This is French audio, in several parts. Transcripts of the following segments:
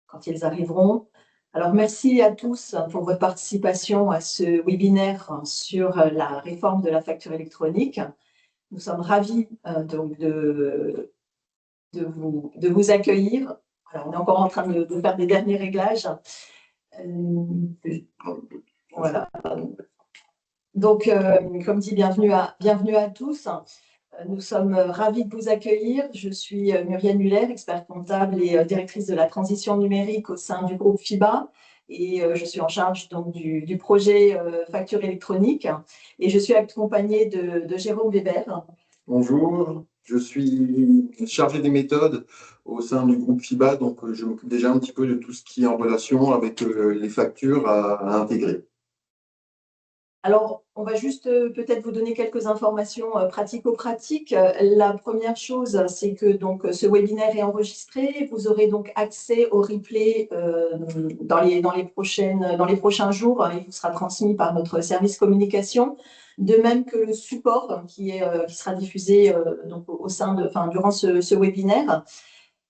quand ils arriveront. Alors, merci à tous pour votre participation à ce webinaire sur la réforme de la facture électronique. Nous sommes ravis donc de vous accueillir. Alors, on est encore en train de faire des derniers réglages. Voilà. Donc, comme dit, bienvenue à tous. Nous sommes ravis de vous accueillir. Je suis Muriel Muller, experte comptable et directrice de la transition numérique au sein du groupe FIBA. Et je suis en charge donc du projet facture électronique. Et je suis accompagnée de Jérôme Weber. Bonjour, je suis chargé des méthodes au sein du groupe FIBA, donc je m'occupe déjà un petit peu de tout ce qui est en relation avec les factures à intégrer. Alors, on va juste peut-être vous donner quelques informations pratico-pratiques. La première chose, c'est que donc, ce webinaire est enregistré. Vous aurez donc accès au replay dans les prochains jours. Il vous sera transmis par notre service communication. De même que le support qui sera diffusé donc, durant ce webinaire.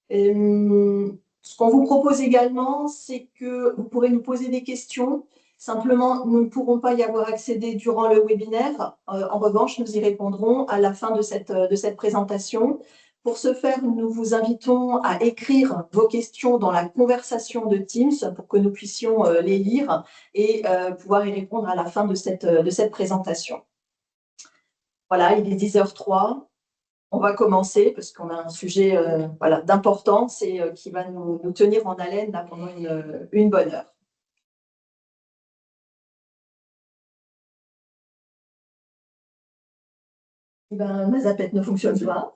Ce qu'on vous propose également, c'est que vous pourrez nous poser des questions. Simplement, nous ne pourrons pas y avoir accédé durant le webinaire. En revanche, nous y répondrons à la fin de cette présentation. Pour ce faire, nous vous invitons à écrire vos questions dans la conversation de Teams pour que nous puissions les lire et pouvoir y répondre à la fin de cette présentation. Voilà, il est 10h03. On va commencer parce qu'on a un sujet d'importance et qui va nous tenir en haleine là, pendant une bonne heure. Ma zapette ne fonctionne pas.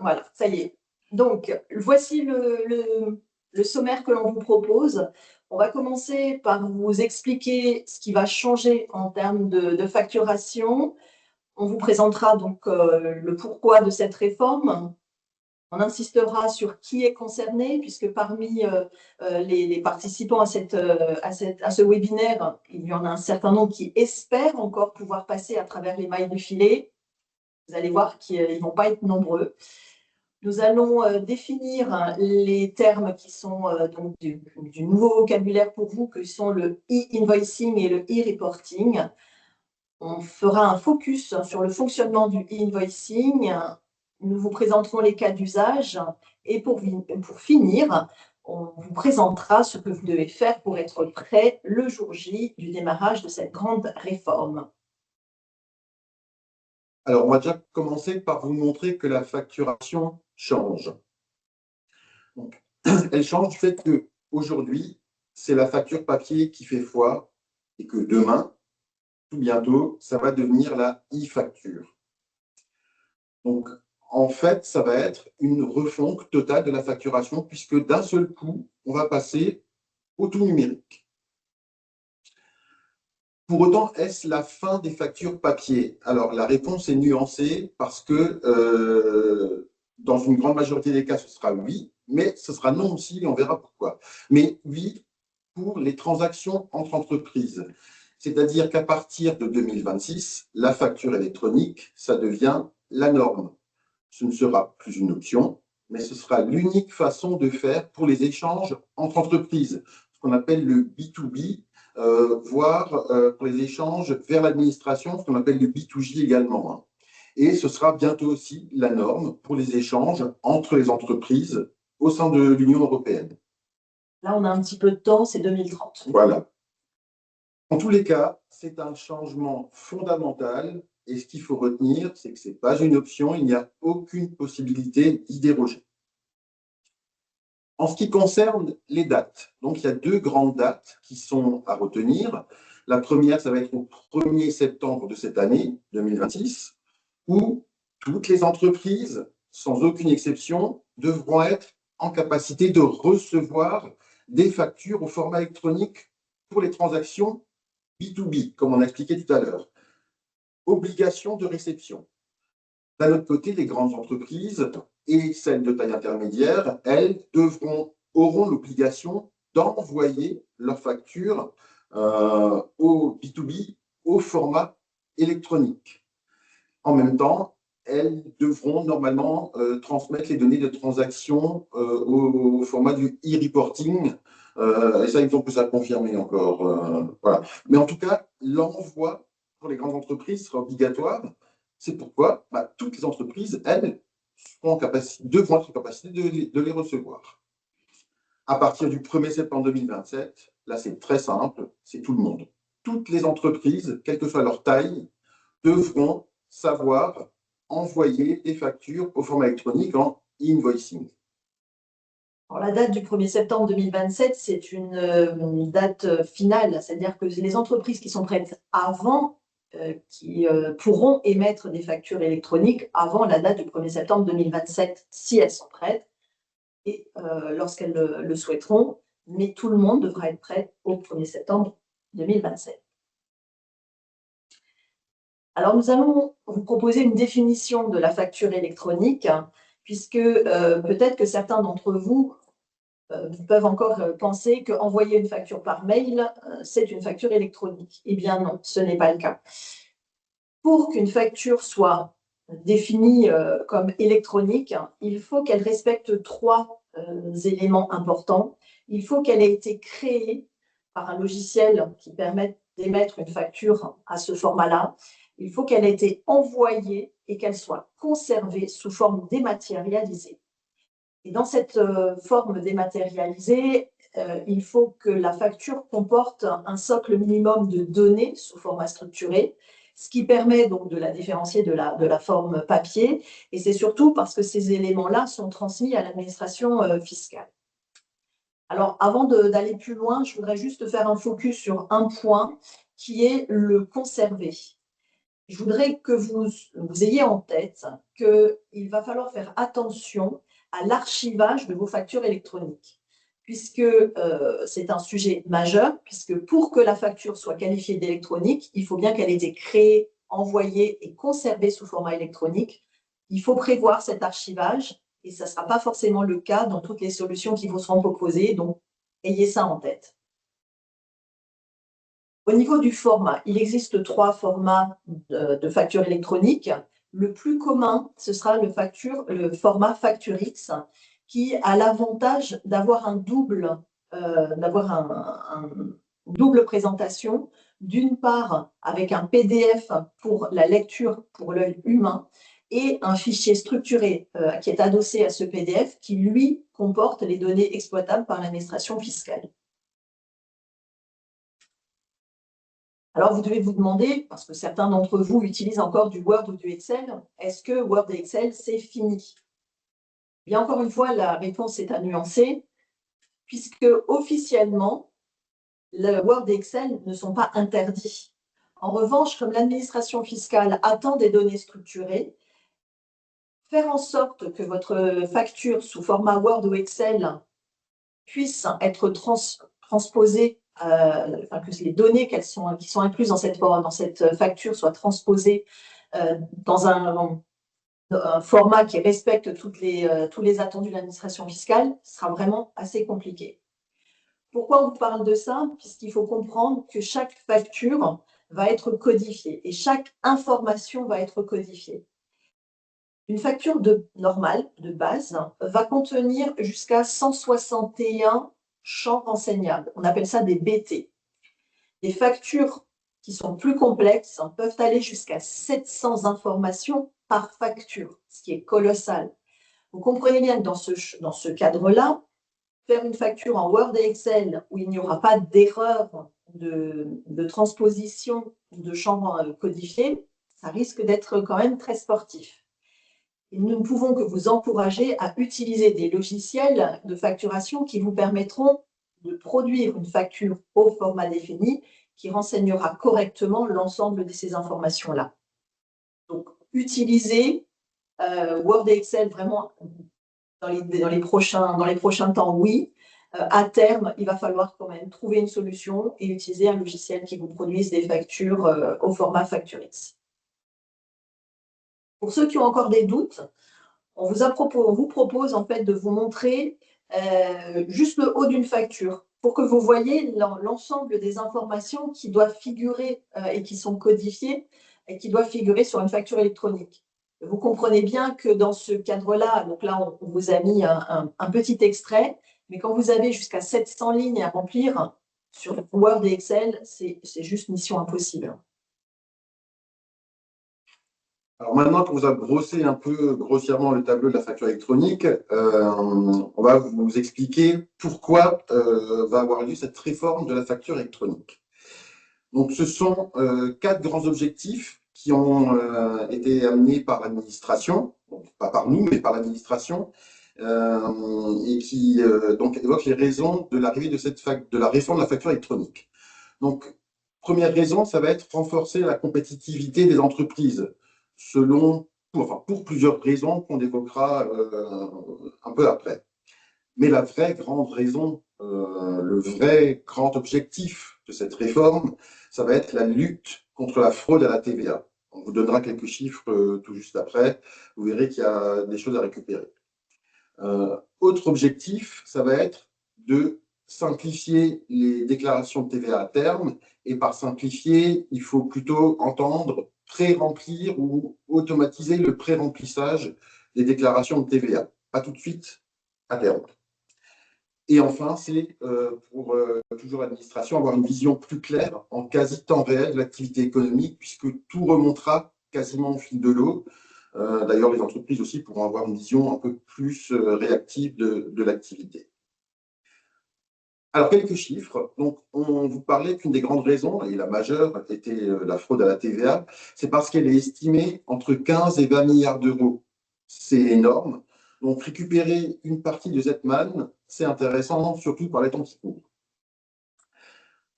Voilà, ça y est. Donc, voici le sommaire que l'on vous propose. On va commencer par vous expliquer ce qui va changer en termes de facturation. On vous présentera donc le pourquoi de cette réforme. On insistera sur qui est concerné, puisque parmi les participants à ce webinaire, il y en a un certain nombre qui espèrent encore pouvoir passer à travers les mailles du filet. Vous allez voir qu'ils ne vont pas être nombreux. Nous allons définir les termes qui sont donc du nouveau vocabulaire pour vous, que sont le e-invoicing et le e-reporting. On fera un focus sur le fonctionnement du e-invoicing. Nous vous présenterons les cas d'usage et pour finir, on vous présentera ce que vous devez faire pour être prêt le jour J du démarrage de cette grande réforme. Alors, on va déjà commencer par vous montrer que la facturation change. Donc, elle change du fait qu'aujourd'hui, c'est la facture papier qui fait foi et que demain, tout bientôt, ça va devenir la e-facture. Donc, en fait, ça va être une refonte totale de la facturation puisque d'un seul coup, on va passer au tout numérique. Pour autant, est-ce la fin des factures papier? Alors, la réponse est nuancée parce que dans une grande majorité des cas, ce sera oui, mais ce sera non aussi et on verra pourquoi. Mais oui, pour les transactions entre entreprises. C'est-à-dire qu'à partir de 2026, la facture électronique, ça devient la norme. Ce ne sera plus une option, mais ce sera l'unique façon de faire pour les échanges entre entreprises, ce qu'on appelle le B2B, voire pour les échanges vers l'administration, ce qu'on appelle le B2J également. Et ce sera bientôt aussi la norme pour les échanges entre les entreprises au sein de l'Union européenne. Là, on a un petit peu de temps, c'est 2030. Voilà. En tous les cas, c'est un changement fondamental et ce qu'il faut retenir, c'est que ce n'est pas une option, il n'y a aucune possibilité d'y déroger. En ce qui concerne les dates, donc il y a deux grandes dates qui sont à retenir. La première, ça va être au 1er septembre de cette année, 2026, où toutes les entreprises, sans aucune exception, devront être en capacité de recevoir des factures au format électronique pour les transactions B2B, comme on a expliqué tout à l'heure. Obligation de réception. D'un autre côté, les grandes entreprises et celles de taille intermédiaire, elles auront l'obligation d'envoyer leurs factures au B2B au format électronique. En même temps, elles devront normalement transmettre les données de transaction au format du e-reporting. Et ça, il faut que ça confirme encore. Voilà. Mais en tout cas, l'envoi pour les grandes entreprises sera obligatoire. C'est pourquoi toutes les entreprises, elles, devront être en capacité de les recevoir. À partir du 1er septembre 2027, là, c'est très simple, c'est tout le monde. Toutes les entreprises, quelle que soit leur taille, devront savoir envoyer des factures au format électronique en e-invoicing. Alors, la date du 1er septembre 2027, c'est une date finale, c'est-à-dire que les entreprises qui sont prêtes avant, qui pourront émettre des factures électroniques avant la date du 1er septembre 2027, si elles sont prêtes, et lorsqu'elles le souhaiteront, mais tout le monde devra être prêt au 1er septembre 2027. Alors, nous allons vous proposer une définition de la facture électronique, puisque peut-être que certains d'entre vous peuvent encore penser qu'envoyer une facture par mail, c'est une facture électronique. Eh bien non, ce n'est pas le cas. Pour qu'une facture soit définie comme électronique, il faut qu'elle respecte trois éléments importants. Il faut qu'elle ait été créée par un logiciel qui permette d'émettre une facture à ce format-là. Il faut qu'elle ait été envoyée et qu'elle soit conservée sous forme dématérialisée. Et dans cette forme dématérialisée, il faut que la facture comporte un socle minimum de données sous format structuré, ce qui permet donc de la différencier de la forme papier. Et c'est surtout parce que ces éléments-là sont transmis à l'administration fiscale. Alors, avant d'aller plus loin, je voudrais juste faire un focus sur un point qui est le conserver. Je voudrais que vous ayez en tête qu'il va falloir faire attention à l'archivage de vos factures électroniques, puisque c'est un sujet majeur, puisque pour que la facture soit qualifiée d'électronique, il faut bien qu'elle ait été créée, envoyée et conservée sous format électronique. Il faut prévoir cet archivage, et ça ne sera pas forcément le cas dans toutes les solutions qui vous seront proposées, donc ayez ça en tête. Au niveau du format, il existe trois formats de facture électronique. Le plus commun, ce sera le format FactureX, qui a l'avantage d'avoir un double présentation. D'une part, avec un PDF pour la lecture pour l'œil humain et un fichier structuré qui est adossé à ce PDF qui, lui, comporte les données exploitables par l'administration fiscale. Alors, vous devez vous demander, parce que certains d'entre vous utilisent encore du Word ou du Excel, est-ce que Word et Excel, c'est fini? Bien, encore une fois, la réponse est à nuancer, puisque officiellement, le Word et Excel ne sont pas interdits. En revanche, comme l'administration fiscale attend des données structurées, faire en sorte que votre facture sous format Word ou Excel puisse être transposée, que les données qui sont incluses dans cette facture soient transposées dans un format qui respecte tous les attendus de l'administration fiscale, ce sera vraiment assez compliqué. Pourquoi on vous parle de ça? Puisqu'il faut comprendre que chaque facture va être codifiée et chaque information va être codifiée. Une facture normale, de base, va contenir jusqu'à 161 champs renseignables. On appelle ça des BT. Les factures qui sont plus complexes peuvent aller jusqu'à 700 informations par facture, ce qui est colossal. Vous comprenez bien que dans ce cadre-là, faire une facture en Word et Excel où il n'y aura pas d'erreur de transposition de champs codifiés, ça risque d'être quand même très sportif. Et nous ne pouvons que vous encourager à utiliser des logiciels de facturation qui vous permettront de produire une facture au format défini qui renseignera correctement l'ensemble de ces informations-là. Donc, utilisez Word et Excel vraiment dans les prochains temps, oui. À terme, il va falloir quand même trouver une solution et utiliser un logiciel qui vous produise des factures au format FactureX. Pour ceux qui ont encore des doutes, on vous propose en fait de vous montrer juste le haut d'une facture pour que vous voyez l'ensemble des informations qui doivent figurer et qui sont codifiées et qui doivent figurer sur une facture électronique. vous comprenez bien que dans ce cadre-là, donc là, on vous a mis un petit extrait, mais quand vous avez jusqu'à 700 lignes à remplir sur Word et Excel, c'est juste mission impossible. Alors maintenant qu'on vous a brossé un peu grossièrement le tableau de la facture électronique, on va vous expliquer pourquoi va avoir lieu cette réforme de la facture électronique. Donc ce sont 4 grands objectifs qui ont été amenés par l'administration, pas par nous, mais par l'administration, et qui donc évoquent les raisons de l'arrivée de la réforme de la facture électronique. Donc, première raison, ça va être renforcer la compétitivité des entreprises, pour plusieurs raisons qu'on évoquera un peu après. Mais la vraie grande raison, le vrai grand objectif de cette réforme, ça va être la lutte contre la fraude à la TVA. On vous donnera quelques chiffres tout juste après. Vous verrez qu'il y a des choses à récupérer. Autre objectif, ça va être de simplifier les déclarations de TVA à terme. Et par simplifier, il faut plutôt entendre pré-remplir ou automatiser le pré-remplissage des déclarations de TVA. Pas tout de suite, à terme. Et enfin, c'est pour toujours l'administration, avoir une vision plus claire en quasi temps réel de l'activité économique, puisque tout remontera quasiment au fil de l'eau. D'ailleurs, les entreprises aussi pourront avoir une vision un peu plus réactive de l'activité. Alors, quelques chiffres. Donc, on vous parlait qu'une des grandes raisons, et la majeure, était la fraude à la TVA. C'est parce qu'elle est estimée entre 15 et 20 milliards d'euros. C'est énorme. Donc, récupérer une partie de cette manne, c'est intéressant, surtout par les temps qui courent.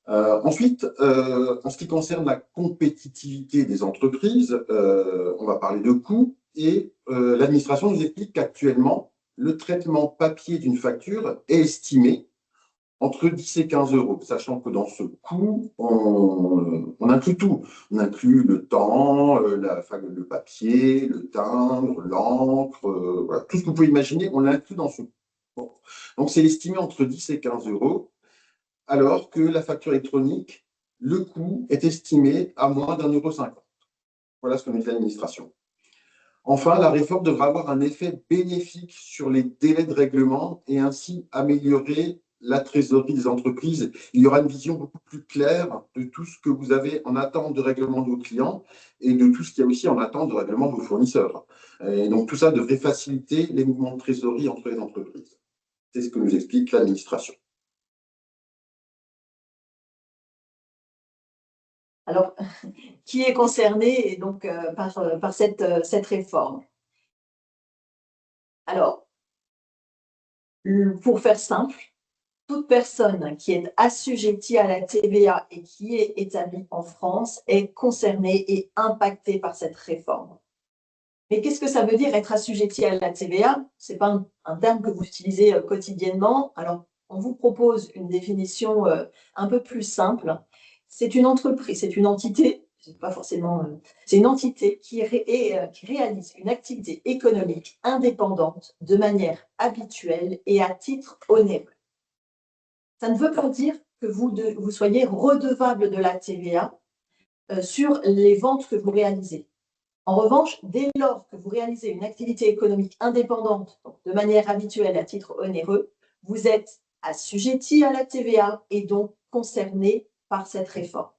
Ensuite, en ce qui concerne la compétitivité des entreprises, on va parler de coûts et l'administration nous explique qu'actuellement, le traitement papier d'une facture est estimé entre 10 et 15 euros, sachant que dans ce coût, on inclut tout. On inclut le temps, le papier, le timbre, l'encre, voilà, tout ce que vous pouvez imaginer, on l'inclut dans ce coût. Bon. Donc, c'est estimé entre 10 et 15 euros, alors que la facture électronique, le coût est estimé à moins d'1,50 €. Voilà ce que nous dit l'administration. Enfin, la réforme devra avoir un effet bénéfique sur les délais de règlement et ainsi améliorer la trésorerie des entreprises. Il y aura une vision beaucoup plus claire de tout ce que vous avez en attente de règlement de vos clients et de tout ce qu'il y a aussi en attente de règlement de vos fournisseurs. Et donc, tout ça devrait faciliter les mouvements de trésorerie entre les entreprises. C'est ce que nous explique l'administration. Alors, qui est concerné donc, par cette réforme? Alors, pour faire simple, toute personne qui est assujettie à la TVA et qui est établie en France est concernée et impactée par cette réforme. Mais qu'est-ce que ça veut dire être assujetti à la TVA? Ce n'est pas un terme que vous utilisez quotidiennement. Alors, on vous propose une définition un peu plus simple. C'est une entreprise, c'est une entité, pas forcément, c'est une entité qui réalise une activité économique indépendante de manière habituelle et à titre onéreux. Ça ne veut pas dire que vous soyez redevable de la TVA sur les ventes que vous réalisez. En revanche, dès lors que vous réalisez une activité économique indépendante, donc de manière habituelle à titre onéreux, vous êtes assujetti à la TVA et donc concerné par cette réforme.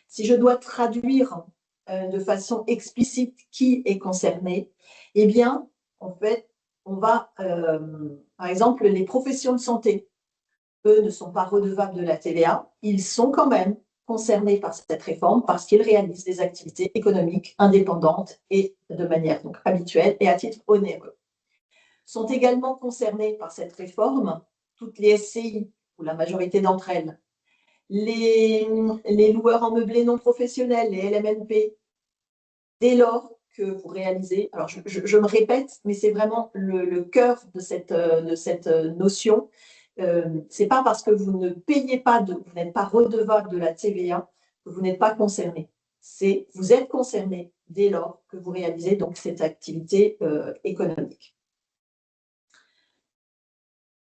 Si je dois traduire de façon explicite qui est concerné, eh bien, en fait, on va, par exemple, les professions de santé, eux ne sont pas redevables de la TVA, ils sont quand même concernés par cette réforme parce qu'ils réalisent des activités économiques indépendantes et de manière donc habituelle et à titre onéreux. Sont également concernés par cette réforme toutes les SCI, ou la majorité d'entre elles, les loueurs en meublé non professionnels, les LMNP, dès lors que vous réalisez, alors je me répète, mais c'est vraiment le cœur de cette notion. Ce n'est pas parce que vous ne payez pas, vous n'êtes pas redevable de la TVA que vous n'êtes pas concerné. Vous êtes concerné dès lors que vous réalisez donc cette activité économique.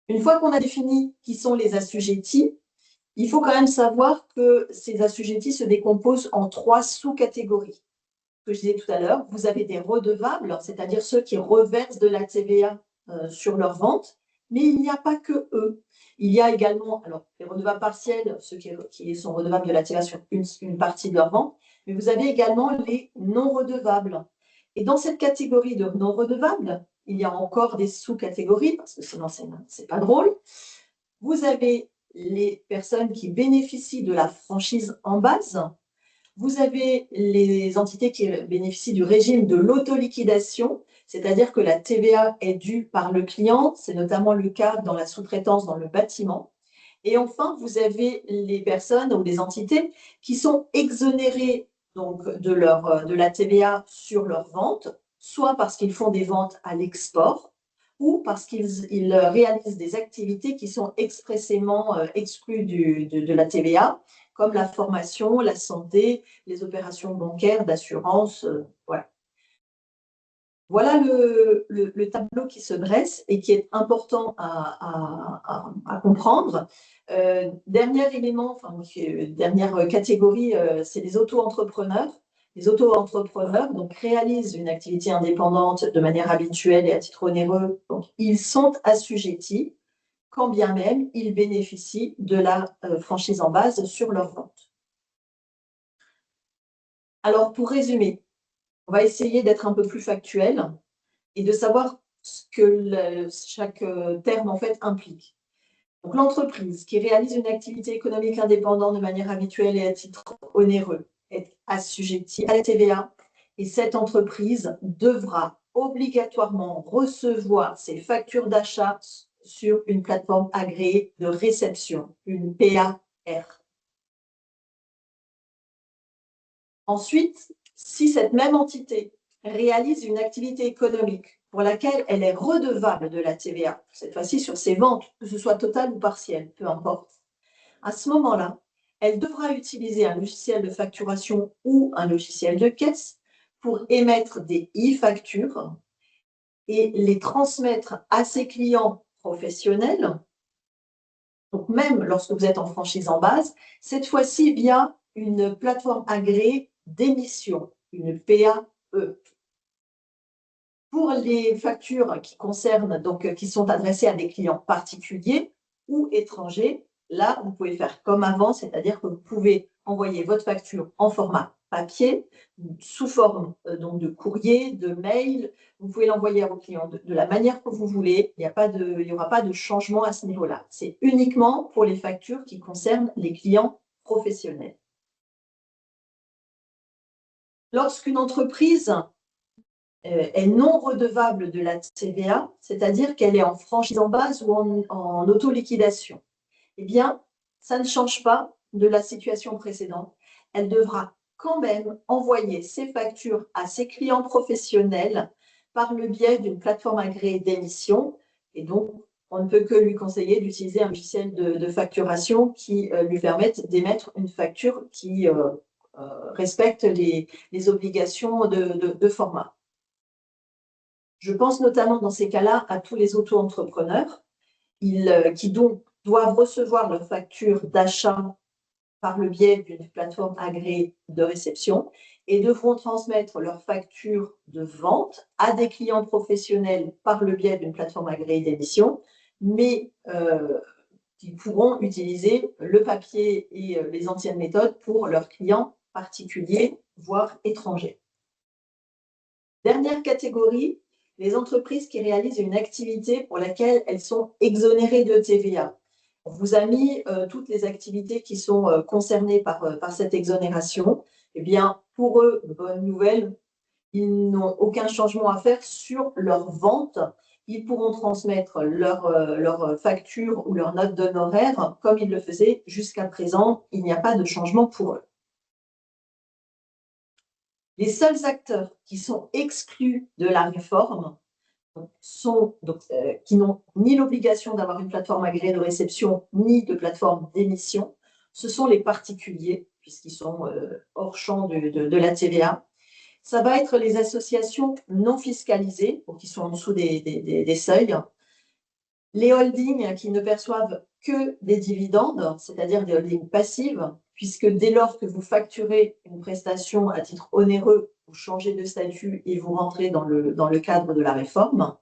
Une fois qu'on a défini qui sont les assujettis, il faut quand même savoir que ces assujettis se décomposent en 3 sous-catégories que je disais tout à l'heure, vous avez des redevables, c'est-à-dire ceux qui reversent de la TVA sur leurs ventes, mais il n'y a pas que eux. Il y a également, alors, les redevables partiels, ceux qui sont redevables de la TVA sur une partie de leur vente, mais vous avez également les non redevables. Et dans cette catégorie de non redevables, il y a encore des sous-catégories, parce que sinon, c'est pas drôle. Vous avez les personnes qui bénéficient de la franchise en base. Vous avez les entités qui bénéficient du régime de l'autoliquidation, c'est-à-dire que la TVA est due par le client. C'est notamment le cas dans la sous-traitance dans le bâtiment. Et enfin, vous avez les personnes ou les entités qui sont exonérées donc, de la TVA sur leurs ventes, soit parce qu'ils font des ventes à l'export, ou parce qu'ils réalisent des activités qui sont expressément exclues de la TVA, comme la formation, la santé, les opérations bancaires, d'assurance, voilà. Voilà le tableau qui se dresse et qui est important à comprendre. Dernier élément, dernière catégorie, c'est les auto-entrepreneurs. Les auto-entrepreneurs donc, réalisent une activité indépendante de manière habituelle et à titre onéreux. Donc, ils sont assujettis, quand bien même ils bénéficient de la franchise en base sur leur vente. Alors, pour résumer, on va essayer d'être un peu plus factuel et de savoir ce que chaque terme en fait implique. Donc, l'entreprise qui réalise une activité économique indépendante de manière habituelle et à titre onéreux est assujettie à la TVA et cette entreprise devra obligatoirement recevoir ses factures d'achat sur une plateforme agréée de réception, une PAR. Ensuite, si cette même entité réalise une activité économique pour laquelle elle est redevable de la TVA, cette fois-ci sur ses ventes, que ce soit totale ou partielle, peu importe, à ce moment-là, elle devra utiliser un logiciel de facturation ou un logiciel de caisse pour émettre des e-factures et les transmettre à ses clients professionnels. Donc, même lorsque vous êtes en franchise en base, cette fois-ci via une plateforme agréée d'émission, une PAE. Pour les factures qui concernent, donc qui sont adressées à des clients particuliers ou étrangers, là, vous pouvez faire comme avant, c'est-à-dire que vous pouvez envoyer votre facture en format papier, sous forme donc de courrier, de mail. Vous pouvez l'envoyer à vos clients de la manière que vous voulez. Il n'y aura pas de changement à ce niveau-là. C'est uniquement pour les factures qui concernent les clients professionnels. Lorsqu'une entreprise est non redevable de la TVA, c'est-à-dire qu'elle est en franchise en base ou en auto-liquidation, eh bien, ça ne change pas de la situation précédente. Elle devra quand même envoyer ses factures à ses clients professionnels par le biais d'une plateforme agréée d'émission. Et donc, on ne peut que lui conseiller d'utiliser un logiciel de facturation qui lui permette d'émettre une facture qui respecte les obligations de format. Je pense notamment dans ces cas-là à tous les auto-entrepreneurs qui donc doivent recevoir leur facture d'achat par le biais d'une plateforme agréée de réception et devront transmettre leur facture de vente à des clients professionnels par le biais d'une plateforme agréée d'émission, mais qui pourront utiliser le papier et les anciennes méthodes pour leurs clients particuliers, voire étrangers. Dernière catégorie, les entreprises qui réalisent une activité pour laquelle elles sont exonérées de TVA. On vous a mis toutes les activités qui sont concernées par cette exonération. Eh bien, pour eux, bonne nouvelle, ils n'ont aucun changement à faire sur leur vente. Ils pourront transmettre leur facture ou leur note d'honoraires comme ils le faisaient jusqu'à présent. Il n'y a pas de changement pour eux. Les seuls acteurs qui sont exclus de la réforme qui n'ont ni l'obligation d'avoir une plateforme agréée de réception, ni de plateforme d'émission, ce sont les particuliers, puisqu'ils sont hors champ de la TVA. Ça va être les associations non fiscalisées, qui sont en dessous des seuils, les holdings qui ne perçoivent que des dividendes, c'est-à-dire des holdings passives, puisque dès lors que vous facturez une prestation à titre onéreux, vous changez de statut et vous rentrez dans le cadre de la réforme.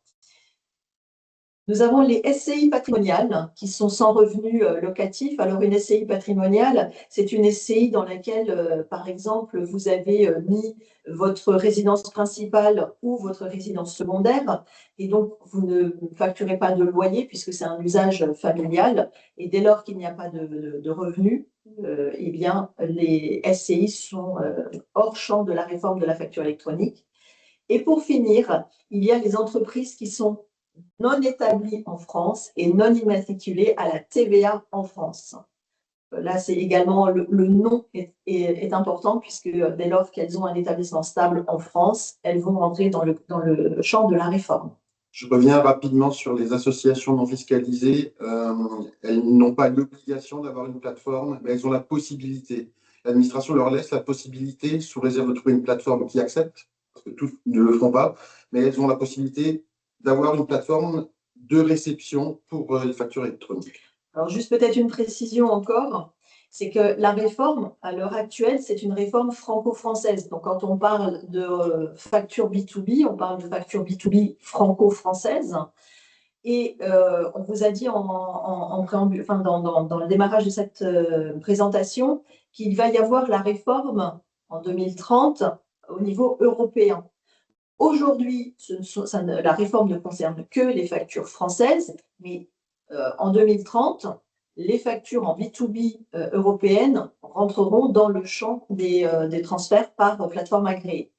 Nous avons les SCI patrimoniales qui sont sans revenu locatif. Alors, une SCI patrimoniale, c'est une SCI dans laquelle, par exemple, vous avez mis votre résidence principale ou votre résidence secondaire. Et donc, vous ne facturez pas de loyer puisque c'est un usage familial. Et dès lors qu'il n'y a pas de revenus, eh bien, les SCI sont hors champ de la réforme de la facture électronique. Et pour finir, il y a les entreprises qui sont non établies en France et non immatriculées à la TVA en France. Là, c'est également le nom est important puisque dès lors qu'elles ont un établissement stable en France, elles vont entrer dans le champ de la réforme. Je reviens rapidement sur les associations non fiscalisées. Elles n'ont pas l'obligation d'avoir une plateforme, mais elles ont la possibilité. L'administration leur laisse la possibilité, sous réserve de trouver une plateforme qui accepte, parce que tous ne le feront pas, mais elles ont la possibilité d'avoir une plateforme de réception pour les factures électroniques. Alors, juste peut-être une précision encore, c'est que la réforme, à l'heure actuelle, c'est une réforme franco-française. Donc, quand on parle de facture B2B, on parle de facture B2B franco-française. Et on vous a dit en préambule, enfin, dans le démarrage de cette présentation qu'il va y avoir la réforme en 2030 au niveau européen. Aujourd'hui, la réforme ne concerne que les factures françaises, mais en 2030, les factures en B2B européennes rentreront dans le champ des transferts par plateforme agréée.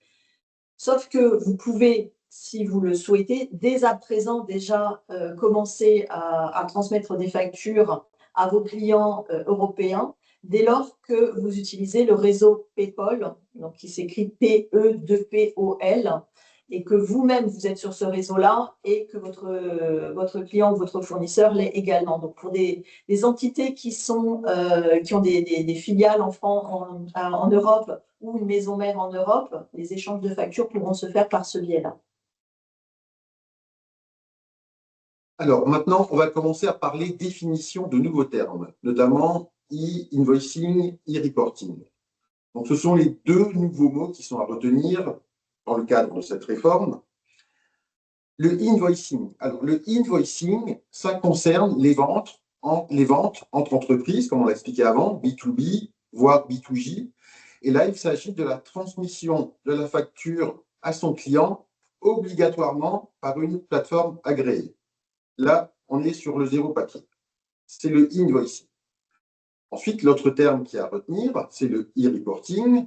Sauf que vous pouvez, si vous le souhaitez, dès à présent déjà commencer à transmettre des factures à vos clients européens dès lors que vous utilisez le réseau PayPal, donc qui s'écrit PE2POL, et que vous-même, vous êtes sur ce réseau-là et que votre client ou votre fournisseur l'est également. Donc, pour des entités qui ont des filiales en Europe ou une maison mère en Europe, les échanges de factures pourront se faire par ce biais-là. Alors, maintenant, on va commencer à parler définition de nouveaux termes, notamment e-invoicing, e-reporting. Donc, ce sont les deux nouveaux mots qui sont à retenir dans le cadre de cette réforme. Le e-invoicing. Alors, le e-invoicing, ça concerne les ventes entre entreprises, comme on l'a expliqué avant, B2B, voire B2J. Et là, il s'agit de la transmission de la facture à son client obligatoirement par une plateforme agréée. Là, on est sur le zéro papier. C'est le e-invoicing. Ensuite, l'autre terme qui est à retenir, c'est le e-reporting.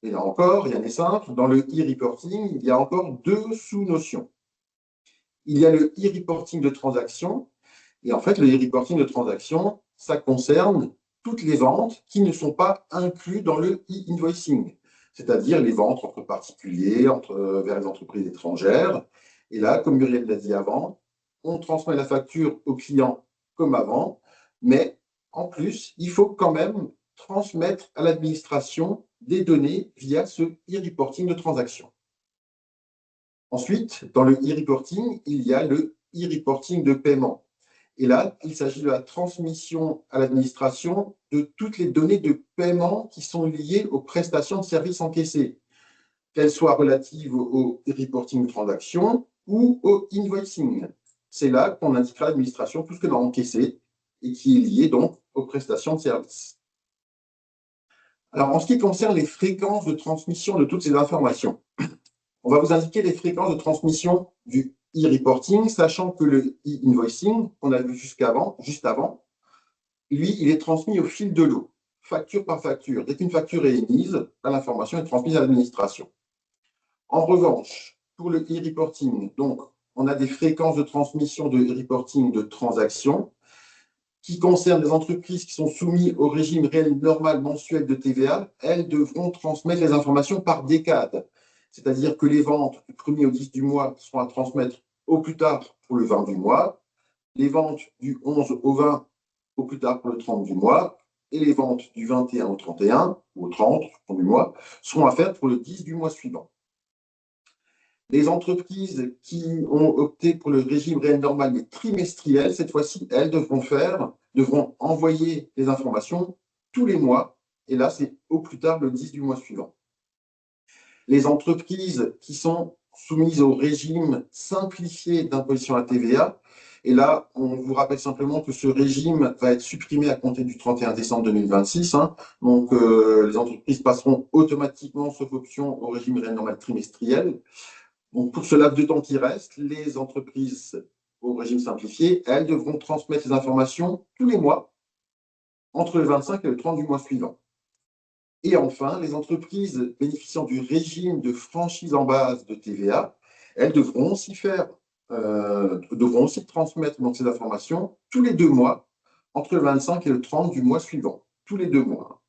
Et là encore, rien n'est simple. Dans le e-reporting, il y a encore deux sous-notions. Il y a le e-reporting de transaction. Et en fait, le e-reporting de transaction, ça concerne toutes les ventes qui ne sont pas incluses dans le e-invoicing, c'est-à-dire les ventes entre particuliers, vers les entreprises étrangères. Et là, comme Muriel l'a dit avant, on transmet la facture au client comme avant, mais en plus, il faut quand même transmettre à l'administration des données via ce e-reporting de transaction. Ensuite, dans le e-reporting, il y a le e-reporting de paiement. Et là, il s'agit de la transmission à l'administration de toutes les données de paiement qui sont liées aux prestations de services encaissées, qu'elles soient relatives au reporting de transaction ou au invoicing. C'est là qu'on indiquera à l'administration tout ce qu'elle a encaissé et qui est lié donc aux prestations de services. Alors, en ce qui concerne les fréquences de transmission de toutes ces informations, on va vous indiquer les fréquences de transmission du e-reporting, sachant que le e-invoicing, qu'on a vu juste avant, lui, il est transmis au fil de l'eau, facture par facture. Dès qu'une facture est émise, l'information est transmise à l'administration. En revanche, pour le e-reporting, donc, on a des fréquences de transmission de e-reporting de transactions qui concernent les entreprises qui sont soumises au régime réel normal mensuel de TVA. Elles devront transmettre les informations par décade. C'est-à-dire que les ventes du 1er au 10 du mois seront à transmettre au plus tard pour le 20 du mois, les ventes du 11 au 20 au plus tard pour le 30 du mois, et les ventes du 21 au 31 ou au 30 du mois seront à faire pour le 10 du mois suivant. Les entreprises qui ont opté pour le régime réel normal mais trimestriel, cette fois-ci, elles devront envoyer les informations tous les mois, et là, c'est au plus tard le 10 du mois suivant. Les entreprises qui sont soumises au régime simplifié d'imposition à TVA. Et là, on vous rappelle simplement que ce régime va être supprimé à compter du 31 décembre 2026. Donc, les entreprises passeront automatiquement, sauf option, au régime réel normal trimestriel. Donc, pour ce laps de temps qui reste, les entreprises au régime simplifié, elles devront transmettre les informations tous les mois, entre le 25 et le 30 du mois suivant. Et enfin, les entreprises bénéficiant du régime de franchise en base de TVA, elles devront aussi transmettre donc, ces informations tous les 2 mois, entre le 25 et le 30 du mois suivant, tous les 2 mois.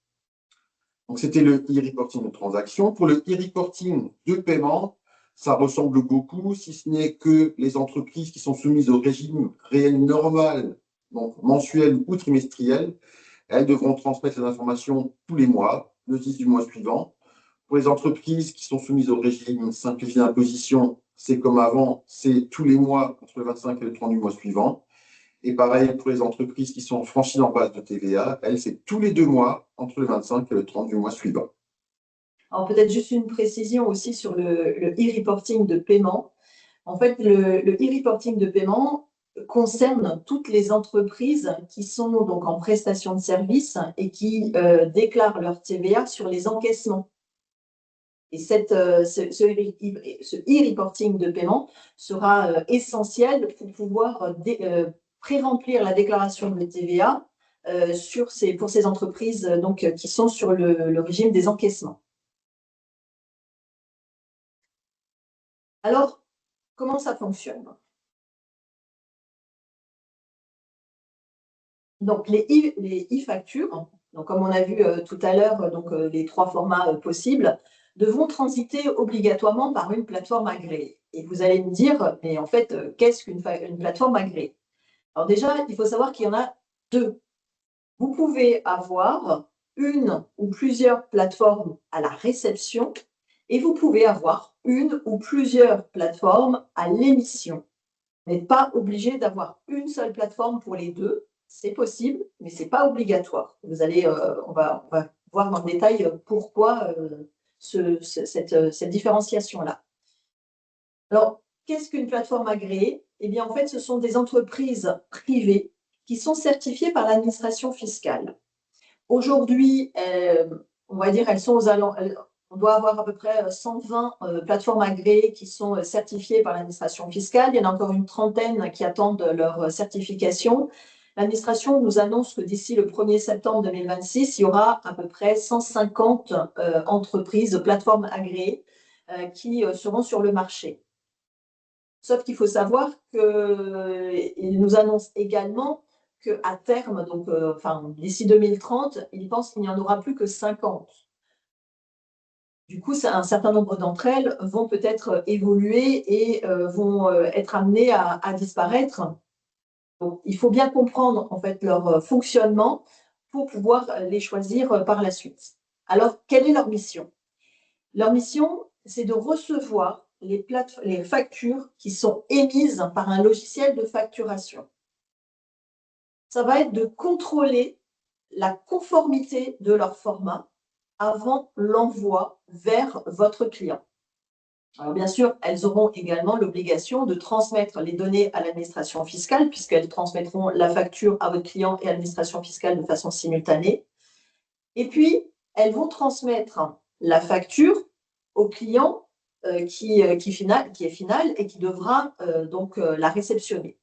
Donc, c'était le e-reporting de transaction. Pour le e-reporting de paiement, ça ressemble beaucoup, si ce n'est que les entreprises qui sont soumises au régime réel normal, donc mensuel ou trimestriel, elles devront transmettre les informations tous les mois, le 10 du mois suivant. Pour les entreprises qui sont soumises au régime simplifié d'imposition, c'est comme avant, c'est tous les mois entre le 25 et le 30 du mois suivant. Et pareil pour les entreprises qui sont franchies en base de TVA, elles, c'est tous les 2 mois entre le 25 et le 30 du mois suivant. Alors peut-être juste une précision aussi sur le e-reporting de paiement. En fait, le e-reporting de paiement concerne toutes les entreprises qui sont donc en prestation de services et qui déclarent leur TVA sur les encaissements. Et ce e-reporting de paiement sera essentiel pour pouvoir pré-remplir la déclaration de TVA pour ces entreprises donc, qui sont sur le régime des encaissements. Alors, comment ça fonctionne? Donc, les e-factures, donc comme on a vu tout à l'heure, les 3 formats possibles, devront transiter obligatoirement par une plateforme agréée. Et vous allez me dire, mais en fait, qu'est-ce qu'une plateforme agréée? Alors déjà, il faut savoir qu'il y en a 2. Vous pouvez avoir une ou plusieurs plateformes à la réception et vous pouvez avoir une ou plusieurs plateformes à l'émission. Vous n'êtes pas obligé d'avoir une seule plateforme pour les 2. C'est possible, mais ce n'est pas obligatoire. Vous allez, on va voir dans le détail pourquoi cette différenciation-là. Alors, qu'est-ce qu'une plateforme agréée? Eh bien, en fait, ce sont des entreprises privées qui sont certifiées par l'administration fiscale. Aujourd'hui, on va dire, elles sont on doit avoir à peu près 120 plateformes agréées qui sont certifiées par l'administration fiscale. Il y en a encore une trentaine qui attendent leur certification. L'administration nous annonce que d'ici le 1er septembre 2026, il y aura à peu près 150 entreprises, plateformes agréées qui seront sur le marché. Sauf qu'il faut savoir qu'ils nous annoncent également qu'à terme, donc d'ici 2030, ils pensent qu'il n'y en aura plus que 50. Du coup, un certain nombre d'entre elles vont peut-être évoluer et vont être amenées à disparaître. Donc, il faut bien comprendre en fait leur fonctionnement pour pouvoir les choisir par la suite. Alors, quelle est leur mission? Leur mission, c'est de recevoir les factures qui sont émises par un logiciel de facturation. Ça va être de contrôler la conformité de leur format avant l'envoi vers votre client. Alors bien sûr, elles auront également l'obligation de transmettre les données à l'administration fiscale, puisqu'elles transmettront la facture à votre client et à l'administration fiscale de façon simultanée. Et puis, elles vont transmettre la facture au client qui est final et qui devra donc la réceptionner.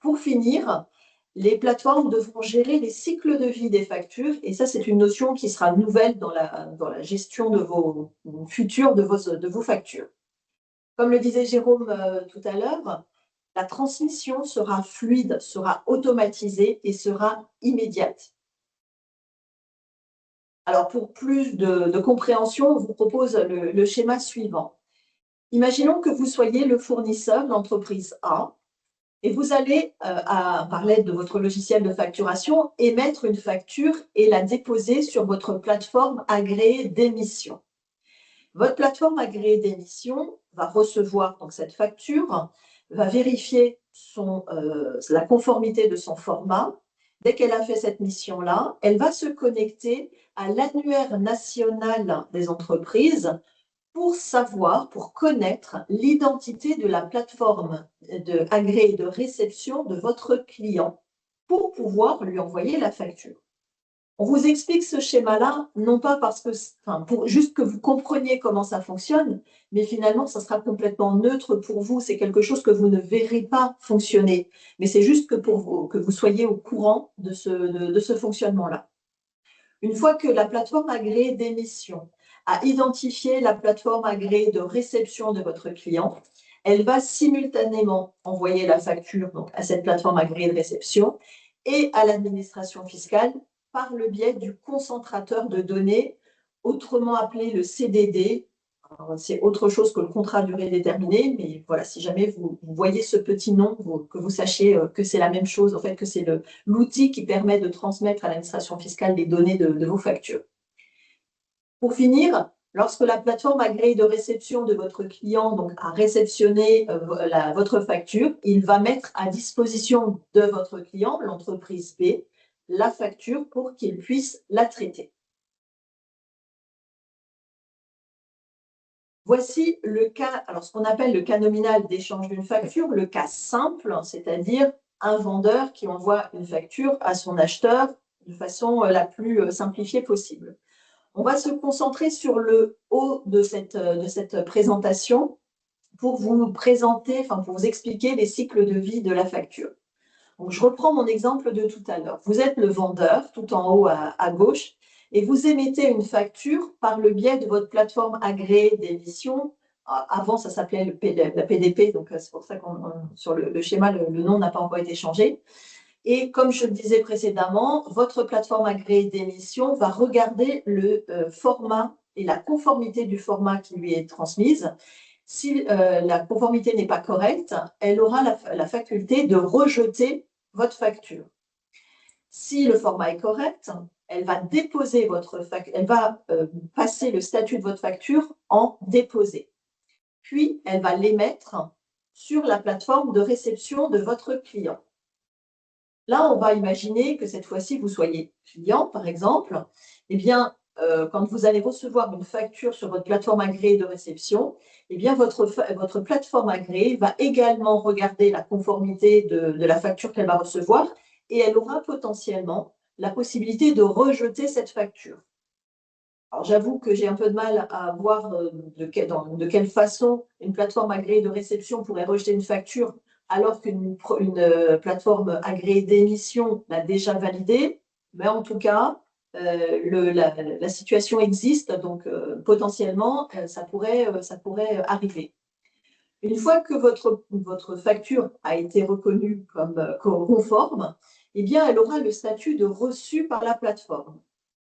Pour finir, les plateformes devront gérer les cycles de vie des factures, et ça, c'est une notion qui sera nouvelle dans la gestion de vos futures, de vos factures. Comme le disait Jérôme tout à l'heure, la transmission sera fluide, sera automatisée et sera immédiate. Alors, pour plus de compréhension, on vous propose le schéma suivant. Imaginons que vous soyez le fournisseur d'entreprise A et vous allez, par l'aide de votre logiciel de facturation, émettre une facture et la déposer sur votre plateforme agréée d'émission. Votre plateforme agréée d'émission va recevoir donc, cette facture, va vérifier la conformité de son format. Dès qu'elle a fait cette mission-là, elle va se connecter à l'annuaire national des entreprises pour savoir, pour connaître l'identité de la plateforme agréée de réception de votre client pour pouvoir lui envoyer la facture. On vous explique ce schéma-là, non pas parce que, pour juste que vous compreniez comment ça fonctionne, mais finalement, ça sera complètement neutre pour vous. C'est quelque chose que vous ne verrez pas fonctionner. Mais c'est juste que vous soyez au courant de ce fonctionnement-là. Une fois que la plateforme agréée d'émission a identifié la plateforme agréée de réception de votre client, elle va simultanément envoyer la facture donc, à cette plateforme agréée de réception et à l'administration fiscale par le biais du concentrateur de données, autrement appelé le CDD. C'est autre chose que le contrat à durée déterminée, mais voilà, si jamais vous voyez ce petit nom, que vous sachiez que c'est la même chose, en fait, que c'est l'outil qui permet de transmettre à l'administration fiscale les données de vos factures. Pour finir, lorsque la plateforme agréée de réception de votre client donc, a réceptionné votre facture, il va mettre à disposition de votre client, l'entreprise B, la facture pour qu'il puisse la traiter. Voici le cas, alors ce qu'on appelle le cas nominal d'échange d'une facture, le cas simple, c'est-à-dire un vendeur qui envoie une facture à son acheteur de façon la plus simplifiée possible. On va se concentrer sur le haut de cette présentation pour vous présenter, pour vous expliquer les cycles de vie de la facture. Donc, je reprends mon exemple de tout à l'heure. Vous êtes le vendeur, tout en haut à gauche, et vous émettez une facture par le biais de votre plateforme agréée d'émission. Avant, ça s'appelait la PDP, donc c'est pour ça que sur le schéma, le nom n'a pas encore été changé. Et comme je le disais précédemment, votre plateforme agréée d'émission va regarder le format et la conformité du format qui lui est transmise. Si la conformité n'est pas correcte, elle aura la faculté de rejeter votre facture. Si le format est correct, elle va déposer elle va passer le statut de votre facture en déposé. Puis, elle va l'émettre sur la plateforme de réception de votre client. Là, on va imaginer que cette fois-ci, vous soyez client, par exemple. Eh bien, quand vous allez recevoir une facture sur votre plateforme agréée de réception, eh bien, votre plateforme agréée va également regarder la conformité de la facture qu'elle va recevoir et elle aura potentiellement la possibilité de rejeter cette facture. Alors, j'avoue que j'ai un peu de mal à voir de quelle façon une plateforme agréée de réception pourrait rejeter une facture alors qu'une plateforme agréée d'émission l'a déjà validée. Mais en tout cas, la situation existe, donc potentiellement, ça pourrait arriver. Une fois que votre facture a été reconnue comme conforme, eh bien, elle aura le statut de reçu par la plateforme,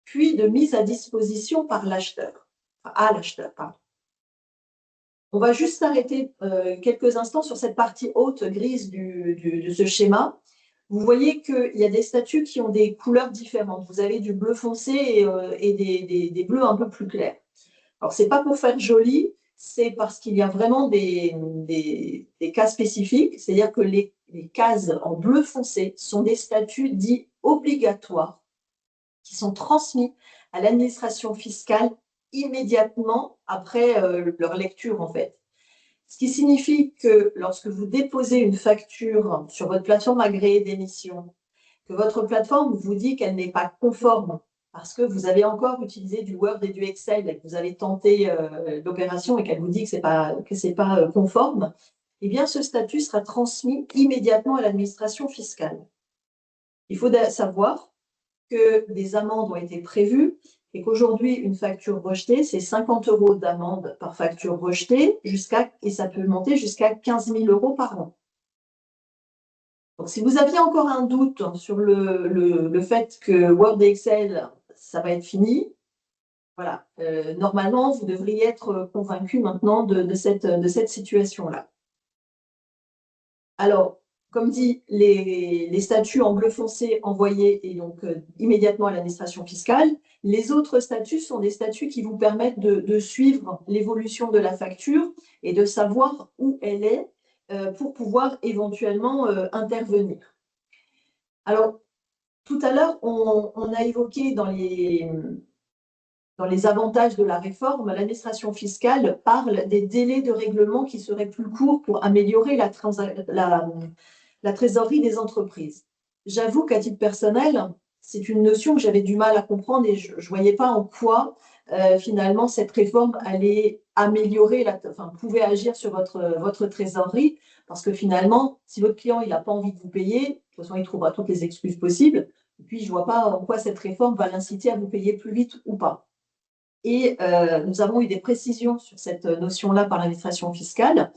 puis de mise à disposition par l'acheteur, à l'acheteur. On va juste s'arrêter quelques instants sur cette partie haute grise de ce schéma. Vous voyez qu'il y a des statuts qui ont des couleurs différentes. Vous avez du bleu foncé et des bleus un peu plus clairs. Alors, ce n'est pas pour faire joli, c'est parce qu'il y a vraiment des cas spécifiques, c'est-à-dire que les cases en bleu foncé sont des statuts dits obligatoires qui sont transmis à l'administration fiscale immédiatement après leur lecture, en fait. Ce qui signifie que lorsque vous déposez une facture sur votre plateforme agréée d'émission, que votre plateforme vous dit qu'elle n'est pas conforme parce que vous avez encore utilisé du Word et du Excel et que vous avez tenté l'opération et qu'elle vous dit que ce n'est pas conforme, eh bien, ce statut sera transmis immédiatement à l'administration fiscale. Il faut savoir que des amendes ont été prévues et qu'aujourd'hui, une facture rejetée, c'est 50 € d'amende par facture rejetée et ça peut monter jusqu'à 15 000 € par an. Donc, si vous aviez encore un doute sur le fait que Word et Excel, ça va être fini, voilà, normalement, vous devriez être convaincu maintenant de cette situation-là. Alors, comme dit, les statuts en bleu foncé envoyés et donc immédiatement à l'administration fiscale. Les autres statuts sont des statuts qui vous permettent de suivre l'évolution de la facture et de savoir où elle est pour pouvoir éventuellement intervenir. Alors, tout à l'heure, on a évoqué dans dans les avantages de la réforme, l'administration fiscale parle des délais de règlement qui seraient plus courts pour améliorer la trésorerie des entreprises. J'avoue qu'à titre personnel, c'est une notion que j'avais du mal à comprendre et je ne voyais pas en quoi finalement cette réforme allait améliorer, pouvait agir sur votre trésorerie, parce que finalement, si votre client n'a pas envie de vous payer, de toute façon, il trouvera toutes les excuses possibles. Et puis, je ne vois pas en quoi cette réforme va l'inciter à vous payer plus vite ou pas. Et nous avons eu des précisions sur cette notion-là par l'administration fiscale,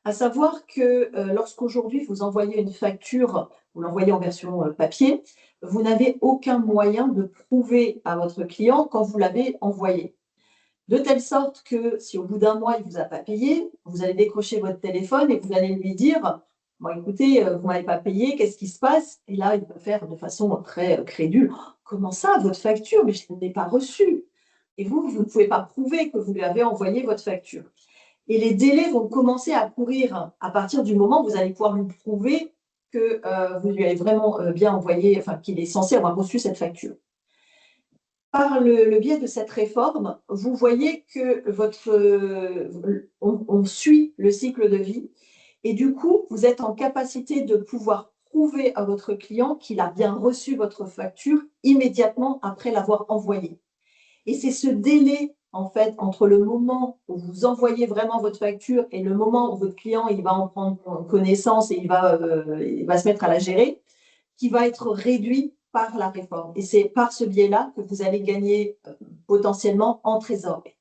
à savoir que lorsqu'aujourd'hui vous envoyez une facture, vous l'envoyez en version papier, vous n'avez aucun moyen de prouver à votre client quand vous l'avez envoyé. De telle sorte que si au bout d'un mois, il ne vous a pas payé, vous allez décrocher votre téléphone et vous allez lui dire « Bon, écoutez, vous ne m'avez pas payé, qu'est-ce qui se passe ?» Et là, il peut faire de façon très crédule « Comment ça, votre facture? Mais je ne l'ai pas reçue. » Et vous ne pouvez pas prouver que vous lui avez envoyé votre facture. Et les délais vont commencer à courir à partir du moment où vous allez pouvoir lui prouver que vous lui avez vraiment bien envoyé, enfin qu'il est censé avoir reçu cette facture. Par le biais de cette réforme, vous voyez que on suit le cycle de vie et du coup, vous êtes en capacité de pouvoir prouver à votre client qu'il a bien reçu votre facture immédiatement après l'avoir envoyée. Et c'est ce délai, en fait, entre le moment où vous envoyez vraiment votre facture et le moment où votre client il va en prendre connaissance et il va se mettre à la gérer, qui va être réduit par la réforme. Et c'est par ce biais-là que vous allez gagner potentiellement en trésorerie.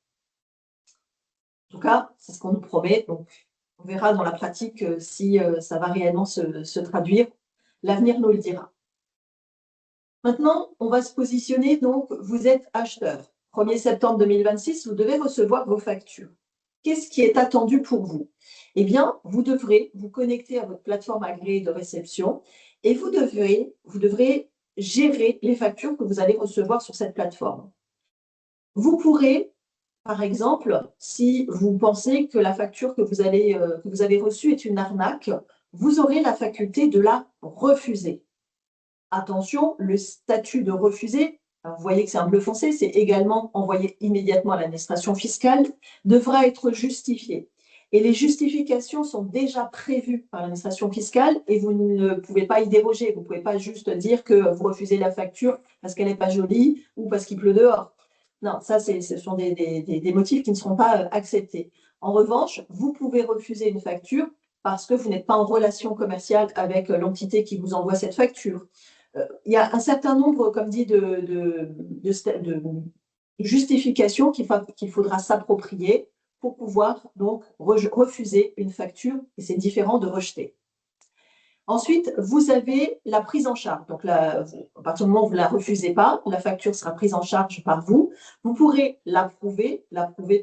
En tout cas, c'est ce qu'on nous promet. Donc, on verra dans la pratique si ça va réellement se traduire. L'avenir nous le dira. Maintenant, on va se positionner. Donc, vous êtes acheteur. 1er septembre 2026, vous devez recevoir vos factures. Qu'est-ce qui est attendu pour vous? Eh bien, vous devrez vous connecter à votre plateforme agréée de réception et vous devrez gérer les factures que vous allez recevoir sur cette plateforme. Vous pourrez, par exemple, si vous pensez que la facture que vous avez reçue est une arnaque, vous aurez la faculté de la refuser. Attention, le statut de refuser, vous voyez que c'est un bleu foncé, c'est également envoyé immédiatement à l'administration fiscale, devra être justifié. Et les justifications sont déjà prévues par l'administration fiscale et vous ne pouvez pas y déroger. Vous ne pouvez pas juste dire que vous refusez la facture parce qu'elle n'est pas jolie ou parce qu'il pleut dehors. Non, ça, ce sont des motifs qui ne seront pas acceptés. En revanche, vous pouvez refuser une facture parce que vous n'êtes pas en relation commerciale avec l'entité qui vous envoie cette facture. Il y a un certain nombre, comme dit, de justifications qu'il faudra s'approprier pour pouvoir donc refuser une facture, et c'est différent de rejeter. Ensuite, vous avez la prise en charge. Donc, à partir du moment où vous ne la refusez pas, la facture sera prise en charge par vous. Vous pourrez l'approuver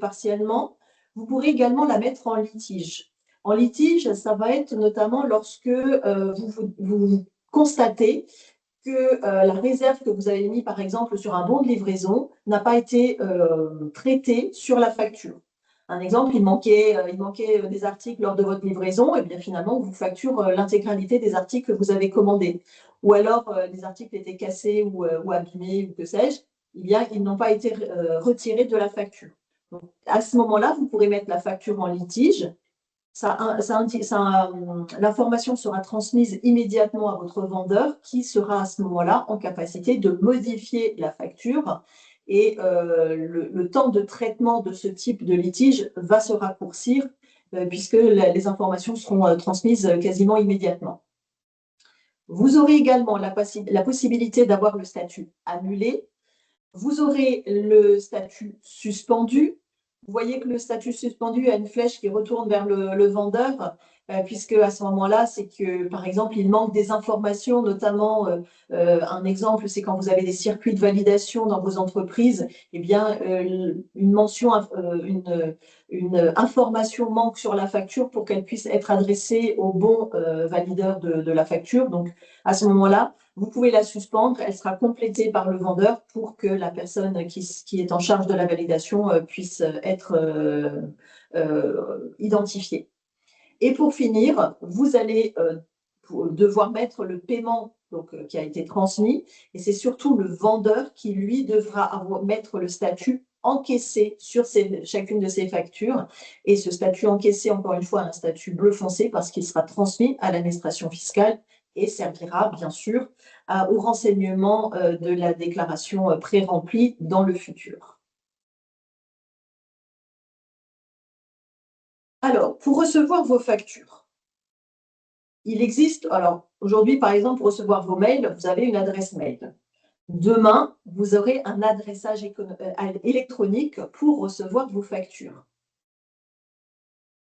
partiellement. Vous pourrez également la mettre en litige. En litige, ça va être notamment lorsque vous constatez que la réserve que vous avez mise, par exemple, sur un bon de livraison n'a pas été traitée sur la facture. Un exemple, il manquait des articles lors de votre livraison, et bien finalement, on vous facture l'intégralité des articles que vous avez commandés. Ou alors, les articles étaient cassés ou abîmés, ou que sais-je, eh bien, ils n'ont pas été retirés de la facture. Donc, à ce moment-là, vous pourrez mettre la facture en litige. L'information sera transmise immédiatement à votre vendeur qui sera à ce moment-là en capacité de modifier la facture et le temps de traitement de ce type de litige va se raccourcir puisque les informations seront transmises quasiment immédiatement. Vous aurez également la possibilité d'avoir le statut annulé. Vous aurez le statut suspendu. Vous voyez que le statut suspendu a une flèche qui retourne vers le vendeur, puisque à ce moment-là, c'est que, par exemple, il manque des informations, notamment, un exemple, c'est quand vous avez des circuits de validation dans vos entreprises, eh bien, une information manque sur la facture pour qu'elle puisse être adressée au bon valideur de la facture. Donc, à ce moment-là, vous pouvez la suspendre, elle sera complétée par le vendeur pour que la personne qui est en charge de la validation puisse être identifiée. Et pour finir, vous allez devoir mettre le paiement qui a été transmis, et c'est surtout le vendeur qui, lui, devra mettre le statut encaissé sur chacune de ces factures. Et ce statut encaissé, encore une fois, un statut bleu foncé parce qu'il sera transmis à l'administration fiscale et servira bien sûr au renseignement de la déclaration pré-remplie dans le futur. Alors, pour recevoir vos factures, il existe, alors aujourd'hui par exemple, pour recevoir vos mails, vous avez une adresse mail. Demain, vous aurez un adressage électronique pour recevoir vos factures.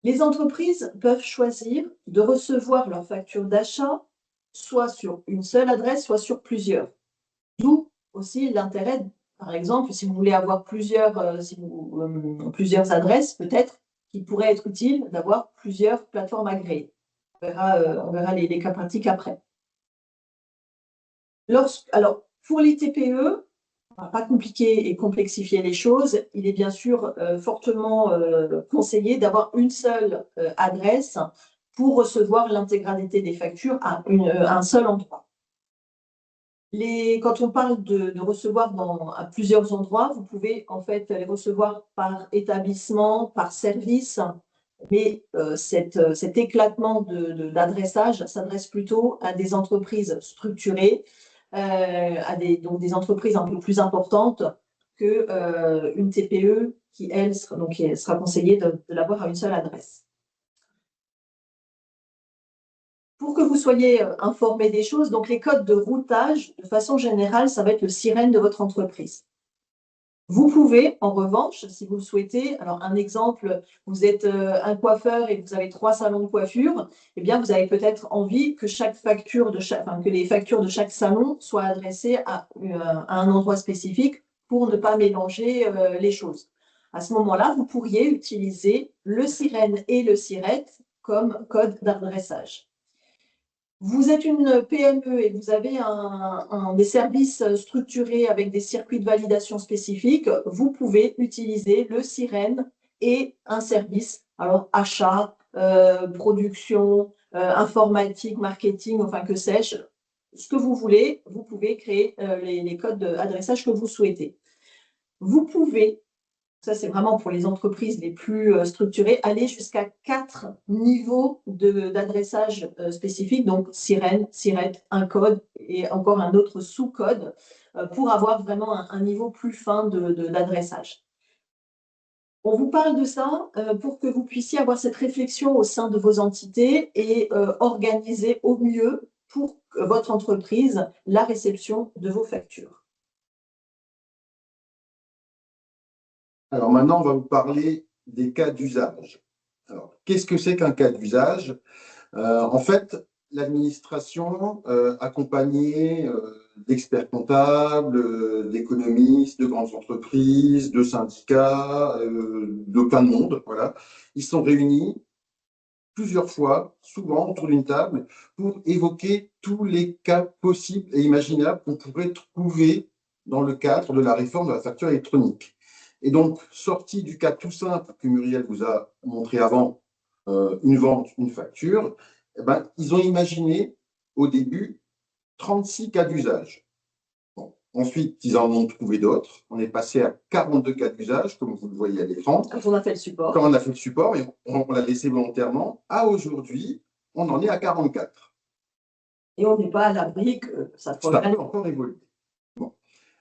Les entreprises peuvent choisir de recevoir leurs factures d'achat soit sur une seule adresse, soit sur plusieurs. D'où aussi l'intérêt, par exemple, si vous voulez avoir plusieurs adresses, peut-être qu'il pourrait être utile d'avoir plusieurs plateformes agréées. On verra les cas pratiques après. Alors, pour les TPE, on ne va pas compliquer et complexifier les choses. Il est bien sûr fortement conseillé d'avoir une seule adresse pour recevoir l'intégralité des factures à un seul endroit. Quand on parle de recevoir à plusieurs endroits, vous pouvez en fait les recevoir par établissement, par service, mais cet éclatement d'adressage s'adresse plutôt à des entreprises structurées, donc des entreprises un peu plus importantes qu'une TPE qui, elle, sera conseillée de l'avoir à une seule adresse. Pour que vous soyez informés des choses, donc les codes de routage, de façon générale, ça va être le sirène de votre entreprise. Vous pouvez, en revanche, si vous le souhaitez, alors un exemple, vous êtes un coiffeur et vous avez 3 salons de coiffure, eh bien vous avez peut-être envie que que les factures de chaque salon soient adressées à un endroit spécifique pour ne pas mélanger les choses. À ce moment-là, vous pourriez utiliser le sirène et le siret comme code d'adressage. Vous êtes une PME et vous avez des services structurés avec des circuits de validation spécifiques, vous pouvez utiliser le sirène et un service, alors achat, production, informatique, marketing, enfin que sais-je, ce que vous voulez, vous pouvez créer les codes d'adressage que vous souhaitez. Vous pouvez, ça c'est vraiment pour les entreprises les plus structurées, aller jusqu'à 4 niveaux d'adressage spécifiques, donc sirène, siret, un code et encore un autre sous-code pour avoir vraiment un niveau plus fin d'adressage. On vous parle de ça pour que vous puissiez avoir cette réflexion au sein de vos entités et organiser au mieux pour votre entreprise la réception de vos factures. Alors maintenant, on va vous parler des cas d'usage. Alors, qu'est-ce que c'est qu'un cas d'usage? En fait, l'administration, accompagnée d'experts comptables, d'économistes, de grandes entreprises, de syndicats, de plein de monde, voilà, ils sont réunis plusieurs fois, souvent autour d'une table, pour évoquer tous les cas possibles et imaginables qu'on pourrait trouver dans le cadre de la réforme de la facture électronique. Et donc, sorti du cas tout simple que Muriel vous a montré avant, une vente, une facture, eh ben, ils ont imaginé au début 36 cas d'usage. Bon. Ensuite, ils en ont trouvé d'autres. On est passé à 42 cas d'usage, comme vous le voyez à l'écran. Quand on a fait le support. Quand on a fait le support, et on l'a laissé volontairement, à aujourd'hui, on en est à 44. Et on n'est pas à l'abri que ça progresse. Ça peut encore évoluer. Bon.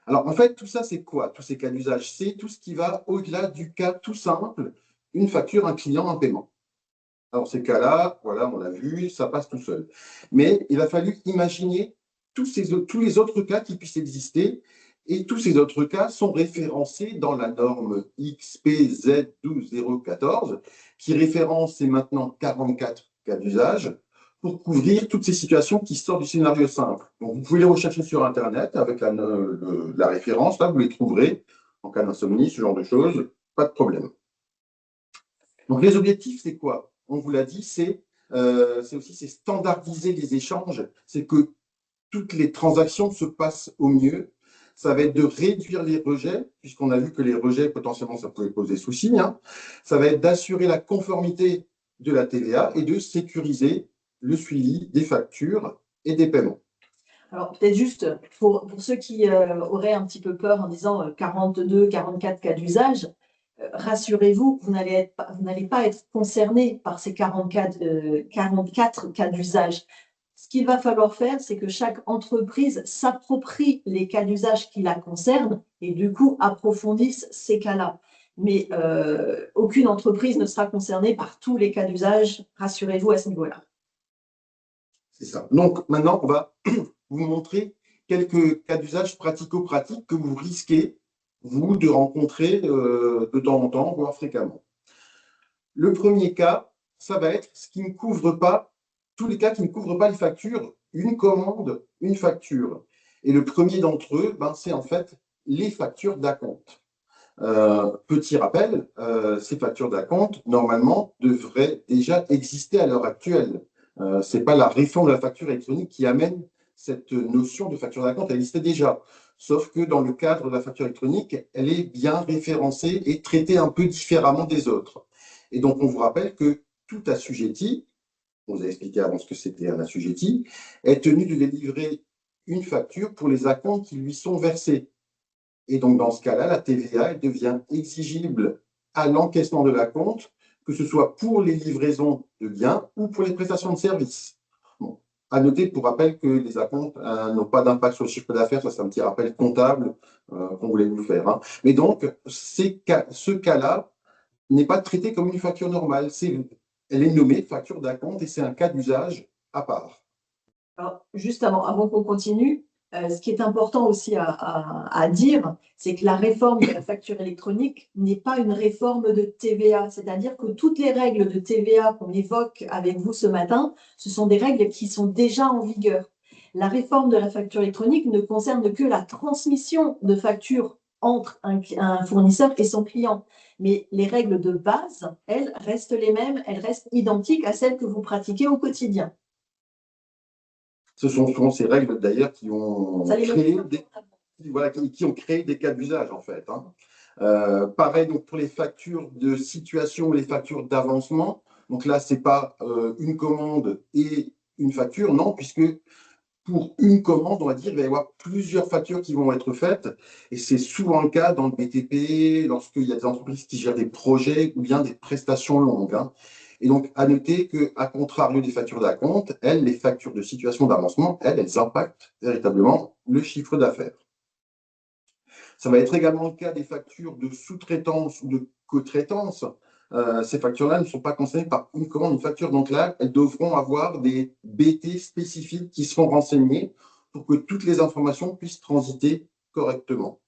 Alors, en fait, tout ça, c'est quoi? Tous ces cas d'usage, c'est tout ce qui va au-delà du cas tout simple, une facture, un client, un paiement. Alors, ces cas-là, voilà, on l'a vu, ça passe tout seul. Mais il a fallu imaginer tous les autres cas qui puissent exister, et tous ces autres cas sont référencés dans la norme XPZ12014, qui référence maintenant 44 cas d'usage, pour couvrir toutes ces situations qui sortent du scénario simple. Donc, vous pouvez les rechercher sur Internet avec la référence, là, vous les trouverez en cas d'insomnie, ce genre de choses, pas de problème. Donc, les objectifs, c'est quoi? On vous l'a dit, c'est standardiser les échanges, c'est que toutes les transactions se passent au mieux. Ça va être de réduire les rejets, puisqu'on a vu que les rejets, potentiellement, ça pouvait poser souci. Hein. Ça va être d'assurer la conformité de la TVA et de sécuriser le suivi des factures et des paiements. Alors, peut-être juste pour ceux qui auraient un petit peu peur en disant 42, 44 cas d'usage, rassurez-vous, vous n'allez pas être concerné par ces 44 cas d'usage. Ce qu'il va falloir faire, c'est que chaque entreprise s'approprie les cas d'usage qui la concernent et du coup approfondisse ces cas-là. Mais aucune entreprise ne sera concernée par tous les cas d'usage, rassurez-vous à ce niveau-là. C'est ça. Donc maintenant, on va vous montrer quelques cas d'usage pratico-pratiques que vous risquez, vous, de rencontrer de temps en temps, voire fréquemment. Le premier cas, ça va être ce qui ne couvre pas, tous les cas qui ne couvrent pas les factures, une commande, une facture. Et le premier d'entre eux, c'est en fait les factures d'acompte. Petit rappel, ces factures d'acompte, normalement, devraient déjà exister à l'heure actuelle. Ce n'est pas la réforme de la facture électronique qui amène cette notion de facture d'acompte, elle existait déjà. Sauf que dans le cadre de la facture électronique, elle est bien référencée et traitée un peu différemment des autres. Et donc, on vous rappelle que tout assujetti, on vous a expliqué avant ce que c'était un assujetti, est tenu de délivrer une facture pour les acomptes qui lui sont versés. Et donc, dans ce cas-là, la TVA elle devient exigible à l'encaissement de l'acompte, que ce soit pour les livraisons de biens ou pour les prestations de services. Bon. À noter, pour rappel, que les acomptes n'ont pas d'impact sur le chiffre d'affaires, ça c'est un petit rappel comptable qu'on voulait vous faire. Hein. Mais donc, ce cas-là n'est pas traité comme une facture normale. Elle est nommée facture d'acompte et c'est un cas d'usage à part. Alors, juste avant qu'on continue, ce qui est important aussi à dire, c'est que la réforme de la facture électronique n'est pas une réforme de TVA. C'est-à-dire que toutes les règles de TVA qu'on évoque avec vous ce matin, ce sont des règles qui sont déjà en vigueur. La réforme de la facture électronique ne concerne que la transmission de factures entre un fournisseur et son client. Mais les règles de base, elles restent les mêmes, elles restent identiques à celles que vous pratiquez au quotidien. Ce sont souvent ces règles d'ailleurs qui ont créé des cas d'usage en fait. Hein. Pareil donc pour les factures de situation ou les factures d'avancement. Donc là, ce n'est pas une commande et une facture, non, puisque pour une commande, on va dire, il va y avoir plusieurs factures qui vont être faites. Et c'est souvent le cas dans le BTP, lorsqu'il y a des entreprises qui gèrent des projets ou bien des prestations longues. Hein. Et donc, à noter qu'à contrario des factures d'acompte, les factures de situation d'avancement, elles impactent véritablement le chiffre d'affaires. Ça va être également le cas des factures de sous-traitance ou de co-traitance. Ces factures-là ne sont pas concernées par une commande, une facture. Donc là, elles devront avoir des BT spécifiques qui seront renseignés pour que toutes les informations puissent transiter correctement.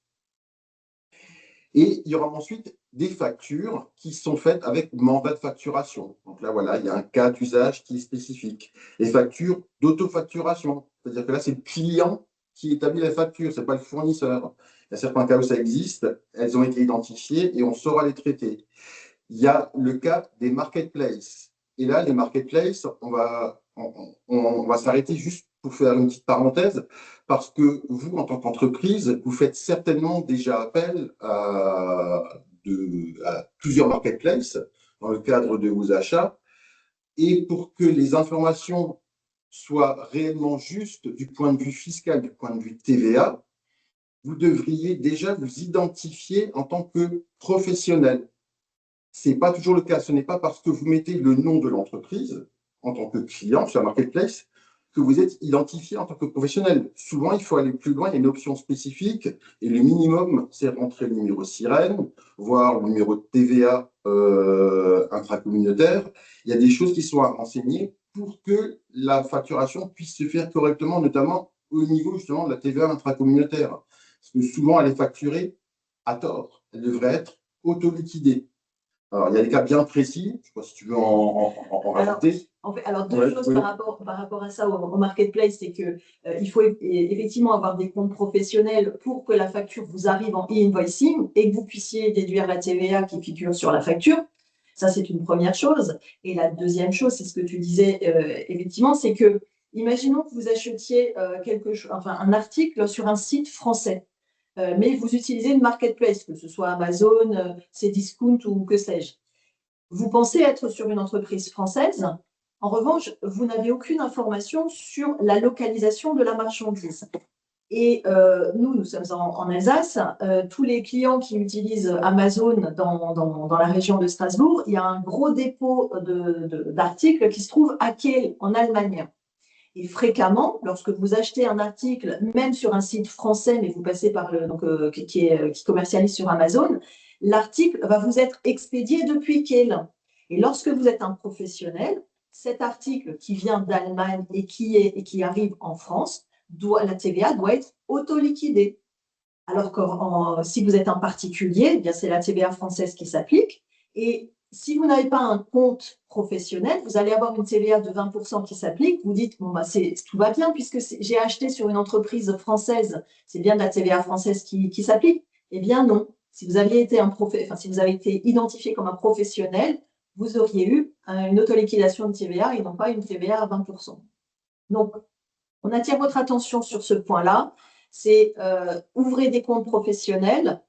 Et il y aura ensuite des factures qui sont faites avec mandat de facturation. Donc là, voilà, il y a un cas d'usage qui est spécifique. Les factures d'autofacturation, c'est-à-dire que là, c'est le client qui établit la facture, ce n'est pas le fournisseur. Il y a certains cas où ça existe, elles ont été identifiées et on saura les traiter. Il y a le cas des marketplaces. Et là, les marketplaces, on va s'arrêter juste pour faire une petite parenthèse, parce que vous, en tant qu'entreprise, vous faites certainement déjà appel à plusieurs marketplaces dans le cadre de vos achats. Et pour que les informations soient réellement justes du point de vue fiscal, du point de vue TVA, vous devriez déjà vous identifier en tant que professionnel. Ce n'est pas toujours le cas. Ce n'est pas parce que vous mettez le nom de l'entreprise en tant que client sur la marketplace que vous êtes identifié en tant que professionnel. Souvent, il faut aller plus loin. Il y a une option spécifique et le minimum, c'est rentrer le numéro SIREN, voire le numéro de TVA intracommunautaire. Il y a des choses qui sont à renseigner pour que la facturation puisse se faire correctement, notamment au niveau justement de la TVA intracommunautaire. Parce que souvent, elle est facturée à tort. Elle devrait être auto-liquidée. Alors, il y a des cas bien précis. Je ne sais pas si tu veux en rajouter. Alors, deux choses par rapport à ça au marketplace, c'est qu'il faut effectivement avoir des comptes professionnels pour que la facture vous arrive en e-invoicing et que vous puissiez déduire la TVA qui figure sur la facture. Ça, c'est une première chose. Et la deuxième chose, c'est ce que tu disais effectivement, c'est que, imaginons que vous achetiez un article sur un site français. Mais vous utilisez une marketplace, que ce soit Amazon, Cdiscount ou que sais-je. Vous pensez être sur une entreprise française. En revanche, vous n'avez aucune information sur la localisation de la marchandise. Et nous sommes en Alsace. Tous les clients qui utilisent Amazon dans la région de Strasbourg, il y a un gros dépôt d'articles qui se trouve à Kehl, en Allemagne. Et fréquemment, lorsque vous achetez un article, même sur un site français, mais vous passez par qui commercialise sur Amazon, l'article va vous être expédié depuis Kehl. Et lorsque vous êtes un professionnel, cet article qui vient d'Allemagne et qui arrive en France, la TVA doit être auto-liquidée. Alors que si vous êtes un particulier, eh bien c'est la TVA française qui s'applique. Et si vous n'avez pas un compte professionnel, vous allez avoir une TVA de 20% qui s'applique. Vous dites, bon, bah, tout va bien puisque j'ai acheté sur une entreprise française, c'est bien de la TVA française qui s'applique. Eh bien non. Si vous aviez été si vous avez été identifié comme un professionnel, vous auriez eu une autoliquidation de TVA et non pas une TVA à 20%. Donc, on attire votre attention sur ce point-là. C'est ouvrez des comptes professionnels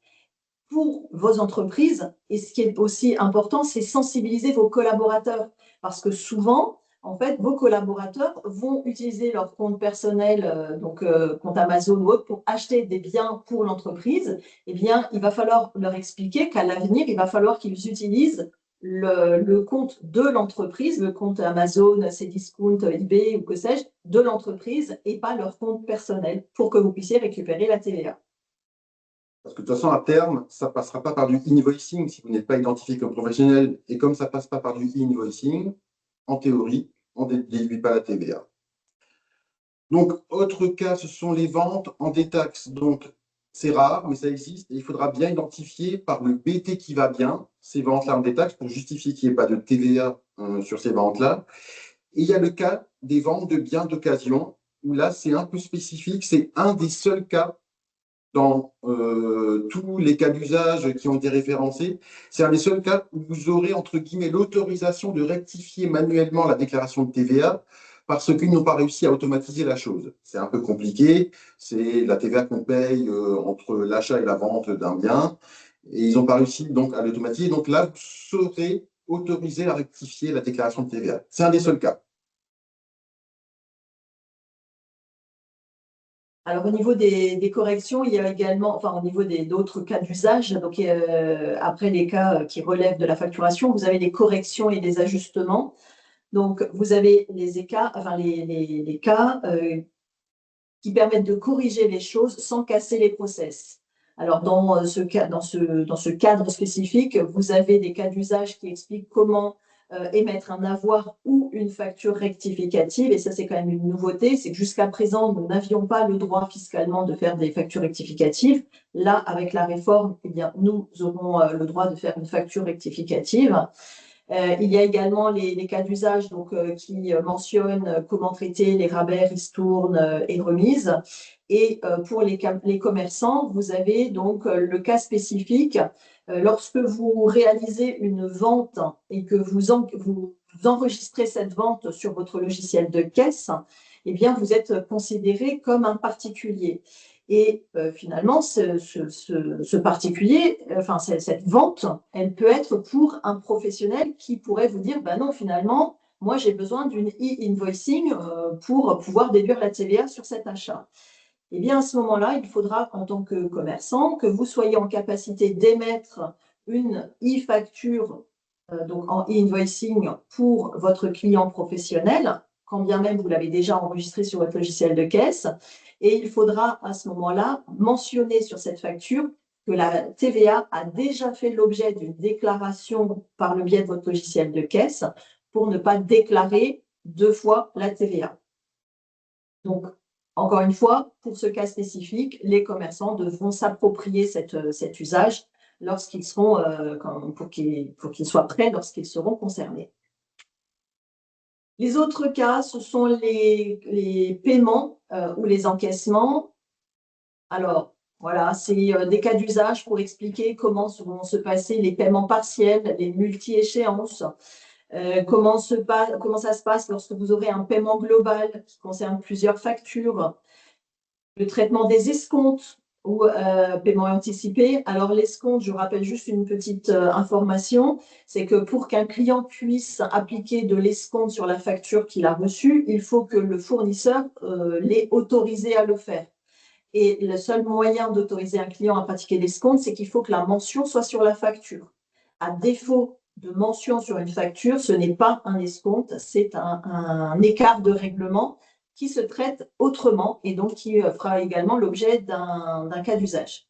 pour vos entreprises. Et ce qui est aussi important, c'est sensibiliser vos collaborateurs. Parce que souvent, en fait, vos collaborateurs vont utiliser leur compte personnel, compte Amazon ou autre, pour acheter des biens pour l'entreprise. Eh bien, il va falloir leur expliquer qu'à l'avenir, il va falloir qu'ils utilisent le compte de l'entreprise, le compte Amazon, Cdiscount, eBay ou que sais-je, de l'entreprise et pas leur compte personnel pour que vous puissiez récupérer la TVA. Parce que de toute façon, à terme, ça ne passera pas par du invoicing si vous n'êtes pas identifié comme professionnel. Et comme ça ne passe pas par du invoicing, en théorie, on ne déduit pas la TVA. Donc, autre cas, ce sont les ventes en détaxe. Donc, c'est rare, mais ça existe. Et il faudra bien identifier par le BT qui va bien ces ventes-là en détaxe pour justifier qu'il n'y ait pas de TVA sur ces ventes-là. Et il y a le cas des ventes de biens d'occasion, où là, c'est un peu spécifique. C'est un des seuls cas dans tous les cas d'usage qui ont été référencés. C'est un des seuls cas où vous aurez, entre guillemets, l'autorisation de rectifier manuellement la déclaration de TVA parce qu'ils n'ont pas réussi à automatiser la chose. C'est un peu compliqué. C'est la TVA qu'on paye entre l'achat et la vente d'un bien. Et ils n'ont pas réussi donc à l'automatiser. Donc là, vous serez autorisé à rectifier la déclaration de TVA. C'est un des seuls cas. Alors, au niveau des corrections, il y a également, enfin, au niveau d'autres cas d'usage, donc après les cas qui relèvent de la facturation, vous avez les corrections et les ajustements. Donc, vous avez les cas qui permettent de corriger les choses sans casser les process. Alors, dans ce cadre spécifique, vous avez des cas d'usage qui expliquent comment émettre un avoir ou une facture rectificative. Et ça, c'est quand même une nouveauté. C'est que jusqu'à présent, nous n'avions pas le droit fiscalement de faire des factures rectificatives. Là, avec la réforme, eh bien, nous aurons le droit de faire une facture rectificative. Il y a également les cas d'usage qui mentionnent comment traiter les rabais, ristournes et remises. Et pour les commerçants, vous avez donc le cas spécifique. Lorsque vous réalisez une vente et que vous enregistrez cette vente sur votre logiciel de caisse, eh bien, vous êtes considéré comme un particulier. Et finalement, ce particulier, enfin cette vente, elle peut être pour un professionnel qui pourrait vous dire, ben non, finalement, moi j'ai besoin d'une e-invoicing pour pouvoir déduire la TVA sur cet achat. Eh bien, à ce moment-là, il faudra, en tant que commerçant, que vous soyez en capacité d'émettre une e-facture, donc en e-invoicing pour votre client professionnel, quand bien même vous l'avez déjà enregistré sur votre logiciel de caisse. Et il faudra à ce moment-là mentionner sur cette facture que la TVA a déjà fait l'objet d'une déclaration par le biais de votre logiciel de caisse pour ne pas déclarer deux fois la TVA. Donc, encore une fois, pour ce cas spécifique, les commerçants devront s'approprier cet usage lorsqu'ils seront, pour qu'ils soient prêts lorsqu'ils seront concernés. Les autres cas, ce sont les paiements ou les encaissements. Alors, voilà, c'est des cas d'usage pour expliquer comment vont se passer les paiements partiels, les multi-échéances, comment ça se passe lorsque vous aurez un paiement global qui concerne plusieurs factures, le traitement des escomptes, ou paiement anticipé. Alors, l'escompte, je rappelle juste une petite information, c'est que pour qu'un client puisse appliquer de l'escompte sur la facture qu'il a reçue, il faut que le fournisseur l'ait autorisé à le faire. Et le seul moyen d'autoriser un client à pratiquer l'escompte, c'est qu'il faut que la mention soit sur la facture. À défaut de mention sur une facture, ce n'est pas un escompte, c'est un écart de règlement qui se traite autrement et donc qui fera également l'objet d'un cas d'usage.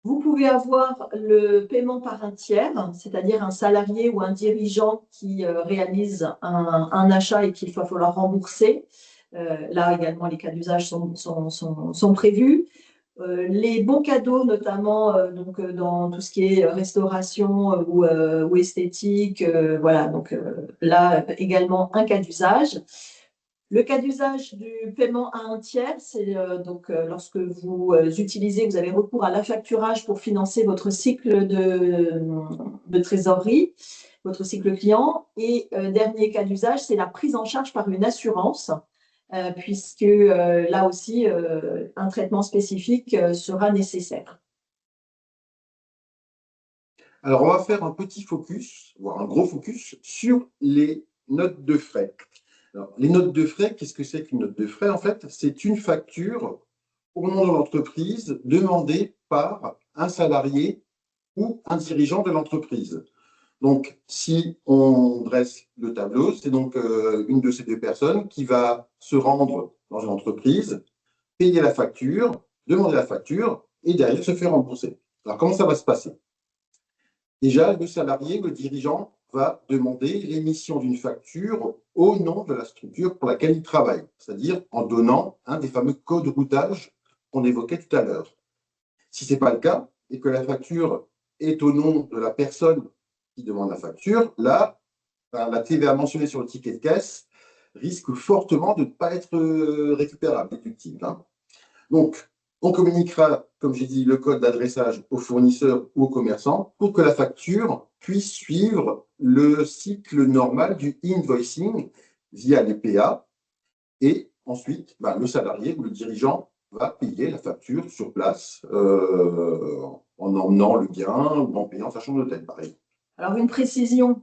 Vous pouvez avoir le paiement par un tiers, c'est-à-dire un salarié ou un dirigeant qui réalise un achat et qu'il va falloir rembourser. Là également, les cas d'usage sont prévus. Les bons cadeaux, notamment dans tout ce qui est restauration ou esthétique, voilà, donc là également un cas d'usage. Le cas d'usage du paiement à un tiers, c'est lorsque vous utilisez, vous avez recours à l'affacturage pour financer votre cycle de trésorerie, votre cycle client. Et dernier cas d'usage, c'est la prise en charge par une assurance, puisque là aussi, un traitement spécifique sera nécessaire. Alors, on va faire un petit focus, voire un gros focus, sur les notes de frais. Alors, les notes de frais, qu'est-ce que c'est qu'une note de frais? En fait, c'est une facture au nom de l'entreprise demandée par un salarié ou un dirigeant de l'entreprise. Donc, si on dresse le tableau, c'est donc une de ces deux personnes qui va se rendre dans une entreprise, payer la facture, demander la facture et derrière se faire rembourser. Alors, comment ça va se passer? Déjà, le salarié, le dirigeant, va demander l'émission d'une facture au nom de la structure pour laquelle il travaille, c'est-à-dire en donnant un des fameux codes routage qu'on évoquait tout à l'heure. Si ce n'est pas le cas et que la facture est au nom de la personne qui demande la facture, là, la TVA mentionnée sur le ticket de caisse risque fortement de ne pas être récupérable, déductible. Donc, on communiquera, comme j'ai dit, le code d'adressage au fournisseur ou au commerçant pour que la facture puisse suivre le cycle normal du invoicing via les PA. Et ensuite, le salarié ou le dirigeant va payer la facture sur place en emmenant le bien ou en payant sa chambre d'hôtel, pareil. Alors, une précision,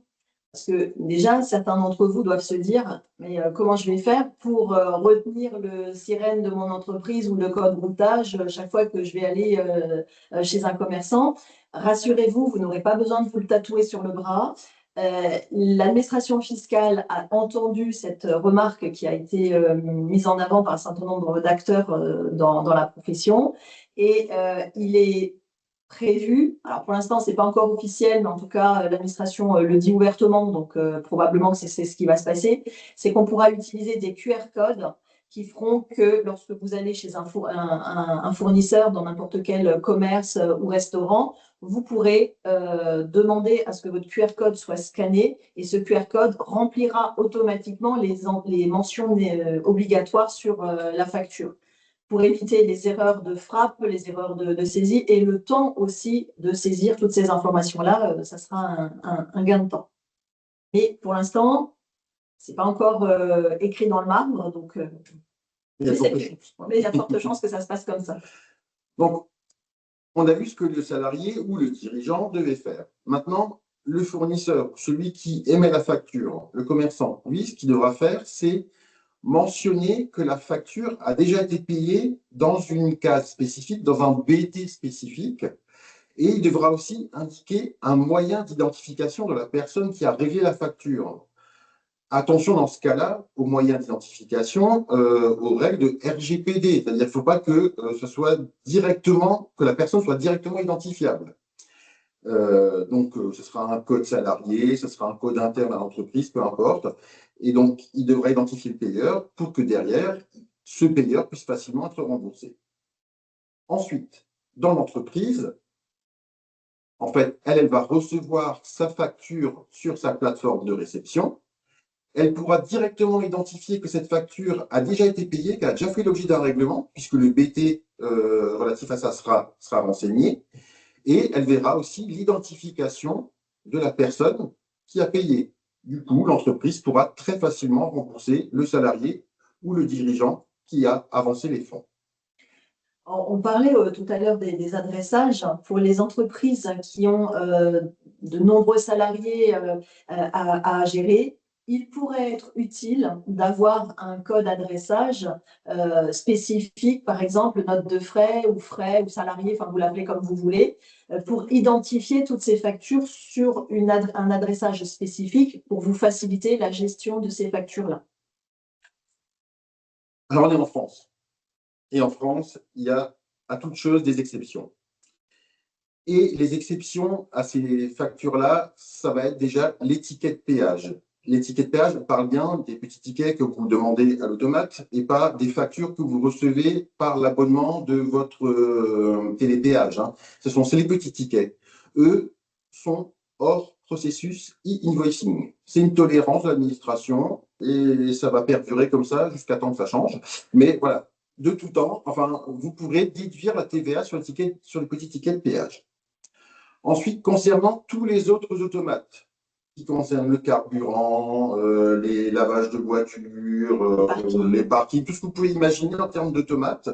parce que déjà, certains d'entre vous doivent se dire, mais comment je vais faire pour retenir le sirène de mon entreprise ou le code routage chaque fois que je vais aller chez un commerçant? Rassurez-vous, vous n'aurez pas besoin de vous le tatouer sur le bras. L'administration fiscale a entendu cette remarque qui a été mise en avant par un certain nombre d'acteurs dans la profession et il est prévu. Alors pour l'instant, ce n'est pas encore officiel, mais en tout cas, l'administration le dit ouvertement, donc probablement que c'est ce qui va se passer, c'est qu'on pourra utiliser des QR codes qui feront que lorsque vous allez chez un fournisseur dans n'importe quel commerce ou restaurant, vous pourrez demander à ce que votre QR code soit scanné et ce QR code remplira automatiquement les mentions obligatoires sur la facture, pour éviter les erreurs de frappe, les erreurs de saisie et le temps aussi de saisir toutes ces informations-là, ça sera un gain de temps. Mais pour l'instant, ce n'est pas encore écrit dans le marbre, donc il y a de fortes chances que ça se passe comme ça. Donc, on a vu ce que le salarié ou le dirigeant devait faire. Maintenant, le fournisseur, celui qui émet la facture, le commerçant, lui, ce qu'il devra faire, c'est mentionner que la facture a déjà été payée dans une case spécifique, dans un BT spécifique, et il devra aussi indiquer un moyen d'identification de la personne qui a réglé la facture. Attention dans ce cas-là aux moyens d'identification, aux règles de RGPD, c'est-à-dire qu'il ne faut pas que que la personne soit directement identifiable. Donc, ce sera un code salarié, ce sera un code interne à l'entreprise, peu importe. Et donc, il devra identifier le payeur pour que derrière, ce payeur puisse facilement être remboursé. Ensuite, dans l'entreprise, en fait, elle va recevoir sa facture sur sa plateforme de réception. Elle pourra directement identifier que cette facture a déjà été payée, qu'elle a déjà fait l'objet d'un règlement, puisque le BT relatif à ça sera renseigné. Et elle verra aussi l'identification de la personne qui a payé. Du coup, l'entreprise pourra très facilement rembourser le salarié ou le dirigeant qui a avancé les fonds. On parlait tout à l'heure des adressages. Pour les entreprises qui ont de nombreux salariés à gérer, il pourrait être utile d'avoir un code adressage spécifique, par exemple note de frais ou salarié, enfin vous l'appelez comme vous voulez, pour identifier toutes ces factures sur un adressage spécifique pour vous faciliter la gestion de ces factures-là. Alors, on est en France. Et en France, il y a à toute chose des exceptions. Et les exceptions à ces factures-là, ça va être déjà l'étiquette péage. L'étiquette péage parle bien des petits tickets que vous demandez à l'automate et pas des factures que vous recevez par l'abonnement de votre télépéage. Hein. C'est les petits tickets. Eux sont hors processus e-invoicing. C'est une tolérance de l'administration et ça va perdurer comme ça jusqu'à temps que ça change. Mais voilà, de tout temps, enfin, vous pourrez déduire la TVA sur les petits tickets de péage. Ensuite, concernant tous les autres automates, qui concernent le carburant, les lavages de voitures, les parkings, tout ce que vous pouvez imaginer en termes d'automates,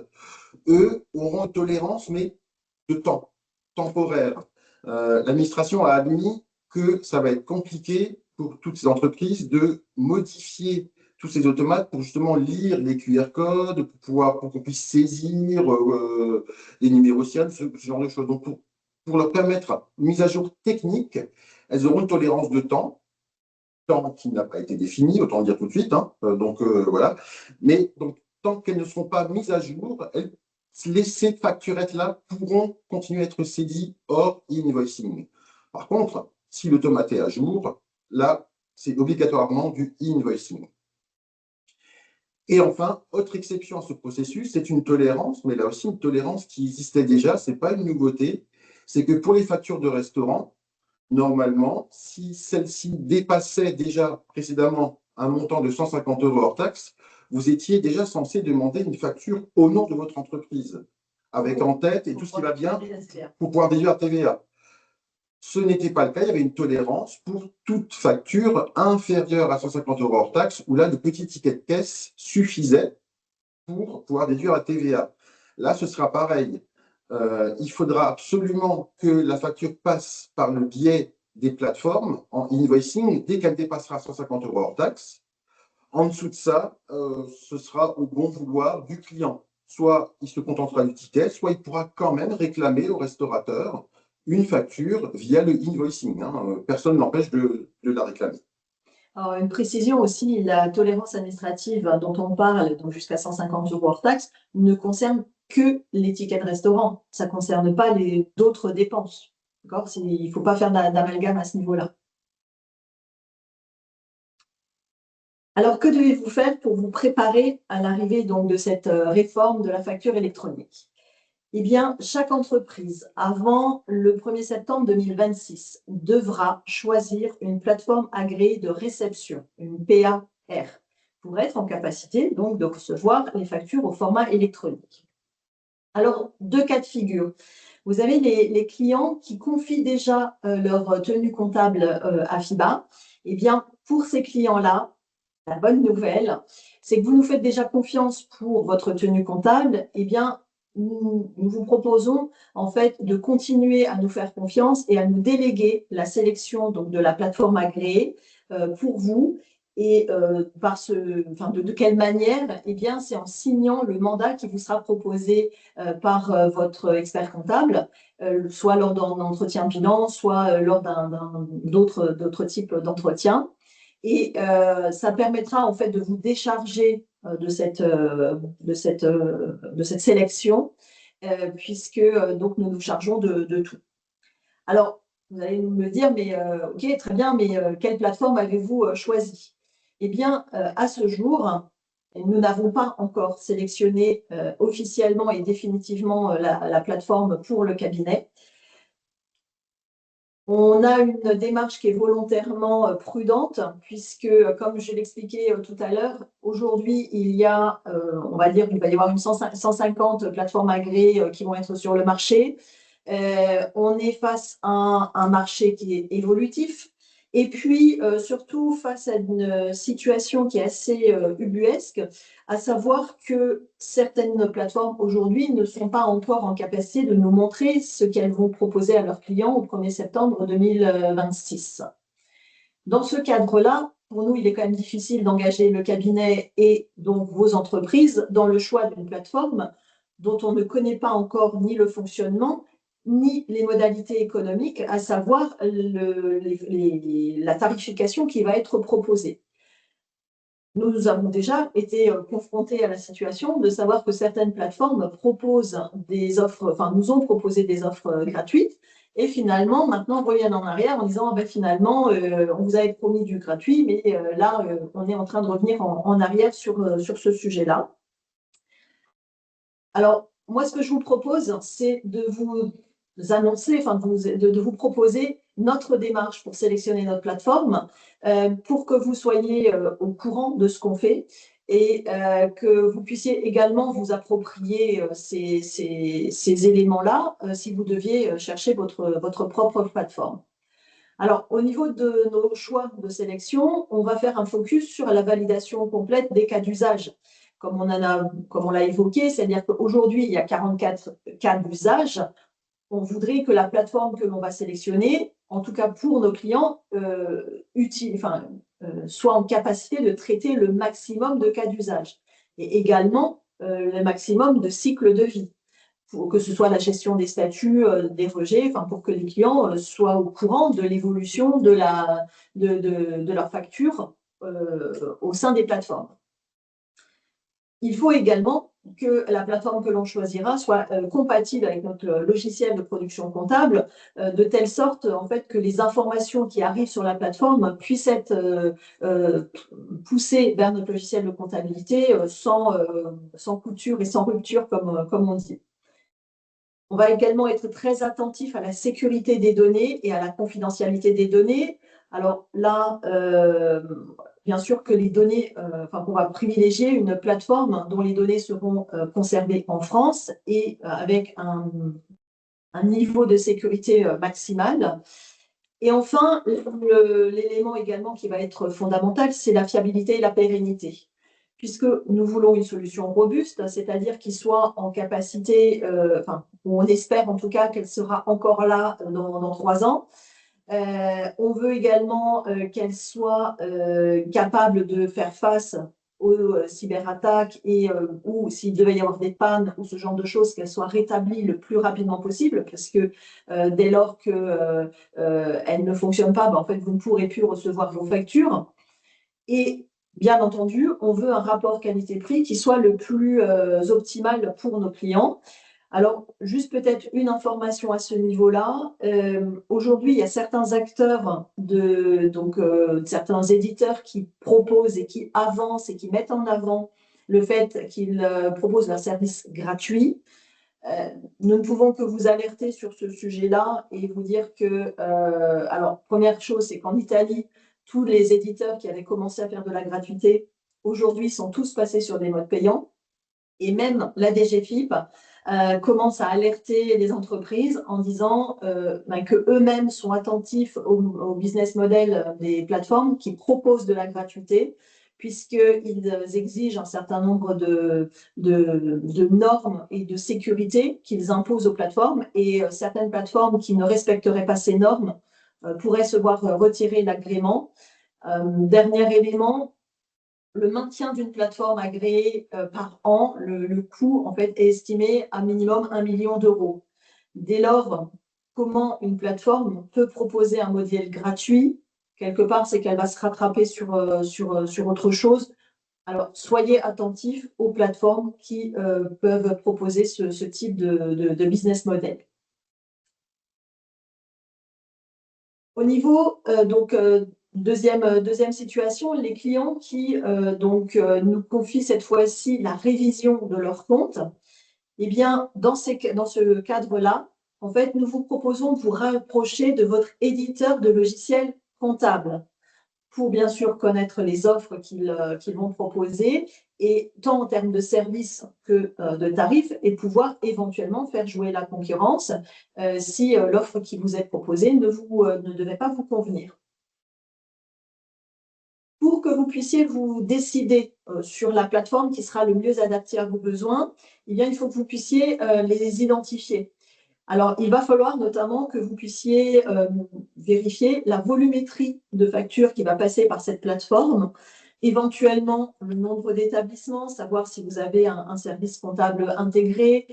eux auront une tolérance, mais de temps, temporaire. L'administration a admis que ça va être compliqué pour toutes ces entreprises de modifier tous ces automates pour justement lire les QR codes, pour qu'on puisse saisir les numéros SIAN, ce genre de choses. Donc, pour leur permettre une mise à jour technique, elles auront une tolérance de temps qui n'a pas été défini, autant le dire tout de suite. Hein. Voilà. Mais donc, tant qu'elles ne seront pas mises à jour, ces facturettes-là pourront continuer à être saisies hors e-invoicing. Par contre, si l'automate est à jour, là, c'est obligatoirement du e-invoicing. Et enfin, autre exception à ce processus, c'est une tolérance, mais là aussi une tolérance qui existait déjà, ce n'est pas une nouveauté, c'est que pour les factures de restaurant, normalement, si celle-ci dépassait déjà précédemment un montant de 150 € hors taxe, vous étiez déjà censé demander une facture au nom de votre entreprise, avec en tête et tout ce qui va bien pour pouvoir déduire la TVA. Ce n'était pas le cas, il y avait une tolérance pour toute facture inférieure à 150 € hors taxe, où là, le petit ticket de caisse suffisait pour pouvoir déduire la TVA. Là, ce sera pareil. Il faudra absolument que la facture passe par le biais des plateformes en invoicing dès qu'elle dépassera 150 € hors taxe. En dessous de ça, ce sera au bon vouloir du client. Soit il se contentera du ticket, soit il pourra quand même réclamer au restaurateur une facture via le invoicing. Hein. Personne n'empêche de la réclamer. Alors, une précision aussi, la tolérance administrative dont on parle, donc jusqu'à 150 € hors taxe, ne concerne que les tickets de restaurant. Ça ne concerne pas d'autres dépenses. Il ne faut pas faire d'amalgame à ce niveau-là. Alors, que devez-vous faire pour vous préparer à l'arrivée donc de cette réforme de la facture électronique? Eh bien, chaque entreprise, avant le 1er septembre 2026, devra choisir une plateforme agréée de réception, une PAR, pour être en capacité donc de recevoir les factures au format électronique. Alors, deux cas de figure. Vous avez les clients qui confient déjà leur tenue comptable à FIBA. Eh bien, pour ces clients-là, la bonne nouvelle, c'est que vous nous faites déjà confiance pour votre tenue comptable. Eh bien, nous vous proposons en fait de continuer à nous faire confiance et à nous déléguer la sélection donc, de la plateforme agréée pour vous. Et de quelle manière? Eh bien, c'est en signant le mandat qui vous sera proposé par votre expert comptable, soit lors d'un entretien bilan, soit lors d'autres types d'entretiens. Et ça permettra en fait de vous décharger de cette sélection, puisque donc nous nous chargeons de tout. Alors, vous allez me dire, mais ok, très bien, mais quelle plateforme avez-vous choisi? Eh bien, à ce jour, nous n'avons pas encore sélectionné officiellement et définitivement la plateforme pour le cabinet. On a une démarche qui est volontairement prudente, puisque, comme je l'expliquais tout à l'heure, aujourd'hui, il y a, on va dire, il va y avoir 150 plateformes agréées qui vont être sur le marché. On est face à un marché qui est évolutif, Et puis, surtout face à une situation qui est assez ubuesque, à savoir que certaines plateformes aujourd'hui ne sont pas encore en capacité de nous montrer ce qu'elles vont proposer à leurs clients au 1er septembre 2026. Dans ce cadre-là, pour nous, il est quand même difficile d'engager le cabinet et donc vos entreprises dans le choix d'une plateforme dont on ne connaît pas encore ni le fonctionnement, ni les modalités économiques, à savoir la tarification qui va être proposée. Nous avons déjà été confrontés à la situation de savoir que certaines plateformes proposent des offres, enfin nous ont proposé des offres gratuites et finalement maintenant reviennent en arrière en disant ah ben, finalement on vous avait promis du gratuit mais là on est en train de revenir en arrière sur ce sujet-là. Alors moi ce que je vous propose c'est de vous annoncer, enfin de vous proposer notre démarche pour sélectionner notre plateforme pour que vous soyez au courant de ce qu'on fait et que vous puissiez également vous approprier ces éléments-là si vous deviez chercher votre propre plateforme. Alors, au niveau de nos choix de sélection, on va faire un focus sur la validation complète des cas d'usage. Comme on l'a évoqué, c'est-à-dire qu'aujourd'hui, il y a 44 cas d'usage. On voudrait que la plateforme que l'on va sélectionner, en tout cas pour nos clients, soit en capacité de traiter le maximum de cas d'usage et également le maximum de cycles de vie, pour que ce soit la gestion des statuts, des rejets, enfin, pour que les clients soient au courant de l'évolution de leur facture au sein des plateformes. Il faut également que la plateforme que l'on choisira soit compatible avec notre logiciel de production comptable, de telle sorte en fait, que les informations qui arrivent sur la plateforme puissent être poussées vers notre logiciel de comptabilité sans couture et sans rupture, comme on dit. On va également être très attentif à la sécurité des données et à la confidentialité des données. Alors là, bien sûr que les données, on va privilégier une plateforme dont les données seront conservées en France et avec un niveau de sécurité maximal. Et enfin, l'élément également qui va être fondamental, c'est la fiabilité et la pérennité. Puisque nous voulons une solution robuste, c'est-à-dire qui soit en capacité, on espère en tout cas qu'elle sera encore là dans 3 ans. On veut également qu'elle soit capable de faire face aux cyberattaques et ou s'il devait y avoir des pannes ou ce genre de choses, qu'elle soit rétablie le plus rapidement possible, parce que dès lors qu'elle ne fonctionne pas, en fait, vous ne pourrez plus recevoir vos factures. Et bien entendu, on veut un rapport qualité-prix qui soit le plus optimal pour nos clients. Alors, juste peut-être une information à ce niveau-là. Aujourd'hui, il y a certains acteurs, certains éditeurs qui proposent et qui avancent et qui mettent en avant le fait qu'ils proposent leur service gratuit. Nous ne pouvons que vous alerter sur ce sujet-là et vous dire que, alors, première chose, c'est qu'en Italie, tous les éditeurs qui avaient commencé à faire de la gratuité, aujourd'hui, sont tous passés sur des modes payants. Et même la DGFiP commence à alerter les entreprises en disant qu'eux-mêmes sont attentifs au business model des plateformes qui proposent de la gratuité, puisqu'ils exigent un certain nombre de normes et de sécurité qu'ils imposent aux plateformes. Et certaines plateformes qui ne respecteraient pas ces normes pourraient se voir retirer l'agrément. Dernier élément, le maintien d'une plateforme agréée par an, le coût en fait, est estimé à minimum 1 million d'euros. Dès lors, comment une plateforme peut proposer un modèle gratuit? Quelque part, c'est qu'elle va se rattraper sur autre chose. Alors, soyez attentifs aux plateformes qui peuvent proposer ce type de business model. Au niveau deuxième situation, les clients qui nous confient cette fois-ci la révision de leur compte. Eh bien, dans ce cadre-là, en fait, nous vous proposons de vous rapprocher de votre éditeur de logiciels comptables pour bien sûr connaître les offres qu'ils vont proposer, et tant en termes de services que de tarifs, et pouvoir éventuellement faire jouer la concurrence si l'offre qui vous est proposée ne devait pas vous convenir. vous puissiez vous décider sur la plateforme qui sera le mieux adaptée à vos besoins, eh bien, il faut que vous puissiez les identifier. Alors, il va falloir notamment que vous puissiez vérifier la volumétrie de factures qui va passer par cette plateforme, éventuellement le nombre d'établissements, savoir si vous avez un service comptable intégré,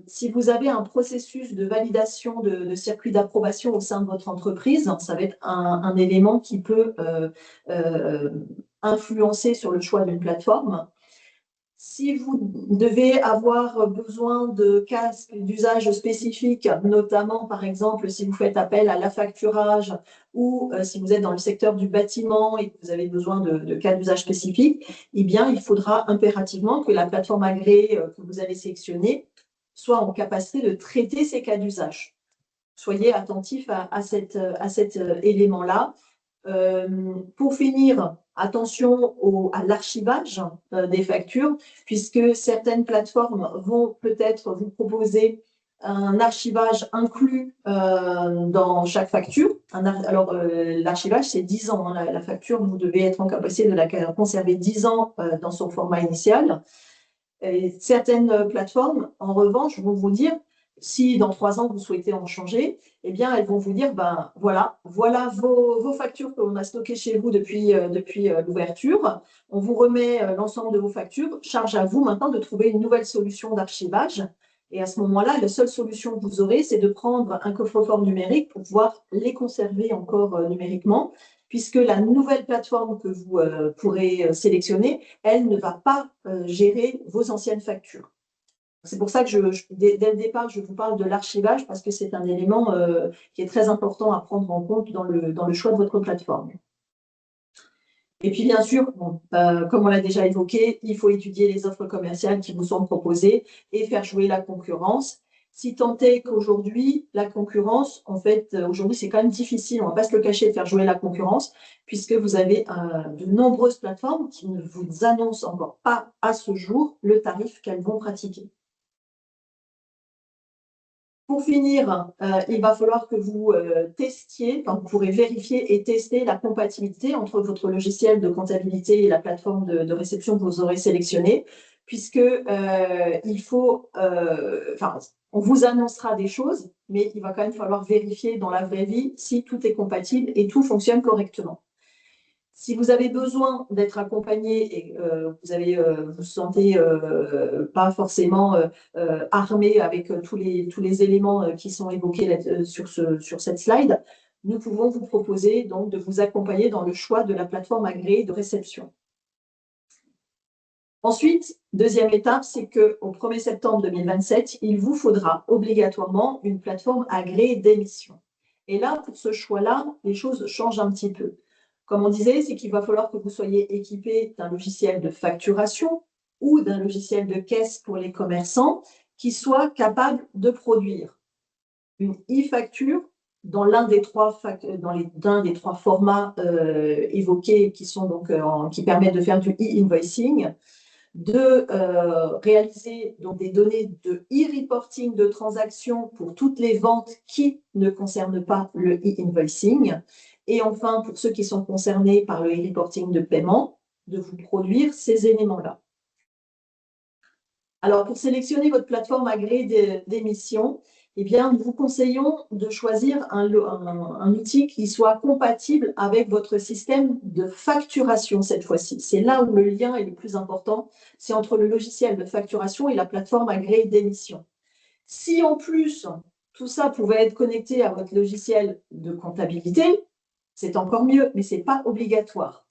si vous avez un processus de validation de circuit d'approbation au sein de votre entreprise, ça va être un élément qui peut influencer sur le choix d'une plateforme. Si vous devez avoir besoin de cas d'usage spécifiques, notamment par exemple si vous faites appel à l'affacturage ou si vous êtes dans le secteur du bâtiment et que vous avez besoin de cas d'usage spécifiques, eh bien il faudra impérativement que la plateforme agréée que vous allez sélectionner soit en capacité de traiter ces cas d'usage. Soyez attentifs à cet élément-là. Pour finir, attention à l'archivage des factures, puisque certaines plateformes vont peut-être vous proposer un archivage inclus dans chaque facture. Alors, l'archivage, c'est 10 ans. Hein, la facture, vous devez être en capacité de la conserver 10 ans dans son format initial. Et certaines plateformes, en revanche, vont vous dire, si dans 3 ans, vous souhaitez en changer, eh bien, elles vont vous dire, ben, voilà vos factures que l'on a stockées chez vous depuis l'ouverture. On vous remet l'ensemble de vos factures. Charge à vous maintenant de trouver une nouvelle solution d'archivage. Et à ce moment-là, la seule solution que vous aurez, c'est de prendre un coffre-fort numérique pour pouvoir les conserver encore numériquement, puisque la nouvelle plateforme que vous pourrez sélectionner, elle ne va pas gérer vos anciennes factures. C'est pour ça que dès le départ, je vous parle de l'archivage parce que c'est un élément qui est très important à prendre en compte dans le choix de votre plateforme. Et puis, bien sûr, comme on l'a déjà évoqué, il faut étudier les offres commerciales qui vous sont proposées et faire jouer la concurrence. Si tant est qu'aujourd'hui, la concurrence, en fait, aujourd'hui, c'est quand même difficile, on ne va pas se le cacher, de faire jouer la concurrence, puisque vous avez de nombreuses plateformes qui ne vous annoncent encore pas à ce jour le tarif qu'elles vont pratiquer. Pour finir, il va falloir que vous testiez, enfin, vous pourrez vérifier et tester la compatibilité entre votre logiciel de comptabilité et la plateforme de réception que vous aurez sélectionnée, puisque il faut, on vous annoncera des choses, mais il va quand même falloir vérifier dans la vraie vie si tout est compatible et tout fonctionne correctement. Si vous avez besoin d'être accompagné et vous vous sentez pas forcément armé avec tous les éléments qui sont évoqués sur cette slide, nous pouvons vous proposer donc de vous accompagner dans le choix de la plateforme agréée de réception. Ensuite, deuxième étape, c'est qu'au 1er septembre 2027, il vous faudra obligatoirement une plateforme agréée d'émission. Et là, pour ce choix-là, les choses changent un petit peu. Comme on disait, c'est qu'il va falloir que vous soyez équipé d'un logiciel de facturation ou d'un logiciel de caisse pour les commerçants qui soit capable de produire une e-facture dans l'un des trois formats évoqués qui sont donc qui permettent de faire du e-invoicing, de réaliser donc des données de e-reporting de transactions pour toutes les ventes qui ne concernent pas le e-invoicing. Et enfin, pour ceux qui sont concernés par le e-reporting de paiement, de vous produire ces éléments-là. Alors, pour sélectionner votre plateforme agréée d'émission, eh bien, nous vous conseillons de choisir un outil qui soit compatible avec votre système de facturation cette fois-ci. C'est là où le lien est le plus important, c'est entre le logiciel de facturation et la plateforme agréée d'émission. Si en plus, tout ça pouvait être connecté à votre logiciel de comptabilité, c'est encore mieux, mais ce n'est pas obligatoire.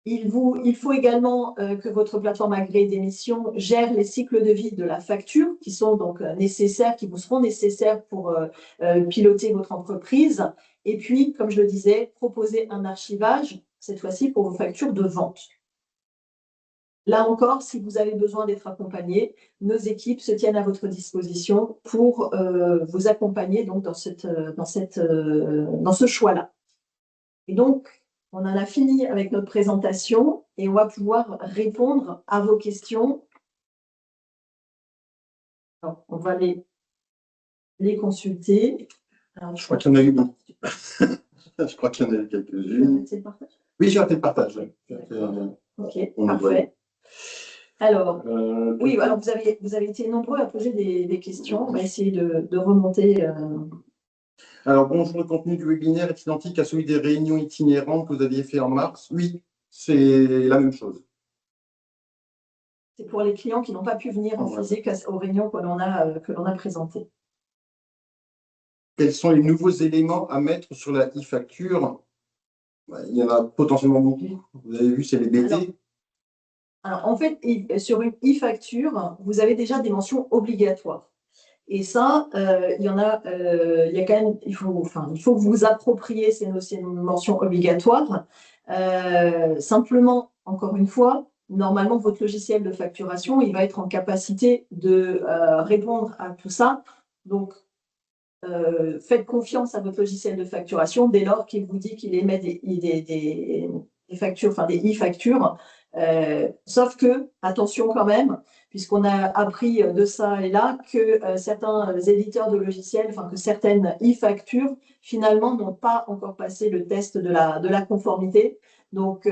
Il faut également que votre plateforme agréée d'émission gère les cycles de vie de la facture qui sont donc nécessaires, qui vous seront nécessaires pour piloter votre entreprise. Et puis, comme je le disais, proposer un archivage, cette fois-ci pour vos factures de vente. Là encore, si vous avez besoin d'être accompagné, nos équipes se tiennent à votre disposition pour vous accompagner donc dans ce choix-là. Et donc, on en a fini avec notre présentation et on va pouvoir répondre à vos questions. Alors, on va les consulter. Alors, je crois qu'il y en a eu beaucoup. Je crois qu'il y en a eu quelques-unes. Oui, j'ai fait le partage. Ok, parfait. Alors, oui, alors vous avez été nombreux à poser des questions. On va essayer de remonter. Alors, bonjour, le contenu du webinaire est identique à celui des réunions itinérantes que vous aviez fait en mars. Oui, c'est la même chose. C'est pour les clients qui n'ont pas pu venir en physique aux réunions que l'on a présentées. Quels sont les nouveaux éléments à mettre sur la e-facture? Il y en a potentiellement beaucoup. Vous avez vu, c'est les BT. Alors, en fait, sur une e-facture, vous avez déjà des mentions obligatoires. Et ça, il y en a, il y a quand même, il faut que vous appropriez ces mentions obligatoires. Simplement, encore une fois, normalement, votre logiciel de facturation, il va être en capacité de répondre à tout ça. Donc, faites confiance à votre logiciel de facturation dès lors qu'il vous dit qu'il émet des factures, enfin des e-factures. Sauf que, attention quand même, puisqu'on a appris de ça et là, que certains éditeurs de logiciels, enfin que certaines e-factures, finalement, n'ont pas encore passé le test de la conformité. Donc,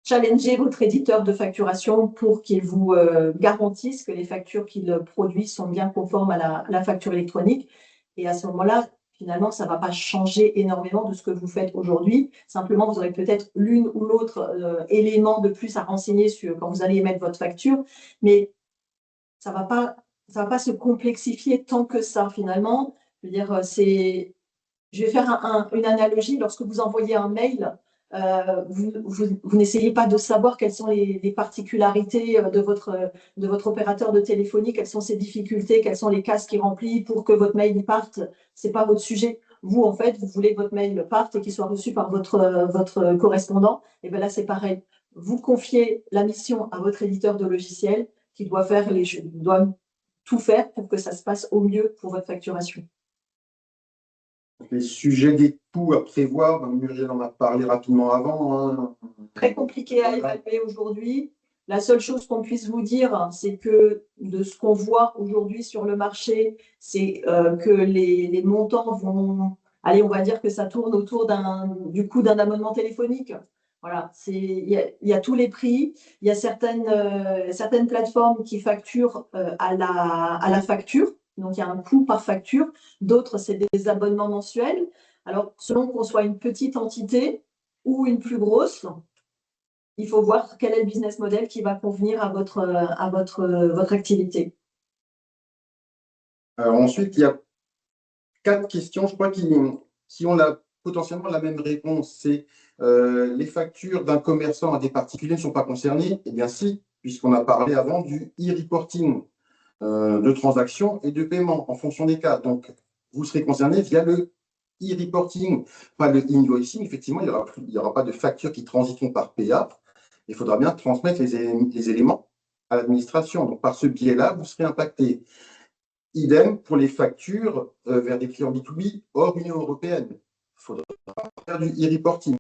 challengez votre éditeur de facturation pour qu'il vous garantisse que les factures qu'il produit sont bien conformes à la facture électronique. Et à ce moment-là, finalement, ça ne va pas changer énormément de ce que vous faites aujourd'hui. Simplement, vous aurez peut-être l'une ou l'autre élément de plus à renseigner quand vous allez émettre votre facture, mais ça va pas se complexifier tant que ça, finalement. Je veux dire, je vais faire une analogie. Lorsque vous envoyez un mail, vous n'essayez pas de savoir quelles sont les particularités de votre opérateur de téléphonie, quelles sont ses difficultés, quelles sont les cases qu'il remplit pour que votre mail y parte. Ce n'est pas votre sujet. Vous, en fait, vous voulez que votre mail parte et qu'il soit reçu par votre correspondant. Et bien là, c'est pareil. Vous confiez la mission à votre éditeur de logiciel qui doit tout faire pour que ça se passe au mieux pour votre facturation. Les sujets des coûts à prévoir, Muriel en a parlé rapidement avant. Très compliqué à évaluer aujourd'hui. La seule chose qu'on puisse vous dire, c'est que de ce qu'on voit aujourd'hui sur le marché, c'est que les montants vont… Allez, on va dire que ça tourne autour du coût d'un abonnement téléphonique. Voilà, il y a tous les prix. Il y a certaines plateformes qui facturent à la facture. Donc, il y a un coût par facture. D'autres, c'est des abonnements mensuels. Alors, selon qu'on soit une petite entité ou une plus grosse, il faut voir quel est le business model qui va convenir à votre activité. Ensuite, il y a 4 questions, je crois, qui ont potentiellement la même réponse. C'est les factures d'un commerçant à des particuliers ne sont pas concernées. Eh bien si, puisqu'on a parlé avant du e-reporting de transactions et de paiement en fonction des cas. Donc, vous serez concerné via le e-reporting, pas le invoicing. Effectivement, il n'y aura pas de factures qui transiteront par PA. Il faudra bien transmettre les éléments à l'administration. Donc, par ce biais-là, vous serez impacté. Idem pour les factures vers des clients B2B hors Union européenne. Il faudra faire du e-reporting.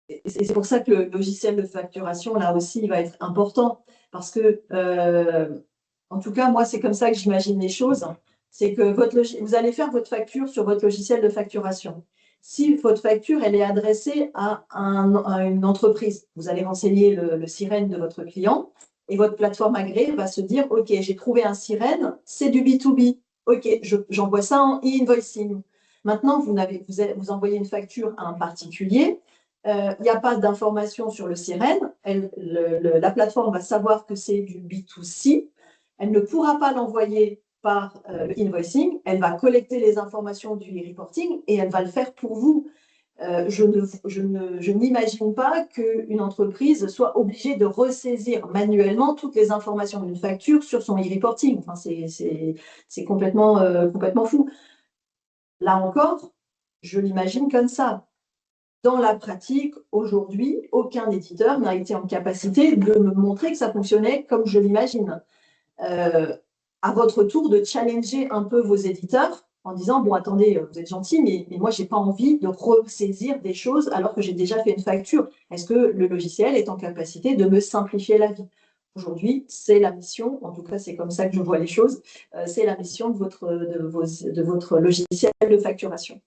Et c'est pour ça que le logiciel de facturation, là aussi, il va être important. Parce que, en tout cas, moi, c'est comme ça que j'imagine les choses. C'est que vous allez faire votre facture sur votre logiciel de facturation. Si votre facture, elle est adressée à une entreprise, vous allez renseigner le sirène de votre client et votre plateforme agréée va se dire, OK, j'ai trouvé un sirène, c'est du B2B. OK, j'envoie ça en e-invoicing. Maintenant, vous envoyez une facture à un particulier. Il n'y a pas d'information sur le sirène. La plateforme va savoir que c'est du B2C. Elle ne pourra pas l'envoyer par le invoicing. Elle va collecter les informations du reporting et elle va le faire pour vous. Je n'imagine pas qu'une entreprise soit obligée de ressaisir manuellement toutes les informations d'une facture sur son e-reporting. Enfin, c'est complètement fou. Là encore, je l'imagine comme ça. Dans la pratique, aujourd'hui, aucun éditeur n'a été en capacité de me montrer que ça fonctionnait comme je l'imagine. À votre tour de challenger un peu vos éditeurs en disant, bon, attendez, vous êtes gentils, mais moi, je n'ai pas envie de ressaisir des choses alors que j'ai déjà fait une facture. Est-ce que le logiciel est en capacité de me simplifier la vie? Aujourd'hui, c'est la mission, en tout cas, c'est comme ça que je vois les choses, c'est la mission de votre logiciel de facturation.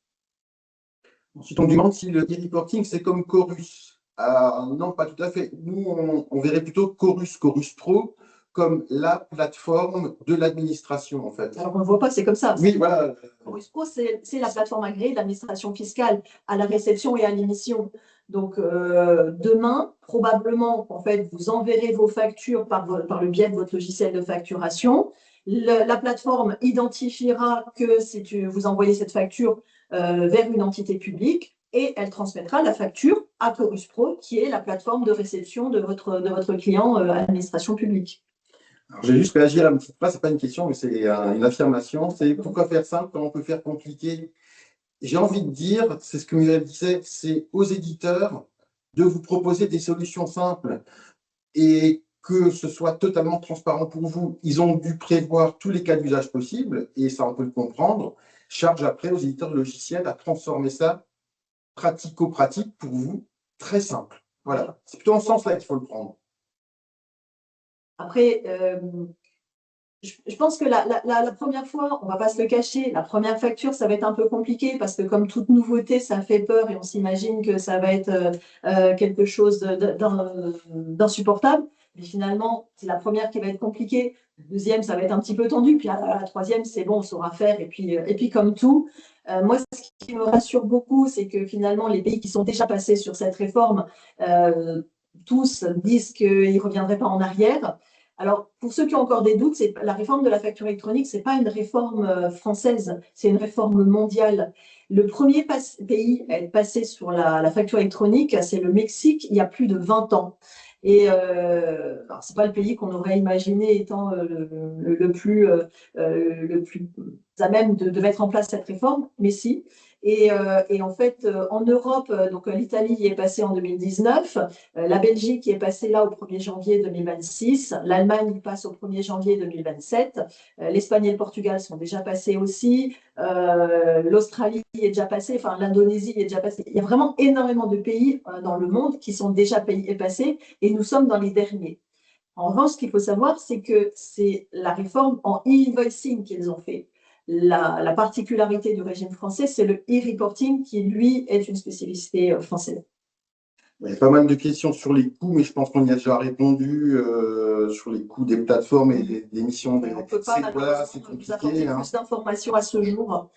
Ensuite, on demande si le e-reporting, c'est comme Chorus. Non, pas tout à fait. Nous, on verrait plutôt Chorus Pro, comme la plateforme de l'administration, en fait. Alors, on ne voit pas, c'est comme ça. Oui, voilà. Chorus Pro, c'est la plateforme agréée de l'administration fiscale à la réception et à l'émission. Donc, demain, probablement, en fait, vous enverrez vos factures par le biais de votre logiciel de facturation. La plateforme identifiera que si vous envoyez cette facture vers une entité publique et elle transmettra la facture à Chorus Pro, qui est la plateforme de réception de votre client administration publique. Alors, je vais juste réagir à une petite phrase, ce n'est pas une question, mais c'est une affirmation. C'est pourquoi faire simple quand on peut faire compliqué? J'ai envie de dire, c'est ce que Muriel disait, c'est aux éditeurs de vous proposer des solutions simples et que ce soit totalement transparent pour vous. Ils ont dû prévoir tous les cas d'usage possibles, et ça, on peut le comprendre. Charge après aux éditeurs de logiciels à transformer ça pratico-pratique pour vous, très simple. Voilà, c'est plutôt en ce sens-là qu'il faut le prendre. Après, je pense que la première fois, on ne va pas se le cacher, la première facture, ça va être un peu compliqué parce que comme toute nouveauté, ça fait peur et on s'imagine que ça va être quelque chose d'insupportable. Mais finalement, c'est la première qui va être compliquée. La deuxième, ça va être un petit peu tendu. Puis la troisième, c'est bon, on saura faire. Et puis comme tout, moi, ce qui me rassure beaucoup, c'est que finalement, les pays qui sont déjà passés sur cette réforme, tous disent qu'ils ne reviendraient pas en arrière. Alors, pour ceux qui ont encore des doutes, la réforme de la facture électronique, ce n'est pas une réforme française, c'est une réforme mondiale. Le premier pays à être passé sur la facture électronique, c'est le Mexique, il y a plus de 20 ans. Et ce n'est pas le pays qu'on aurait imaginé étant le plus à même de mettre en place cette réforme, mais si. Et en fait, en Europe, donc l'Italie y est passée en 2019, la Belgique y est passée là au 1er janvier 2026, l'Allemagne y passe au 1er janvier 2027, l'Espagne et le Portugal sont déjà passés aussi, l'Australie y est déjà passée, enfin l'Indonésie y est déjà passée. Il y a vraiment énormément de pays dans le monde qui sont déjà passés et nous sommes dans les derniers. En revanche, ce qu'il faut savoir, c'est que c'est la réforme en e-invoicing qu'ils ont fait. La particularité du régime français, c'est le e-reporting qui, lui, est une spécificité française. Il y a pas mal de questions sur les coûts, mais je pense qu'on y a déjà répondu sur les coûts des plateformes et des missions. On ne peut pas malheureusement vous apporter plus d'informations à ce jour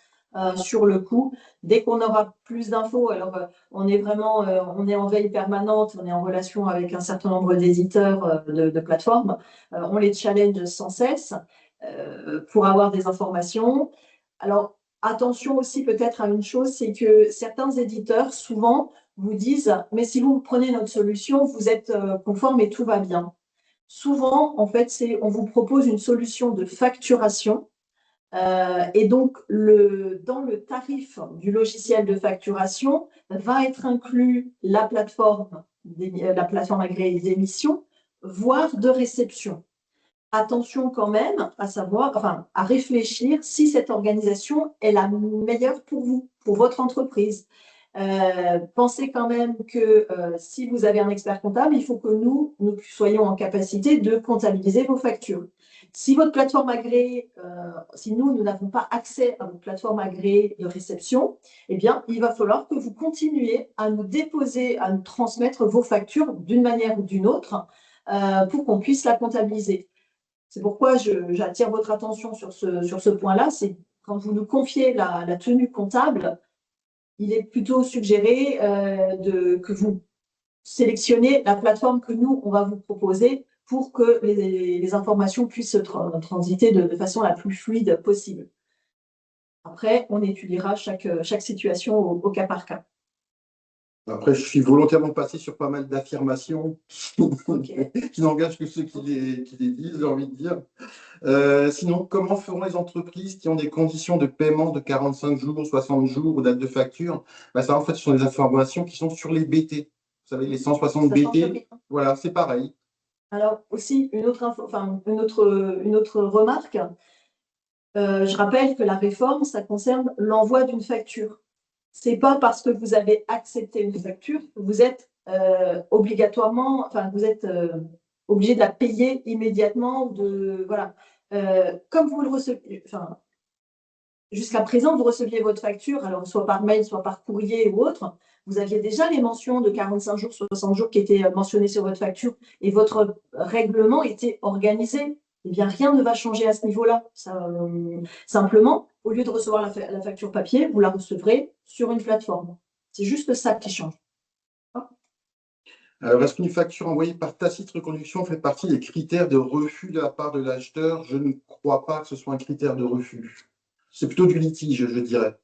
sur le coût. Dès qu'on aura plus d'infos, alors on est vraiment on est en veille permanente, on est en relation avec un certain nombre d'éditeurs de plateformes. On les challenge sans cesse pour avoir des informations. Alors, attention aussi peut-être à une chose, c'est que certains éditeurs, souvent, vous disent « mais si vous prenez notre solution, vous êtes conforme et tout va bien ». Souvent, en fait, on vous propose une solution de facturation et donc, dans le tarif du logiciel de facturation va être inclus la plateforme agréée d'émission, voire de réception. Attention quand même à réfléchir si cette organisation est la meilleure pour vous, pour votre entreprise. Pensez quand même que si vous avez un expert comptable, il faut que nous soyons en capacité de comptabiliser vos factures. Si votre plateforme agréée, si nous n'avons pas accès à votre plateforme agréée de réception, eh bien, il va falloir que vous continuiez à nous déposer, à nous transmettre vos factures d'une manière ou d'une autre pour qu'on puisse la comptabiliser. C'est pourquoi j'attire votre attention sur ce point-là. C'est quand vous nous confiez la tenue comptable, il est plutôt suggéré que vous sélectionnez la plateforme que nous, on va vous proposer pour que les informations puissent transiter de façon la plus fluide possible. Après, on étudiera chaque situation au cas par cas. Après, je suis volontairement passé sur pas mal d'affirmations qui n'engagent que ceux qui les disent, j'ai envie de dire. Sinon, comment feront les entreprises qui ont des conditions de paiement de 45 jours, 60 jours ou date de facture? Ça, en fait, ce sont des informations qui sont sur les BT. Vous savez, les 160 BT, voilà, c'est pareil. Alors, aussi, une autre remarque. Je rappelle que la réforme, ça concerne l'envoi d'une facture. Ce n'est pas parce que vous avez accepté une facture que vous êtes obligatoirement, vous êtes obligé de la payer immédiatement. Voilà. Comme vous le recevez, jusqu'à présent, vous receviez votre facture, alors soit par mail, soit par courrier ou autre, vous aviez déjà les mentions de 45 jours, 60 jours qui étaient mentionnées sur votre facture et votre règlement était organisé. Eh bien, rien ne va changer à ce niveau-là. Simplement, au lieu de recevoir la facture papier, vous la recevrez sur une plateforme. C'est juste ça qui change. Alors, est-ce qu'une facture envoyée par tacite reconduction fait partie des critères de refus de la part de l'acheteur? Je ne crois pas que ce soit un critère de refus. C'est plutôt du litige, je dirais.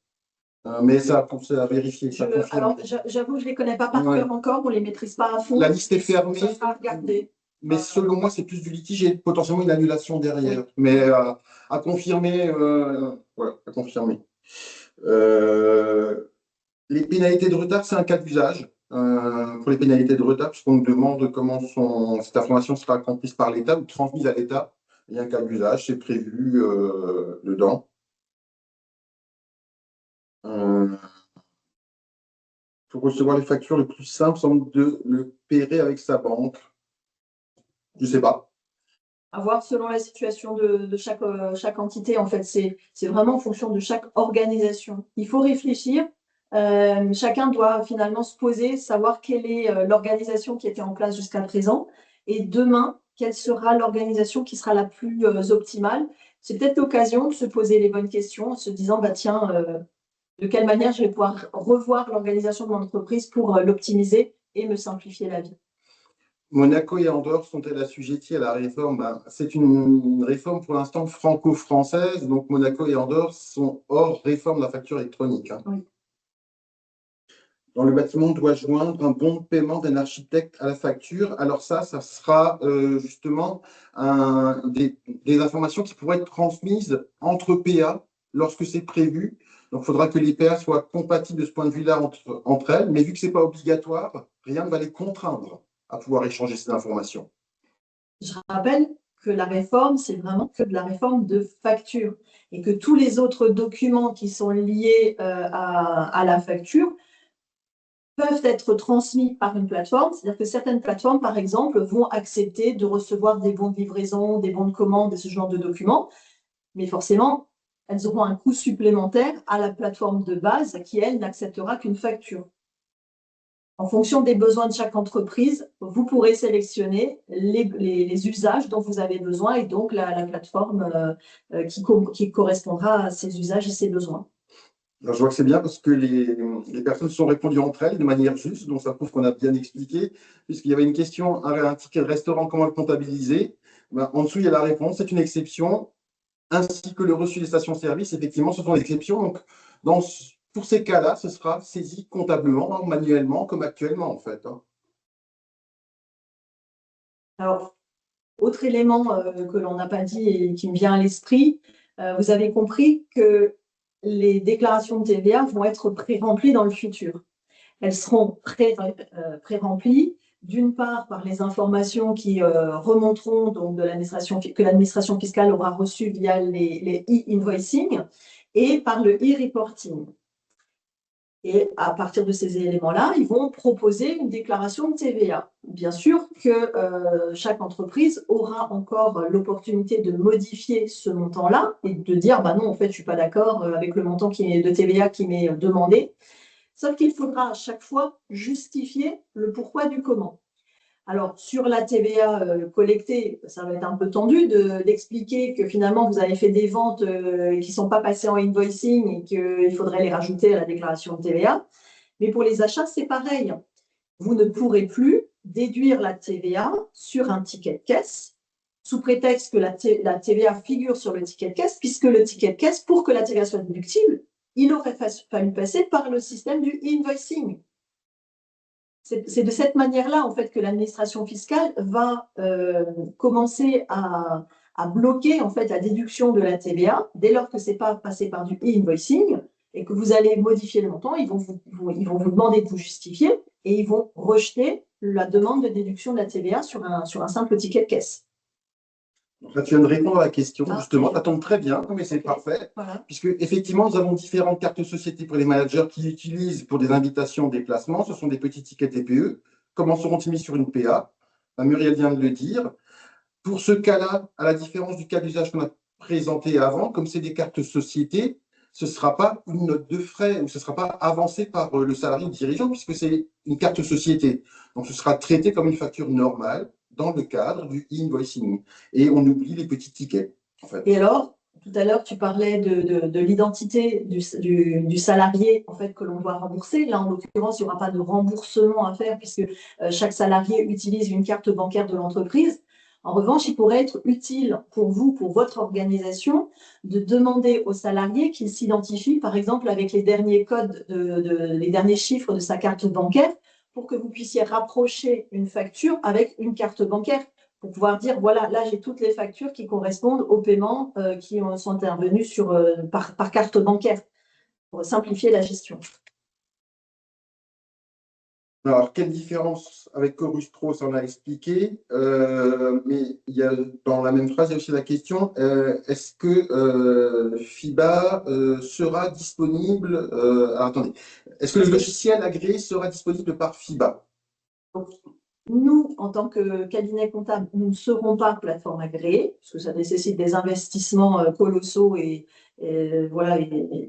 Mais ça, c'est à vérifier, ça confirme. Alors, j'avoue que je ne les connais pas par cœur encore, on ne les maîtrise pas à fond. La liste est fermée. Ça sera à regarder. Mais selon moi, c'est plus du litige et potentiellement une annulation derrière. Oui. Mais à confirmer, voilà, à confirmer. Les pénalités de retard, c'est un cas d'usage. Pour les pénalités de retard, puisqu'on nous demande comment cette information sera comprise par l'État ou transmise à l'État. Il y a un cas d'usage, c'est prévu dedans. Pour recevoir les factures, le plus simple semble de le payer avec sa banque. Je ne sais pas. À voir selon la situation de chaque entité. En fait, c'est vraiment en fonction de chaque organisation. Il faut réfléchir. Chacun doit finalement se poser, savoir quelle est l'organisation qui était en place jusqu'à présent et demain, quelle sera l'organisation qui sera la plus optimale. C'est peut-être l'occasion de se poser les bonnes questions en se disant, bah, tiens, de quelle manière je vais pouvoir revoir l'organisation de mon entreprise pour l'optimiser et me simplifier la vie. Monaco et Andorre sont-elles assujetties à la réforme? C'est une réforme pour l'instant franco-française, donc Monaco et Andorre sont hors réforme de la facture électronique. Oui. Dans le bâtiment, on doit joindre un bon de paiement d'un architecte à la facture. Alors ça sera justement des informations qui pourraient être transmises entre PA lorsque c'est prévu. Donc, il faudra que les PA soient compatibles de ce point de vue-là entre elles, mais vu que ce n'est pas obligatoire, rien ne va les contraindre à pouvoir échanger ces informations. Je rappelle que la réforme, c'est vraiment que de la réforme de facture et que tous les autres documents qui sont liés à la facture peuvent être transmis par une plateforme. C'est-à-dire que certaines plateformes, par exemple, vont accepter de recevoir des bons de livraison, des bons de commande et ce genre de documents. Mais forcément, elles auront un coût supplémentaire à la plateforme de base qui, elle, n'acceptera qu'une facture. En fonction des besoins de chaque entreprise, vous pourrez sélectionner les usages dont vous avez besoin et donc la plateforme qui correspondra à ces usages et ces besoins. Alors, je vois que c'est bien parce que les personnes se sont répondues entre elles de manière juste, donc ça prouve qu'on a bien expliqué, puisqu'il y avait une question, un ticket de restaurant, comment le comptabiliser? En dessous, il y a la réponse, c'est une exception, ainsi que le reçu des stations-service, effectivement, ce sont des exceptions. Donc, pour ces cas-là, ce sera saisi comptablement, manuellement, comme actuellement, en fait. Alors, autre élément que l'on n'a pas dit et qui me vient à l'esprit, vous avez compris que les déclarations de TVA vont être pré-remplies dans le futur. Elles seront pré-remplies, d'une part par les informations qui remonteront donc de l'administration, que l'administration fiscale aura reçues via les e-invoicing et par le e-reporting. Et à partir de ces éléments-là, ils vont proposer une déclaration de TVA. Bien sûr que chaque entreprise aura encore l'opportunité de modifier ce montant-là et de dire bah non, en fait, je ne suis pas d'accord avec le montant de TVA qui m'est demandé. Sauf qu'il faudra à chaque fois justifier le pourquoi du comment. Alors, sur la TVA collectée, ça va être un peu tendu d'expliquer que finalement, vous avez fait des ventes qui ne sont pas passées en invoicing et qu'il faudrait les rajouter à la déclaration de TVA. Mais pour les achats, c'est pareil. Vous ne pourrez plus déduire la TVA sur un ticket de caisse sous prétexte que la TVA figure sur le ticket de caisse, puisque le ticket de caisse, pour que la TVA soit déductible, il aurait fallu passer par le système du invoicing. C'est de cette manière-là, en fait, que l'administration fiscale va commencer à bloquer, en fait, la déduction de la TVA dès lors que ce n'est pas passé par du e-invoicing et que vous allez modifier le montant. Ils vont vous demander de vous justifier et ils vont rejeter la demande de déduction de la TVA sur un simple ticket de caisse. Donc là, tu viens de répondre à la question, justement, ça tombe très bien, mais c'est parfait, voilà. Puisque effectivement, nous avons différentes cartes sociétés pour les managers qui utilisent pour des invitations au déplacement, ce sont des petits tickets TPE. Comment seront-ils mis sur une PA? Muriel vient de le dire. Pour ce cas-là, à la différence du cas d'usage qu'on a présenté avant, comme c'est des cartes sociétés, ce ne sera pas une note de frais ou ce ne sera pas avancé par le salarié dirigeant puisque c'est une carte société. Donc, ce sera traité comme une facture normale dans le cadre du e-invoicing. Et on oublie les petits tickets, en fait. Et alors, tout à l'heure, tu parlais de l'identité du salarié en fait, que l'on doit rembourser. Là, en l'occurrence, il n'y aura pas de remboursement à faire puisque chaque salarié utilise une carte bancaire de l'entreprise. En revanche, il pourrait être utile pour vous, pour votre organisation, de demander au salarié qu'il s'identifie, par exemple, avec les derniers codes, les derniers chiffres de sa carte bancaire pour que vous puissiez rapprocher une facture avec une carte bancaire pour pouvoir dire, voilà, là, j'ai toutes les factures qui correspondent aux paiements qui sont intervenus par carte bancaire, pour simplifier la gestion. Alors, quelle différence avec Corustro, ça on a expliqué, mais il y a, dans la même phrase, il y a aussi la question, est-ce que FIBA sera disponible, attendez, est-ce que le logiciel agréé sera disponible par FIBA? Donc, nous, en tant que cabinet comptable, nous ne serons pas plateforme agréée, parce que ça nécessite des investissements colossaux et voilà, et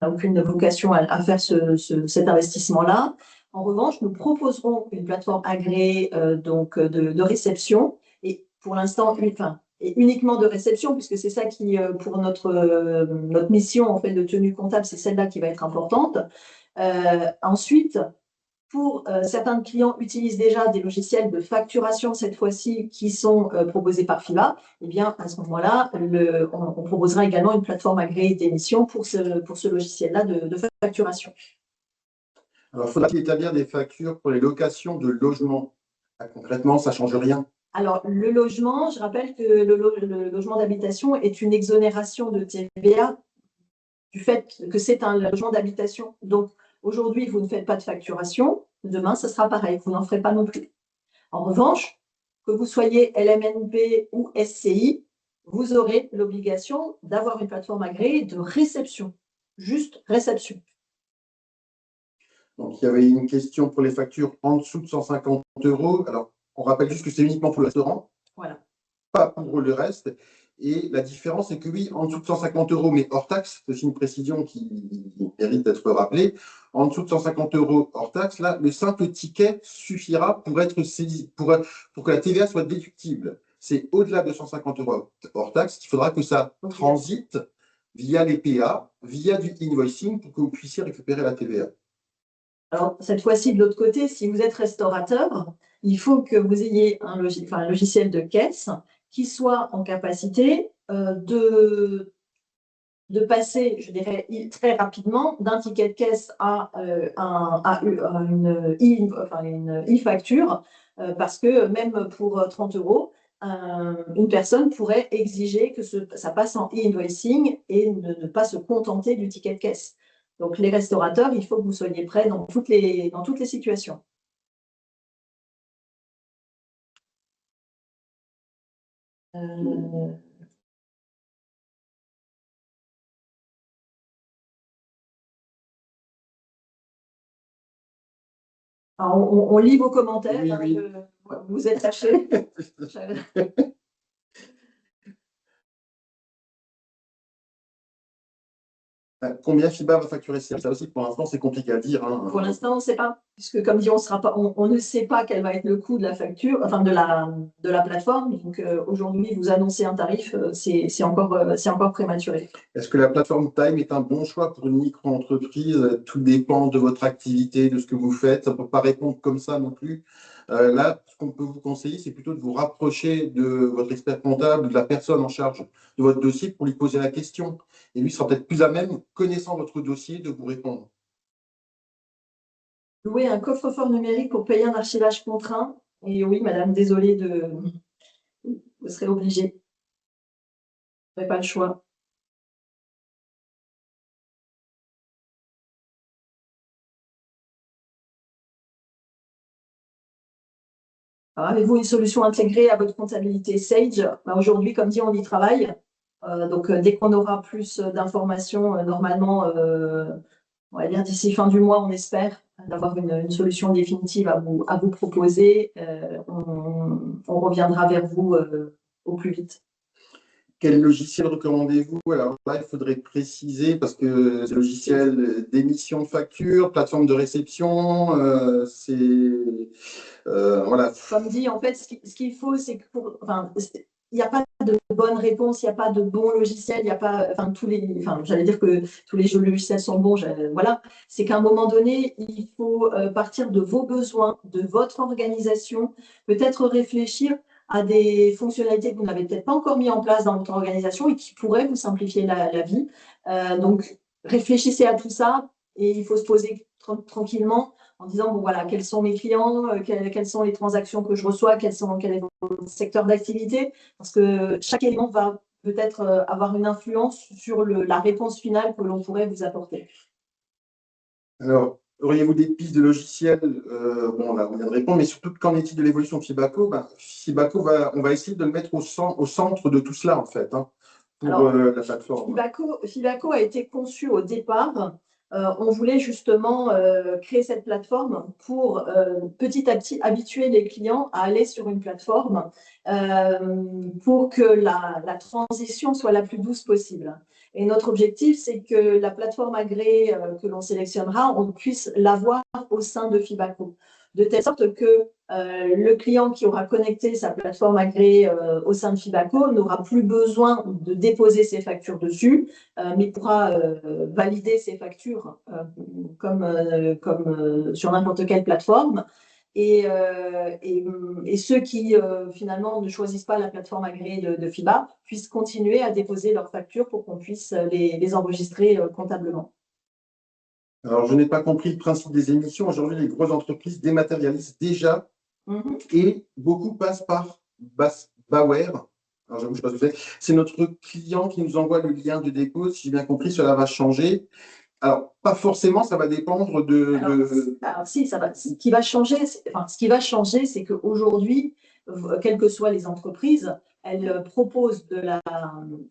on n'a aucune vocation à faire cet investissement-là. En revanche, nous proposerons une plateforme agréée donc de réception et pour l'instant, et uniquement de réception, puisque c'est ça qui, pour notre mission en fait de tenue comptable, c'est celle-là qui va être importante. Ensuite, pour certains clients utilisent déjà des logiciels de facturation cette fois-ci qui sont proposés par FIBA, eh bien à ce moment-là, on proposera également une plateforme agréée d'émission pour ce logiciel-là de facturation. Alors, faudra-t-il établir des factures pour les locations de logements? Concrètement, ça ne change rien. Alors, le logement, je rappelle que le logement d'habitation est une exonération de TVA du fait que c'est un logement d'habitation. Donc, aujourd'hui, vous ne faites pas de facturation. Demain, ce sera pareil. Vous n'en ferez pas non plus. En revanche, que vous soyez LMNP ou SCI, vous aurez l'obligation d'avoir une plateforme agréée de réception. Juste réception. Donc, il y avait une question pour les factures en dessous de 150 €. Alors, on rappelle juste que c'est uniquement pour le restaurant, voilà. Pas pour le reste. Et la différence, c'est que oui, en dessous de 150 €, mais hors taxe, c'est une précision qui mérite d'être rappelée, en dessous de 150 € hors taxe, là, le simple ticket suffira pour être saisi, pour que la TVA soit déductible. C'est au-delà de 150 € hors taxe qu'il faudra que ça transite via les PA, via du invoicing, pour que vous puissiez récupérer la TVA. Alors, cette fois-ci, de l'autre côté, si vous êtes restaurateur, il faut que vous ayez un logiciel de caisse qui soit en capacité de passer, je dirais, très rapidement d'un ticket de caisse à une e-facture, parce que même pour 30 €, une personne pourrait exiger que ça passe en e-invoicing et ne pas se contenter du ticket de caisse. Donc, les restaurateurs, il faut que vous soyez prêts dans toutes les situations. Alors, on lit vos commentaires, oui. Vous êtes fâchés. Combien FIBA va facturer ça aussi, pour l'instant, c'est compliqué à dire. Hein. Pour l'instant, on ne sait pas, puisque comme dit, on ne sait pas quel va être le coût de la facture, enfin de la plateforme. Donc aujourd'hui, vous annoncez un tarif, c'est encore prématuré. Est-ce que la plateforme Time est un bon choix pour une micro-entreprise? Tout dépend de votre activité, de ce que vous faites. Ça ne peut pas répondre comme ça non plus. Là, ce qu'on peut vous conseiller, c'est plutôt de vous rapprocher de votre expert comptable, de la personne en charge de votre dossier pour lui poser la question. Et lui sera peut-être plus à même, connaissant votre dossier, de vous répondre. Louer un coffre-fort numérique pour payer un archivage contraint. Et oui, madame, désolée vous serez obligée. Vous n'avez pas le choix. Alors, avez-vous une solution intégrée à votre comptabilité Sage? Aujourd'hui, comme dit, on y travaille. Donc, dès qu'on aura plus d'informations, normalement, on va dire d'ici fin du mois, on espère d'avoir une solution définitive à vous proposer. On reviendra vers vous au plus vite. Quel logiciel recommandez-vous? Alors là, il faudrait préciser parce que c'est logiciel d'émission de facture, plateforme de réception, voilà. Comme dit, en fait, ce qu'il faut, c'est que enfin, il n'y a pas de bonne réponse, il n'y a pas de bon logiciel, il n'y a pas, enfin, j'allais dire que tous les jeux logiciels sont bons, voilà. C'est qu'à un moment donné, il faut partir de vos besoins, de votre organisation, peut-être réfléchir à des fonctionnalités que vous n'avez peut-être pas encore mis en place dans votre organisation et qui pourraient vous simplifier la vie. Donc, réfléchissez à tout ça et il faut se poser tranquillement en disant, bon voilà, quels sont mes clients, quelles sont les transactions que je reçois, quel est votre secteur d'activité, parce que chaque élément va peut-être avoir une influence sur la réponse finale que l'on pourrait vous apporter. Alors, auriez-vous des pistes de logiciels? Bon, là, on vient de répondre, mais surtout, qu'en est-il de l'évolution de Fibaco? Fibaco, on va essayer de le mettre au centre de tout cela, en fait, hein, pour Alors, la plateforme. Fibaco a été conçu au départ. On voulait justement créer cette plateforme pour petit à petit habituer les clients à aller sur une plateforme pour que la transition soit la plus douce possible. Et notre objectif, c'est que la plateforme agréée que l'on sélectionnera, on puisse l'avoir au sein de Fibaco, de telle sorte que le client qui aura connecté sa plateforme agréée au sein de Fibaco n'aura plus besoin de déposer ses factures dessus, mais pourra valider ses factures comme sur n'importe quelle plateforme. Et ceux qui finalement ne choisissent pas la plateforme agréée de FIBA puissent continuer à déposer leurs factures pour qu'on puisse les enregistrer comptablement. Alors, je n'ai pas compris le principe des émissions. Aujourd'hui, les grosses entreprises dématérialisent déjà et beaucoup passent par Baware. Alors, j'avoue, je ne sais pas ce que c'est. C'est notre client qui nous envoie le lien de dépôt. Si j'ai bien compris, cela va changer. Alors, pas forcément, ça va dépendre Alors, si, ça va. Ce qui va changer, c'est qu'aujourd'hui, quelles que soient les entreprises, elles proposent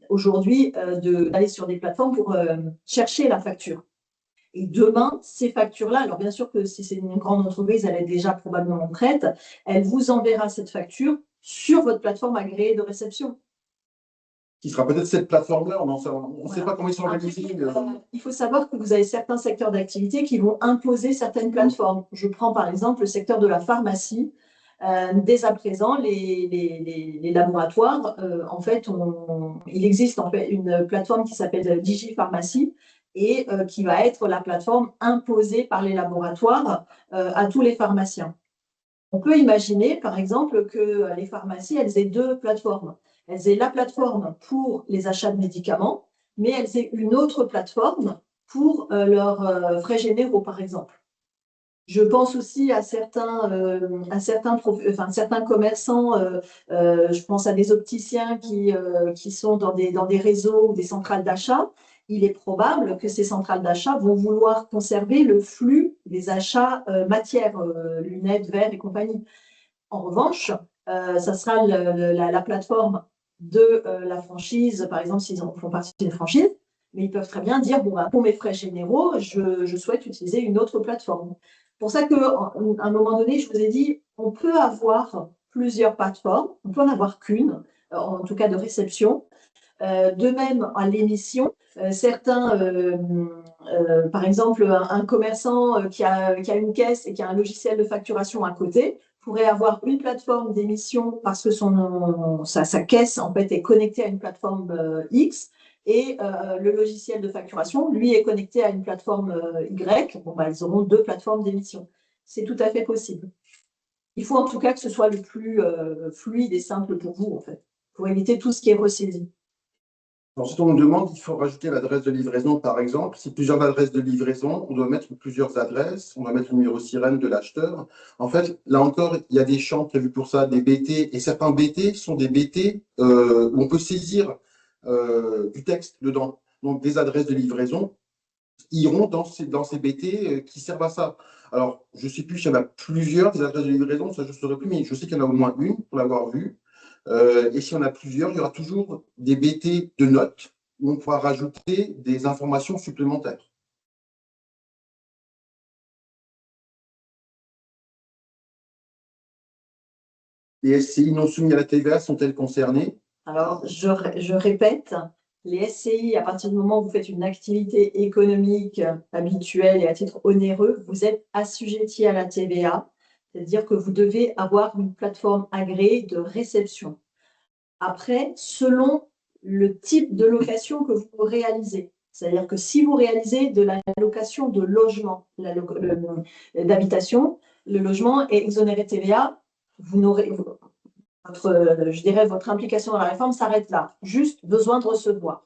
aujourd'hui d'aller sur des plateformes pour chercher la facture. Et demain, ces factures-là, alors bien sûr que si c'est une grande entreprise, elle est déjà probablement prête, elle vous enverra cette facture sur votre plateforme agréée de réception. Qui sera peut-être cette plateforme-là, on ne sait pas comment ils sont organisés. Il faut savoir que vous avez certains secteurs d'activité qui vont imposer certaines plateformes. Je prends par exemple le secteur de la pharmacie. Dès à présent, les laboratoires, en fait, il existe en fait une plateforme qui s'appelle DigiPharmacie et qui va être la plateforme imposée par les laboratoires à tous les pharmaciens. On peut imaginer, par exemple, que les pharmacies, elles aient deux plateformes. Elles aient la plateforme pour les achats de médicaments, mais elles aient une autre plateforme pour leurs frais généraux, par exemple. Je pense aussi à certains commerçants, je pense à des opticiens qui sont dans des réseaux ou des centrales d'achat. Il est probable que ces centrales d'achat vont vouloir conserver le flux des achats matières, lunettes, verres et compagnie. En revanche, ça sera la plateforme de la franchise, par exemple, s'ils font partie d'une franchise, mais ils peuvent très bien dire, bon, bah, pour mes frais généraux, je souhaite utiliser une autre plateforme. C'est pour ça qu'à un moment donné, je vous ai dit, on peut avoir plusieurs plateformes, on peut en avoir qu'une, en tout cas de réception. De même, à l'émission, certains, par exemple, un commerçant qui a une caisse et qui a un logiciel de facturation à côté, pourrait avoir une plateforme d'émission parce que sa caisse en fait est connectée à une plateforme X et le logiciel de facturation, lui, est connecté à une plateforme Y. Bon, bah, ils auront deux plateformes d'émission. C'est tout à fait possible. Il faut en tout cas que ce soit le plus fluide et simple pour vous, en fait, pour éviter tout ce qui est ressaisi. Ensuite, on nous demande, il faut rajouter l'adresse de livraison, par exemple. Si plusieurs adresses de livraison, on doit mettre plusieurs adresses, on doit mettre le numéro sirène de l'acheteur. En fait, là encore, il y a des champs prévus pour ça, des BT, et certains BT sont des BT où on peut saisir du texte dedans. Donc, des adresses de livraison iront dans ces BT qui servent à ça. Alors, je ne sais plus s'il y en a plusieurs, des adresses de livraison, ça je ne saurais plus, mais je sais qu'il y en a au moins une, pour l'avoir vu. Et si on a plusieurs, il y aura toujours des BT de notes où on pourra rajouter des informations supplémentaires. Les SCI non soumis à la TVA sont-elles concernées? Alors, je répète, les SCI, à partir du moment où vous faites une activité économique habituelle et à titre onéreux, vous êtes assujetti à la TVA, c'est-à-dire que vous devez avoir une plateforme agréée de réception. Après, selon le type de location que vous réalisez, c'est-à-dire que si vous réalisez de la location de logement, d'habitation, le logement est exonéré de TVA, vous n'aurez, je dirais, votre implication dans la réforme s'arrête là. Juste besoin de recevoir.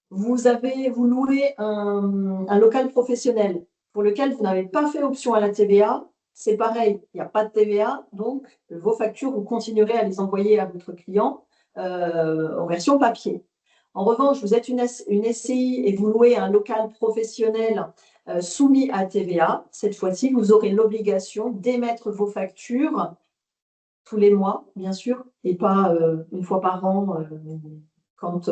Vous louez un local professionnel pour lequel vous n'avez pas fait option à la TVA. C'est pareil, il n'y a pas de TVA, donc vos factures, vous continuerez à les envoyer à votre client en version papier. En revanche, vous êtes une SCI et vous louez un local professionnel soumis à TVA. Cette fois-ci, vous aurez l'obligation d'émettre vos factures tous les mois, bien sûr, et pas une fois par an quand,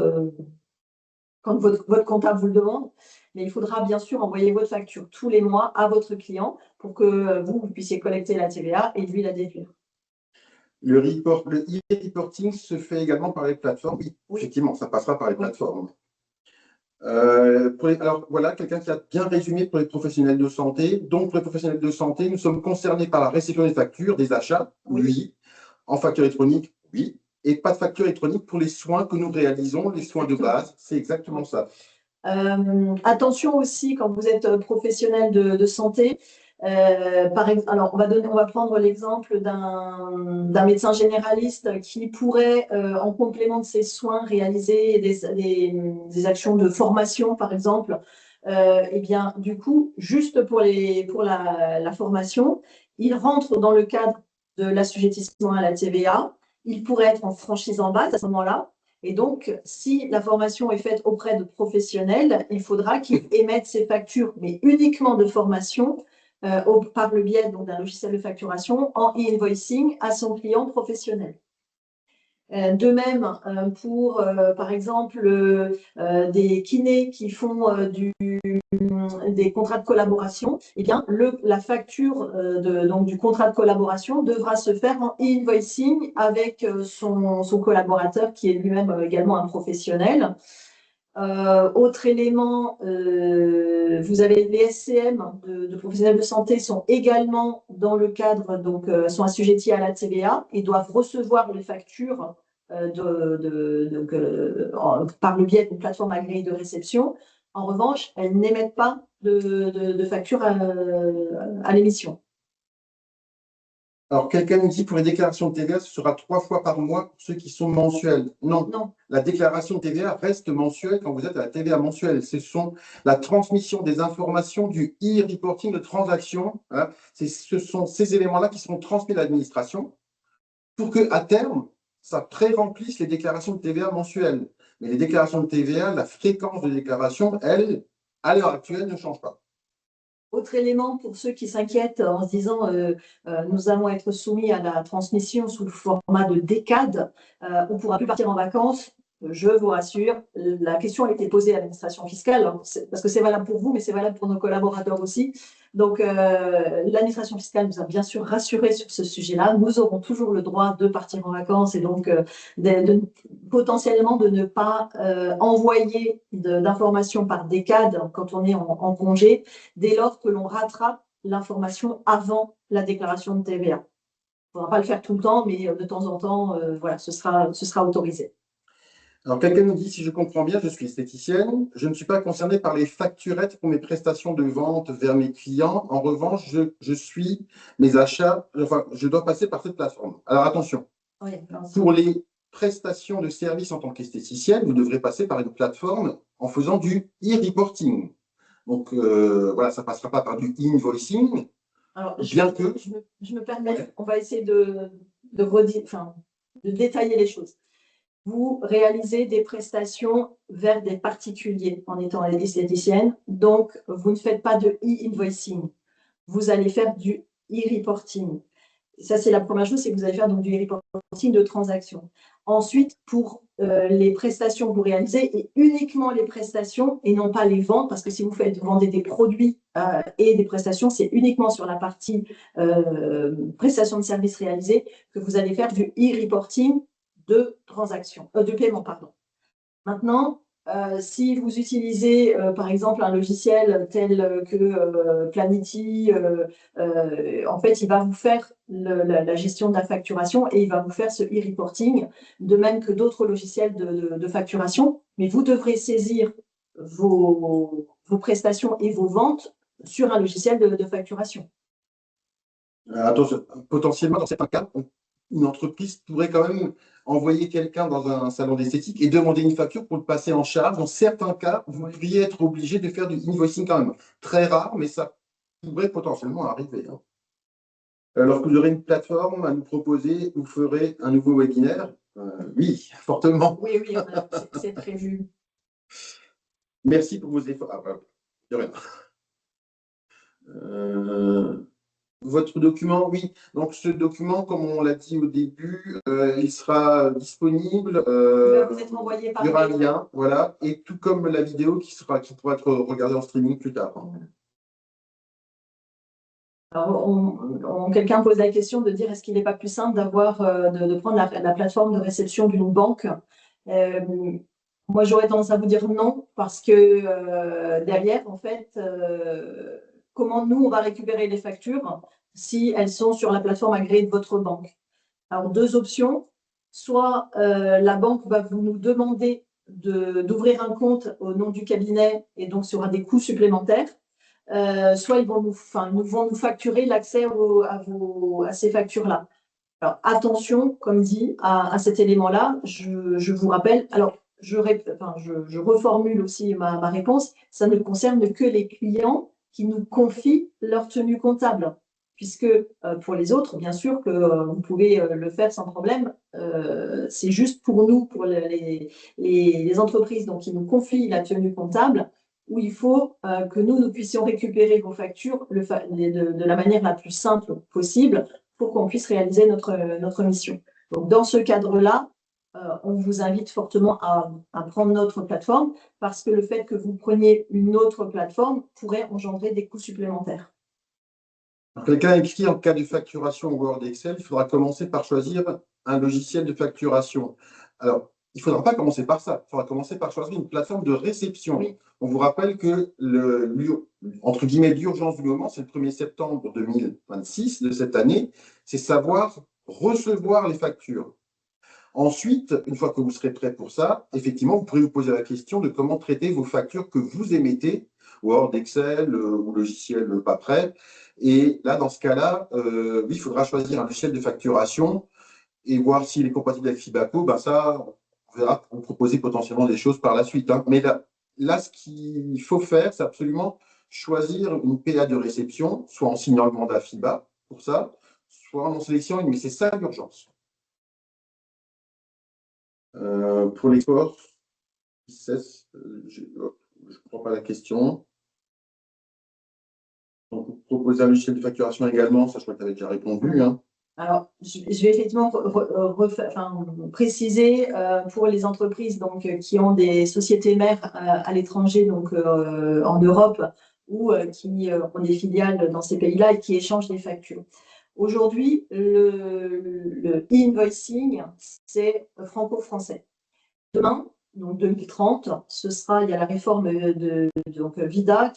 quand votre comptable vous le demande. Mais il faudra bien sûr envoyer votre facture tous les mois à votre client pour que vous puissiez collecter la TVA et lui la déduire. Le e-reporting se fait également par les plateformes. Oui, effectivement, ça passera par les plateformes. Alors voilà, quelqu'un qui a bien résumé pour les professionnels de santé. Donc, pour les professionnels de santé, nous sommes concernés par la réception des factures, des achats, oui. En facture électronique, oui. Et pas de facture électronique pour les soins que nous réalisons, les soins de base. C'est exactement ça. Attention aussi, quand vous êtes professionnel de santé, alors on va prendre l'exemple d'un médecin généraliste qui pourrait, en complément de ses soins, réaliser des actions de formation, par exemple. Et bien, du coup, juste pour la formation, il rentre dans le cadre de l'assujettissement à la TVA. Il pourrait être en franchise en base à ce moment-là. Et donc, si la formation est faite auprès de professionnels, il faudra qu'ils émettent ces factures, mais uniquement de formation, par le biais d'un logiciel de facturation en e-invoicing à son client professionnel. De même, pour, par exemple, des kinés qui font des contrats de collaboration, eh bien, la facture du contrat de collaboration devra se faire en e-invoicing avec son collaborateur qui est lui-même également un professionnel. Autre élément, vous avez les SCM de professionnels de santé sont également dans le cadre, donc sont assujettis à la TVA et doivent recevoir les factures par le biais d'une plateforme agréée de réception. En revanche, elles n'émettent pas de facture à l'émission. Alors, quelqu'un nous dit pour les déclarations de TVA, ce sera 3 fois par mois pour ceux qui sont mensuels. Non. La déclaration de TVA reste mensuelle quand vous êtes à la TVA mensuelle. Ce sont la transmission des informations du e-reporting de transaction. Hein. Ce sont ces éléments-là qui seront transmis à l'administration pour qu'à terme, ça pré-remplisse les déclarations de TVA mensuelles. Mais les déclarations de TVA, la fréquence de déclaration, elle, à l'heure actuelle, ne change pas. Autre élément pour ceux qui s'inquiètent en se disant nous allons être soumis à la transmission sous le format de décade, on ne pourra plus partir en vacances. Je vous rassure, la question a été posée à l'administration fiscale, parce que c'est valable pour vous, mais c'est valable pour nos collaborateurs aussi. Donc, l'administration fiscale nous a bien sûr rassurés sur ce sujet-là. Nous aurons toujours le droit de partir en vacances et donc potentiellement de ne pas envoyer d'informations par décade quand on est en congé, dès lors que l'on rattrape l'information avant la déclaration de TVA. On ne pourra pas le faire tout le temps, mais de temps en temps, voilà, ce sera autorisé. Alors, quelqu'un nous dit, si je comprends bien, je suis esthéticienne, je ne suis pas concernée par les facturettes pour mes prestations de vente vers mes clients. En revanche, je suis mes achats, enfin, je dois passer par cette plateforme. Alors, attention, pour les prestations de services en tant qu'esthéticienne, vous devrez passer par une plateforme en faisant du e-reporting. Donc, voilà, ça ne passera pas par du e-invoicing. Alors, je me permets, on va essayer de détailler les choses. Vous réalisez des prestations vers des particuliers en étant esthéticienne, donc vous ne faites pas de e-invoicing. Vous allez faire du e-reporting. Ça, c'est la première chose, c'est que vous allez faire donc du e-reporting de transaction. Ensuite, pour les prestations que vous réalisez, et uniquement les prestations et non pas les ventes, parce que si vous vendez des produits et des prestations, c'est uniquement sur la partie prestation de services réalisés que vous allez faire du e-reporting de transaction, de paiement, pardon. Maintenant, si vous utilisez, par exemple, un logiciel tel que Planity, en fait, il va vous faire la gestion de la facturation et il va vous faire ce e-reporting, de même que d'autres logiciels de facturation. Mais vous devrez saisir vos prestations et vos ventes sur un logiciel de facturation. Attention, potentiellement, dans certains cas, une entreprise pourrait quand même envoyer quelqu'un dans un salon d'esthétique et demander une facture pour le passer en charge. Dans certains cas, vous pourriez être obligé de faire du invoicing quand même. Très rare, mais ça pourrait potentiellement arriver. Hein. Lorsque vous aurez une plateforme à nous proposer, vous ferez un nouveau webinaire. Oui, fortement. Oui, c'est prévu. Merci pour vos efforts. Ah, voilà. De rien. Votre document, oui. Donc, ce document, comme on l'a dit au début, il sera disponible. Il va vous être envoyé par il y aura un mail. lien, voilà. Et tout comme la vidéo qui pourra être regardée en streaming plus tard. Alors, quelqu'un pose la question de dire est-ce qu'il n'est pas plus simple de prendre la plateforme de réception d'une banque. Moi, j'aurais tendance à vous dire non, parce que derrière, en fait, comment nous, on va récupérer les factures si elles sont sur la plateforme agréée de votre banque? Alors, deux options. Soit la banque va nous demander d'ouvrir un compte au nom du cabinet et donc il y aura des coûts supplémentaires. Soit ils vont nous facturer l'accès à ces factures-là. Alors, attention, comme dit, à cet élément-là, je vous rappelle, alors je reformule aussi ma réponse, ça ne concerne que les clients qui nous confient leur tenue comptable, puisque pour les autres, bien sûr que vous pouvez le faire sans problème, c'est juste pour nous, pour les entreprises donc, qui nous confient la tenue comptable, où il faut que nous puissions récupérer vos factures de la manière la plus simple possible pour qu'on puisse réaliser notre mission. Donc, dans ce cadre-là, on vous invite fortement à prendre notre plateforme parce que le fait que vous preniez une autre plateforme pourrait engendrer des coûts supplémentaires. Quelqu'un écrit en cas de facturation Word Excel, il faudra commencer par choisir un logiciel de facturation. Alors, il ne faudra pas commencer par ça. Il faudra commencer par choisir une plateforme de réception. Oui. On vous rappelle que entre guillemets, l'urgence du moment, c'est le 1er septembre 2026 de cette année, c'est savoir recevoir les factures. Ensuite, une fois que vous serez prêt pour ça, effectivement, vous pourrez vous poser la question de comment traiter vos factures que vous émettez, Word, Excel ou logiciel pas prêt. Et là, dans ce cas-là, oui, il faudra choisir un logiciel de facturation et voir s'il est compatible avec Fibaco. Ben ça, on verra pour vous proposer potentiellement des choses par la suite. Hein. Mais là, ce qu'il faut faire, c'est absolument choisir une PA de réception, soit en signant le mandat FIBA pour ça, soit en sélectionnant une. Mais c'est ça l'urgence. Pour l'export, je ne comprends pas la question. Donc, vous proposez un logiciel de facturation également, ça je crois que tu avais déjà répondu. Hein. Alors, je vais effectivement préciser pour les entreprises donc, qui ont des sociétés mères à l'étranger, donc en Europe, ou qui ont des filiales dans ces pays-là et qui échangent des factures. Aujourd'hui, le e-invoicing, c'est franco-français. Demain, donc 2030, il y a la réforme donc VIDA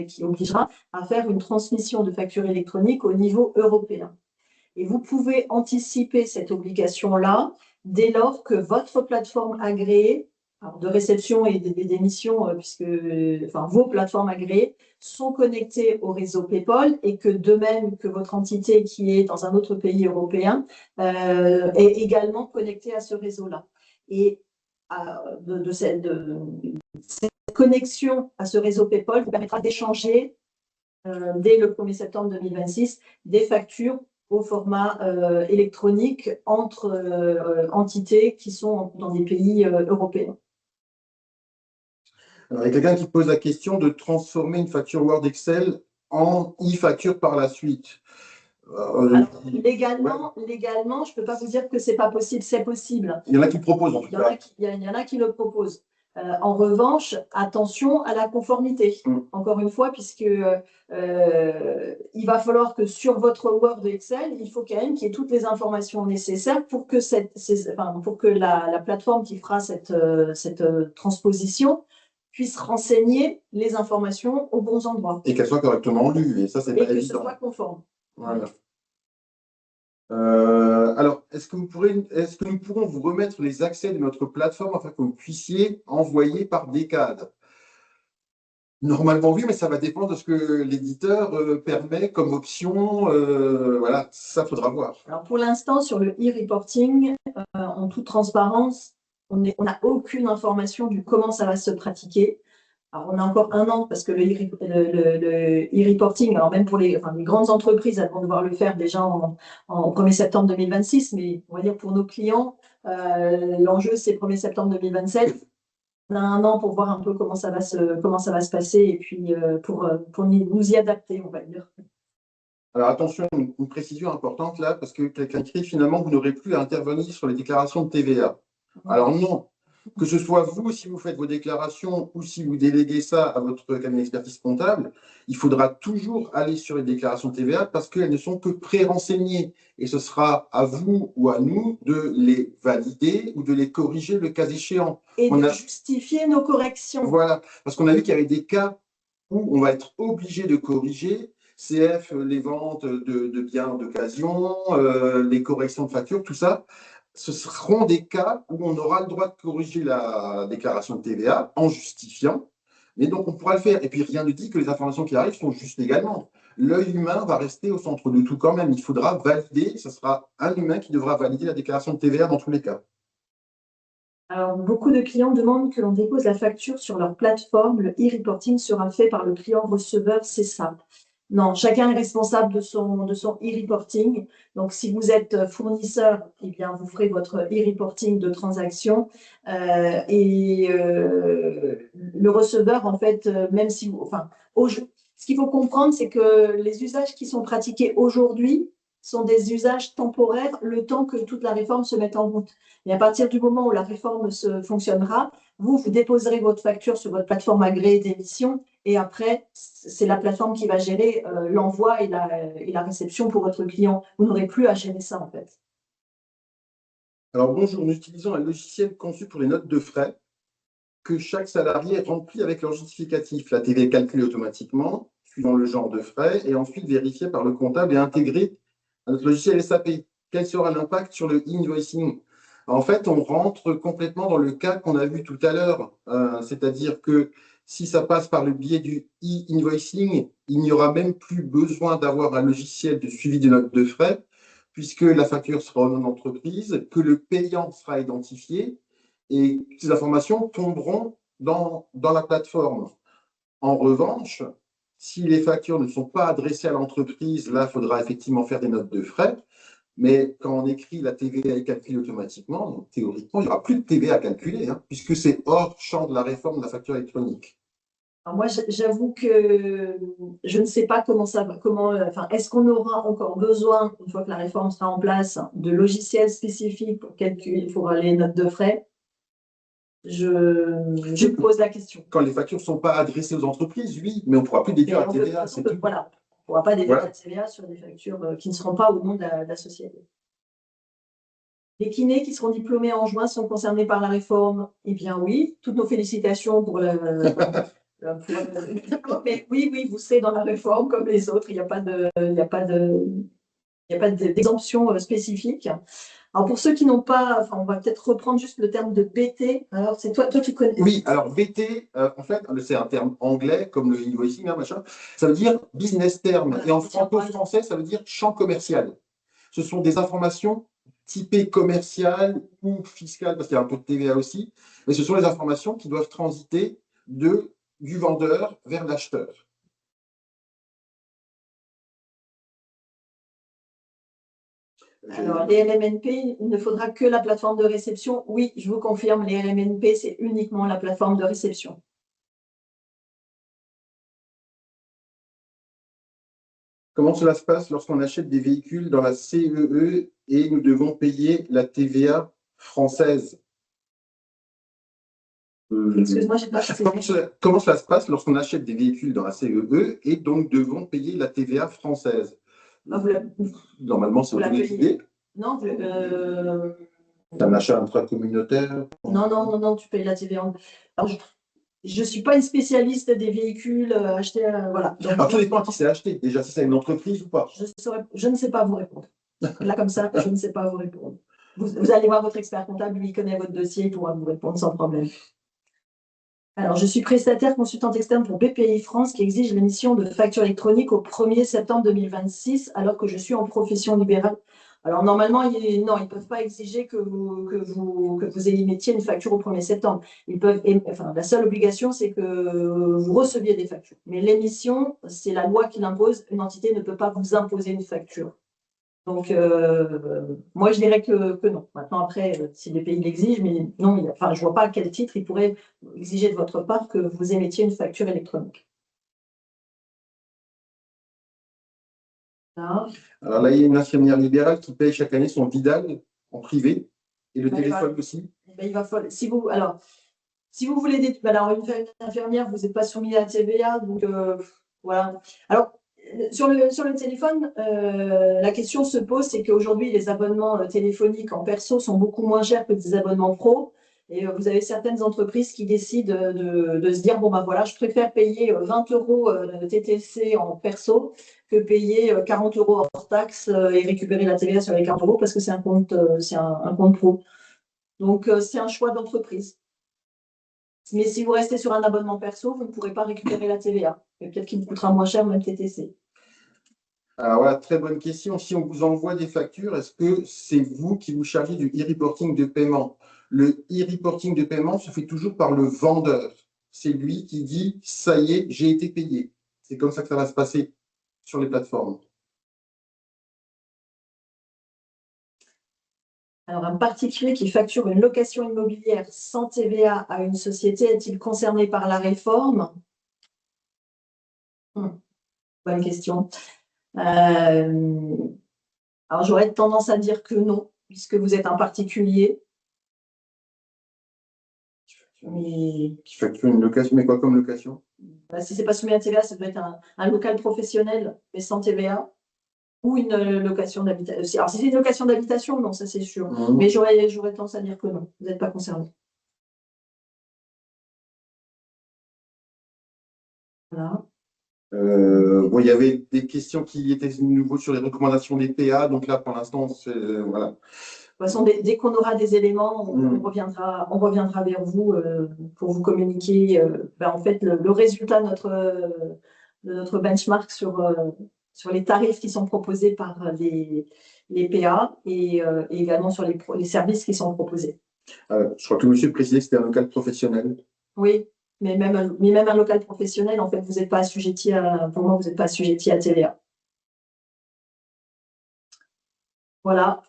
qui obligera à faire une transmission de factures électroniques au niveau européen. Et vous pouvez anticiper cette obligation-là dès lors que votre plateforme agréée de réception et d'émission, puisque vos plateformes agréées sont connectées au réseau PayPal et que de même que votre entité qui est dans un autre pays européen est également connectée à ce réseau-là. Et cette connexion à ce réseau PayPal vous permettra d'échanger dès le 1er septembre 2026 des factures au format électronique entre entités qui sont dans des pays européens. Alors, il y a quelqu'un qui pose la question de transformer une facture Word Excel en e-facture par la suite. Alors, légalement, je ne peux pas vous dire que ce n'est pas possible, c'est possible. Il y en a qui le proposent en tout cas. Il y en a qui le proposent. En revanche, attention à la conformité, encore une fois, puisque il va falloir que sur votre Word Excel, il faut quand même qu'il y ait toutes les informations nécessaires pour que, pour que la plateforme qui fera cette transposition puisse renseigner les informations aux bons endroits. Et qu'elles soient correctement lues, et ça, c'est pas évident. Et que ce soit conforme. Voilà. Alors, est-ce que nous pourrons vous remettre les accès de notre plateforme afin que vous puissiez envoyer par DCAD? Normalement, oui, mais ça va dépendre de ce que l'éditeur permet comme option. Voilà, ça faudra voir. Alors, pour l'instant, sur le e-reporting, en toute transparence, on n'a aucune information du comment ça va se pratiquer. Alors, on a encore un an parce que le e-reporting, alors même pour les grandes entreprises, elles vont devoir le faire déjà en 1er septembre 2026, mais on va dire pour nos clients, l'enjeu c'est 1er septembre 2027. On a un an pour voir un peu comment ça va se passer et puis pour nous y adapter, on va dire. Alors attention, une précision importante là, parce que quelqu'un écrit finalement, vous n'aurez plus à intervenir sur les déclarations de TVA. Alors non, que ce soit vous, si vous faites vos déclarations ou si vous déléguez ça à votre cabinet d'expertise comptable, il faudra toujours aller sur les déclarations de TVA parce qu'elles ne sont que pré-renseignées. Et ce sera à vous ou à nous de les valider ou de les corriger le cas échéant. Et justifier nos corrections. Voilà, parce qu'on a vu qu'il y avait des cas où on va être obligé de corriger. CF, les ventes de biens d'occasion, les corrections de factures, tout ça, ce seront des cas où on aura le droit de corriger la déclaration de TVA en justifiant, mais donc on pourra le faire. Et puis rien ne dit que les informations qui arrivent sont justes également. L'œil humain va rester au centre de tout quand même. Il faudra valider, ce sera un humain qui devra valider la déclaration de TVA dans tous les cas. Alors, beaucoup de clients demandent que l'on dépose la facture sur leur plateforme. Le e-reporting sera fait par le client receveur, c'est ça? Non, chacun est responsable de son e-reporting. Donc, si vous êtes fournisseur, eh bien, vous ferez votre e-reporting de transaction. Le receveur, en fait, même si vous… Enfin, ce qu'il faut comprendre, c'est que les usages qui sont pratiqués aujourd'hui sont des usages temporaires, le temps que toute la réforme se mette en route. Et à partir du moment où la réforme fonctionnera, vous déposerez votre facture sur votre plateforme agréée d'émission et après, c'est la plateforme qui va gérer l'envoi et la réception pour votre client. Vous n'aurez plus à gérer ça, en fait. Alors bonjour, nous utilisons un logiciel conçu pour les notes de frais que chaque salarié remplit avec leur justificatif. La TVA est calculée automatiquement, suivant le genre de frais, et ensuite vérifiée par le comptable et intégrée à notre logiciel SAP. Quel sera l'impact sur le e-invoicing? En fait, on rentre complètement dans le cas qu'on a vu tout à l'heure, c'est-à-dire que si ça passe par le biais du e-invoicing, il n'y aura même plus besoin d'avoir un logiciel de suivi de notes de frais, puisque la facture sera au nom de l'entreprise, que le payant sera identifié, et ces informations tomberont dans la plateforme. En revanche, si les factures ne sont pas adressées à l'entreprise, là, il faudra effectivement faire des notes de frais. Mais quand on écrit la TVA est calculée automatiquement, donc, théoriquement, il n'y aura plus de TVA à calculer, puisque c'est hors champ de la réforme de la facture électronique. Alors moi, j'avoue que je ne sais pas est-ce qu'on aura encore besoin, une fois que la réforme sera en place, de logiciels spécifiques pour calculer, pour les notes de frais? Je me pose la question. Quand les factures ne sont pas adressées aux entreprises, oui, mais on ne pourra plus déduire la TVA. Voilà, on ne pourra pas déduire la TVA sur des factures qui ne seront pas au nom de la société. Les kinés qui seront diplômés en juin sont concernés par la réforme? Eh bien oui, toutes nos félicitations pour mais oui, vous serez dans la réforme comme les autres, il n'y a pas d'exemption spécifique. Alors, pour ceux qui n'ont pas, on va peut-être reprendre juste le terme de BT. Alors, c'est toi qui connais. Oui, alors BT, en fait, c'est un terme anglais, comme le invoicing, machin. Ça veut dire business term. Et en franco-français, ça veut dire champ commercial. Ce sont des informations typées commerciales ou fiscales, parce qu'il y a un peu de TVA aussi. Mais ce sont les informations qui doivent transiter du vendeur vers l'acheteur. Alors, les LMNP, il ne faudra que la plateforme de réception. Oui, je vous confirme, les LMNP, c'est uniquement la plateforme de réception. Comment cela se passe lorsqu'on achète des véhicules dans la CEE et nous devons payer la TVA française? Excuse-moi, j'ai pas Comment cela se passe lorsqu'on achète des véhicules dans la CEE et donc devons payer la TVA française? Normalement, c'est automatisé. Non, C'est un achat intracommunautaire. Non, tu payes la TVA. Alors, je ne suis pas une spécialiste des véhicules achetés. Voilà. Donc, alors, tout dépend à qui c'est acheté. Déjà, si c'est une entreprise ou pas. Je ne sais pas vous répondre. Là, comme ça, je ne sais pas vous répondre. Vous allez voir votre expert comptable, lui, il connaît votre dossier, il pourra vous répondre sans problème. Alors, je suis prestataire consultante externe pour BPI France qui exige l'émission de factures électroniques au 1er septembre 2026 alors que je suis en profession libérale. Alors, normalement, non, ils ne peuvent pas exiger que vous émettiez une facture au 1er septembre. La seule obligation, c'est que vous receviez des factures. Mais l'émission, c'est la loi qui l'impose. Une entité ne peut pas vous imposer une facture. Donc, moi, je dirais que non. Maintenant, après, si les pays l'exigent, mais non, je ne vois pas à quel titre ils pourraient exiger de votre part que vous émettiez une facture électronique. Là. Alors là, il y a une infirmière libérale qui paye chaque année son Vidal en privé et le téléphone aussi. Il va falloir, si vous voulez alors une infirmière, vous n'êtes pas soumis à la TVA, donc voilà. Alors, sur le téléphone, la question se pose, c'est qu'aujourd'hui, les abonnements téléphoniques en perso sont beaucoup moins chers que des abonnements pro. Et vous avez certaines entreprises qui décident de se dire, bon, ben voilà, je préfère payer 20 € de TTC en perso que payer 40 € hors taxe et récupérer la TVA sur les 40 € parce que c'est un compte pro. Donc, c'est un choix d'entreprise. Mais si vous restez sur un abonnement perso, vous ne pourrez pas récupérer la TVA. Et peut-être qu'il vous coûtera moins cher, même TTC. Alors voilà, très bonne question. Si on vous envoie des factures, est-ce que c'est vous qui vous chargez du e-reporting de paiement? Le e-reporting de paiement se fait toujours par le vendeur. C'est lui qui dit « ça y est, j'ai été payé ». C'est comme ça que ça va se passer sur les plateformes. Alors, un particulier qui facture une location immobilière sans TVA à une société, est-il concerné par la réforme? Bonne question. Alors, j'aurais tendance à dire que non, puisque vous êtes un particulier. Qui facture une location, mais quoi comme location? Si ce n'est pas soumis à TVA, ça doit être un local professionnel, mais sans TVA, ou une location d'habitation. Alors, si c'est une location d'habitation, non, ça c'est sûr. Mais j'aurais tendance à dire que non, vous n'êtes pas concerné. Voilà. Bon, il y avait des questions qui étaient nouveaux sur les recommandations des PA, donc là, pour l'instant, voilà. De toute façon, dès qu'on aura des éléments, on reviendra vers vous pour vous communiquer en fait, le résultat de notre benchmark sur les tarifs qui sont proposés par les PA et également sur les services qui sont proposés. Je crois que monsieur précisait que c'était un local professionnel. Oui, mais même un local professionnel, en fait, vous n'êtes pas assujetti pour moi, vous n'êtes pas assujetti à TVA. Voilà.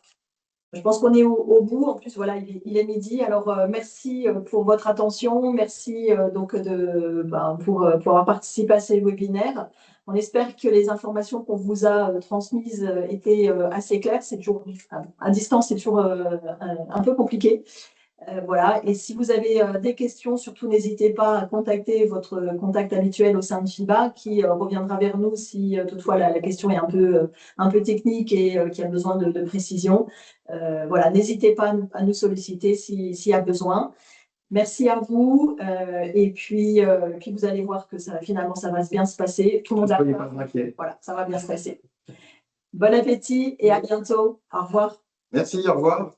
Je pense qu'on est au bout. En plus, voilà, il est midi. Alors, merci pour votre attention. Merci pour avoir participé à ces webinaires. On espère que les informations qu'on vous a transmises étaient assez claires. C'est toujours, à distance, c'est toujours un peu compliqué. Voilà. Et si vous avez des questions, surtout n'hésitez pas à contacter votre contact habituel au sein de FIBA qui reviendra vers nous si toutefois la question est un peu technique et qui a besoin de précision. Voilà, n'hésitez pas à nous solliciter s'il y a besoin. Merci à vous. Et puis vous allez voir que finalement, ça va bien se passer. Tout le monde voilà, ça va bien se passer. Bon appétit et à bientôt. Au revoir. Merci, au revoir.